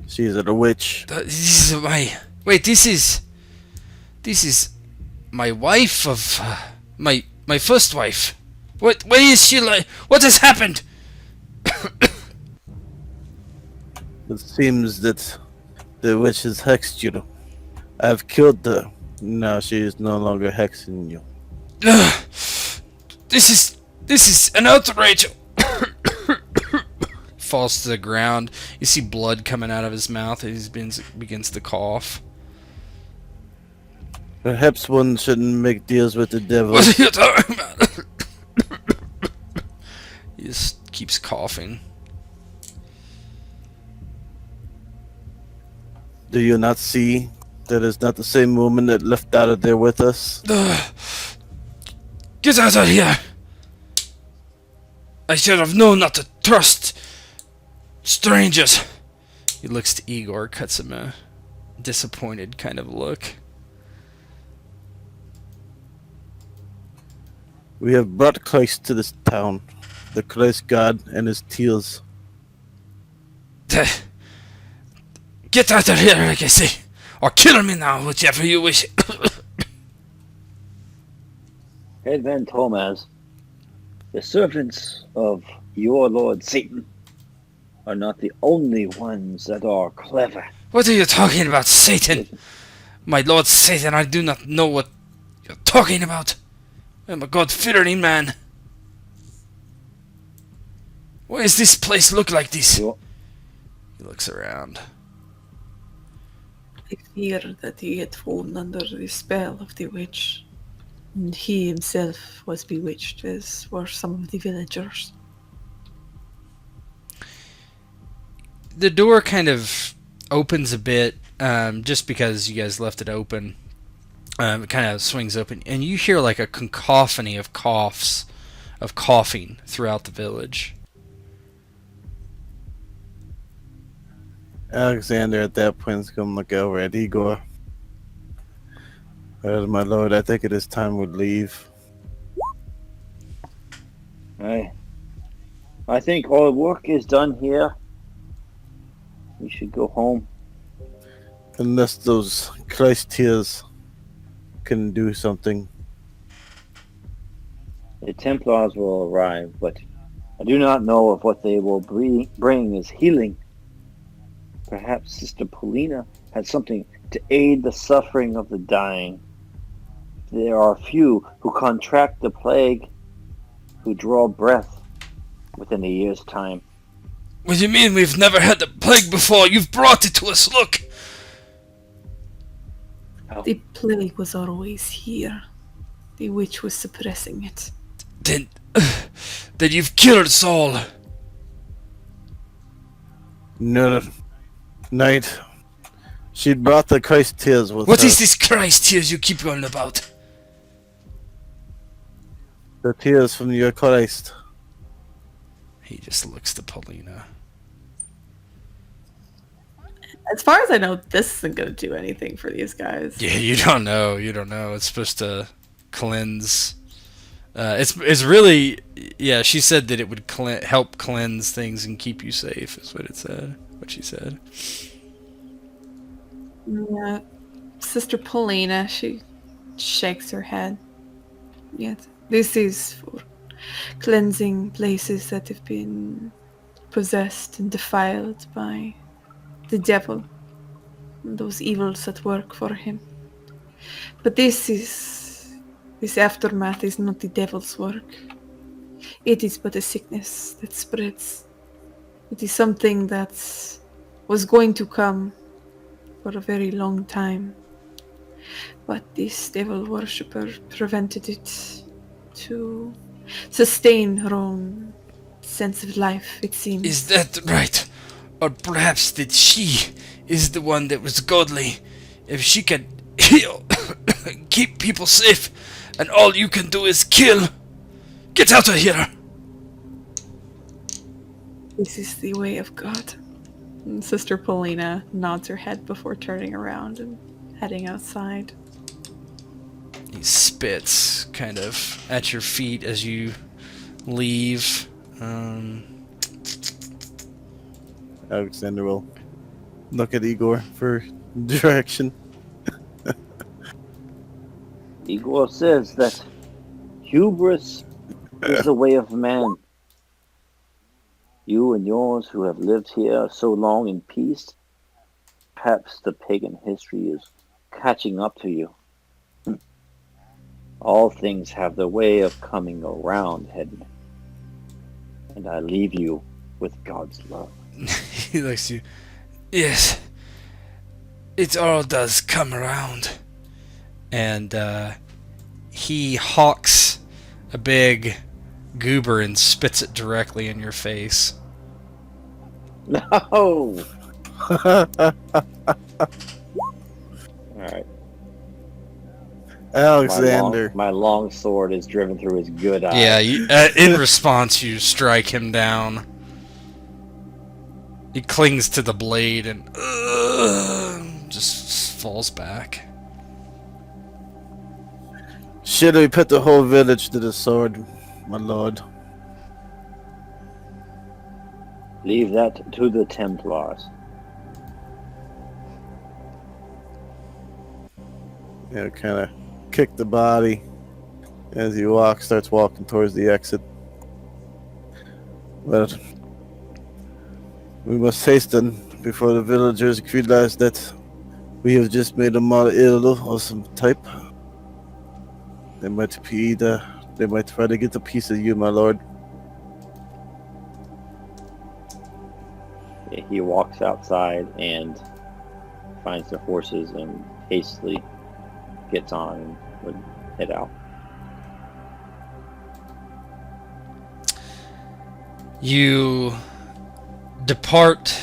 She's a witch. This is my. Wait, this is my wife of my first wife. What? Where is she? Like, what has happened? It seems that the witch has hexed you. I have killed her. Now she is no longer hexing you. This is an outrage. Falls to the ground. You see blood coming out of his mouth. He begins to cough. Perhaps one shouldn't make deals with the devil. What are you talking about? He just keeps coughing. Do you not see that it's not the same woman that left out of there with us? Get out of here! I should have known not to trust strangers. He looks to Igor, cuts him a disappointed kind of look. We have brought Christ to this town, the Christ God and his tears. Get out of here, like I say, or kill me now, whichever you wish. Head then, Thomas, the servants of your Lord Satan are not the only ones that are clever. What are you talking about, Satan? My Lord Satan, I do not know what you're talking about. I'm a God-fearing man. Why does this place look like this? He looks around. I fear that he had fallen under the spell of the witch. And he himself was bewitched, as were some of the villagers. The door kind of opens a bit, just because you guys left it open. It kind of swings open, and you hear like a cacophony of coughing throughout the village. Alexander at that point is going to look over at Igor. My lord, I think it is time we leave. I think all work is done here. We should go home. Unless those Christ tears can do something. The Templars will arrive, but I do not know if what they will bring is healing. Perhaps Sister Polina had something to aid the suffering of the dying. There are few who contract the plague, who draw breath within a year's time. What do you mean we've never had the plague before? You've brought it to us, look! The plague was always here. The witch was suppressing it. Then you've killed us all. No, Knight. She brought the Christ tears with What her. is this Christ tears you keep going about? The tears from your Christ. He just looks to Paulina. As far as I know, this isn't going to do anything for these guys. Yeah, you don't know. You don't know. It's supposed to cleanse. It's really, yeah. She said that it would help cleanse things and keep you safe. Is what it said. What she said. Yeah. Sister Paulina, she shakes her head. Yes, this is for cleansing places that have been possessed and defiled by the devil, and those evils that work for him. But this aftermath is not the devil's work. It is but a sickness that spreads. It is something that was going to come for a very long time. But this devil worshipper prevented it to sustain her own sense of life, it seems. Is that right? Or perhaps that she is the one that was godly? If she can heal, keep people safe, and all you can do is kill, get out of here! This is the way of God. And Sister Paulina nods her head before turning around and heading outside. He spits kind of at your feet as you leave. Alexander will look at Igor for direction. Igor says that hubris is the way of man. You and yours who have lived here so long in peace, perhaps the pagan history is catching up to you. All things have their way of coming around, Hedden. And I leave you with God's love. He looks at you. Yes, it all does come around. And he hawks a big goober and spits it directly in your face. No! Alright. Alexander. My long sword is driven through his good eye. Yeah, in response, you strike him down. He clings to the blade and just falls back. Should we put the whole village to the sword, my lord? Leave that to the Templars. Yeah, kind of kick the body as he starts walking towards the exit. But we must hasten before the villagers realize that we have just made a model ill of some type. They might try to get a piece of you, my lord. He walks outside and finds the horses and hastily gets on and would head out. You depart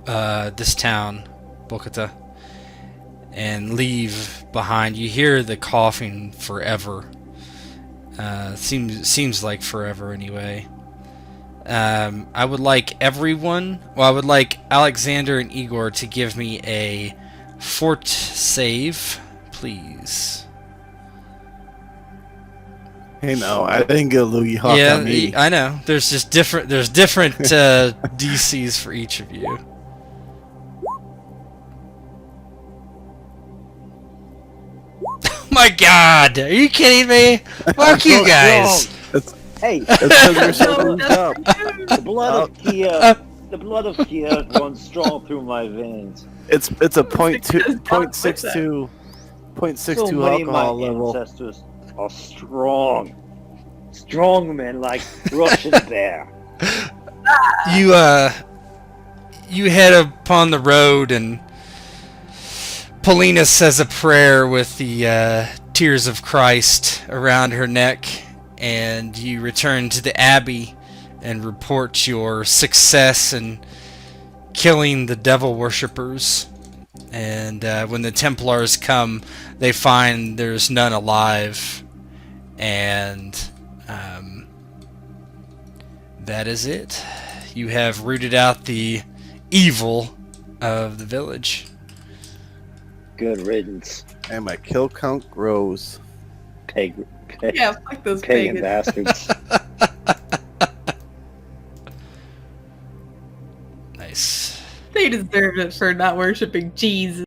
this town, Bakota, and leave behind. You hear the coughing forever. Seems like forever anyway. I would like Alexander and Igor to give me a fort save, please. Hey, no, I didn't get a loogie hawk on me. I know. There's different DCs for each of you. My God, are you kidding me? Fuck you guys. Hey, The blood of Kiev runs strong through my veins. It's a 0.62 So many of my alcohol level. ancestors are strong men like Russian bear. You head upon the road, and Paulina says a prayer with the tears of Christ around her neck, and you return to the Abbey and report your success in killing the devil worshippers. And when the Templars come, they find there's none alive, and that is it. You have rooted out the evil of the village. Good riddance, And my kill count grows. Yeah, fuck those pagan pagans. bastards. Nice. They deserve it for not worshipping Jesus.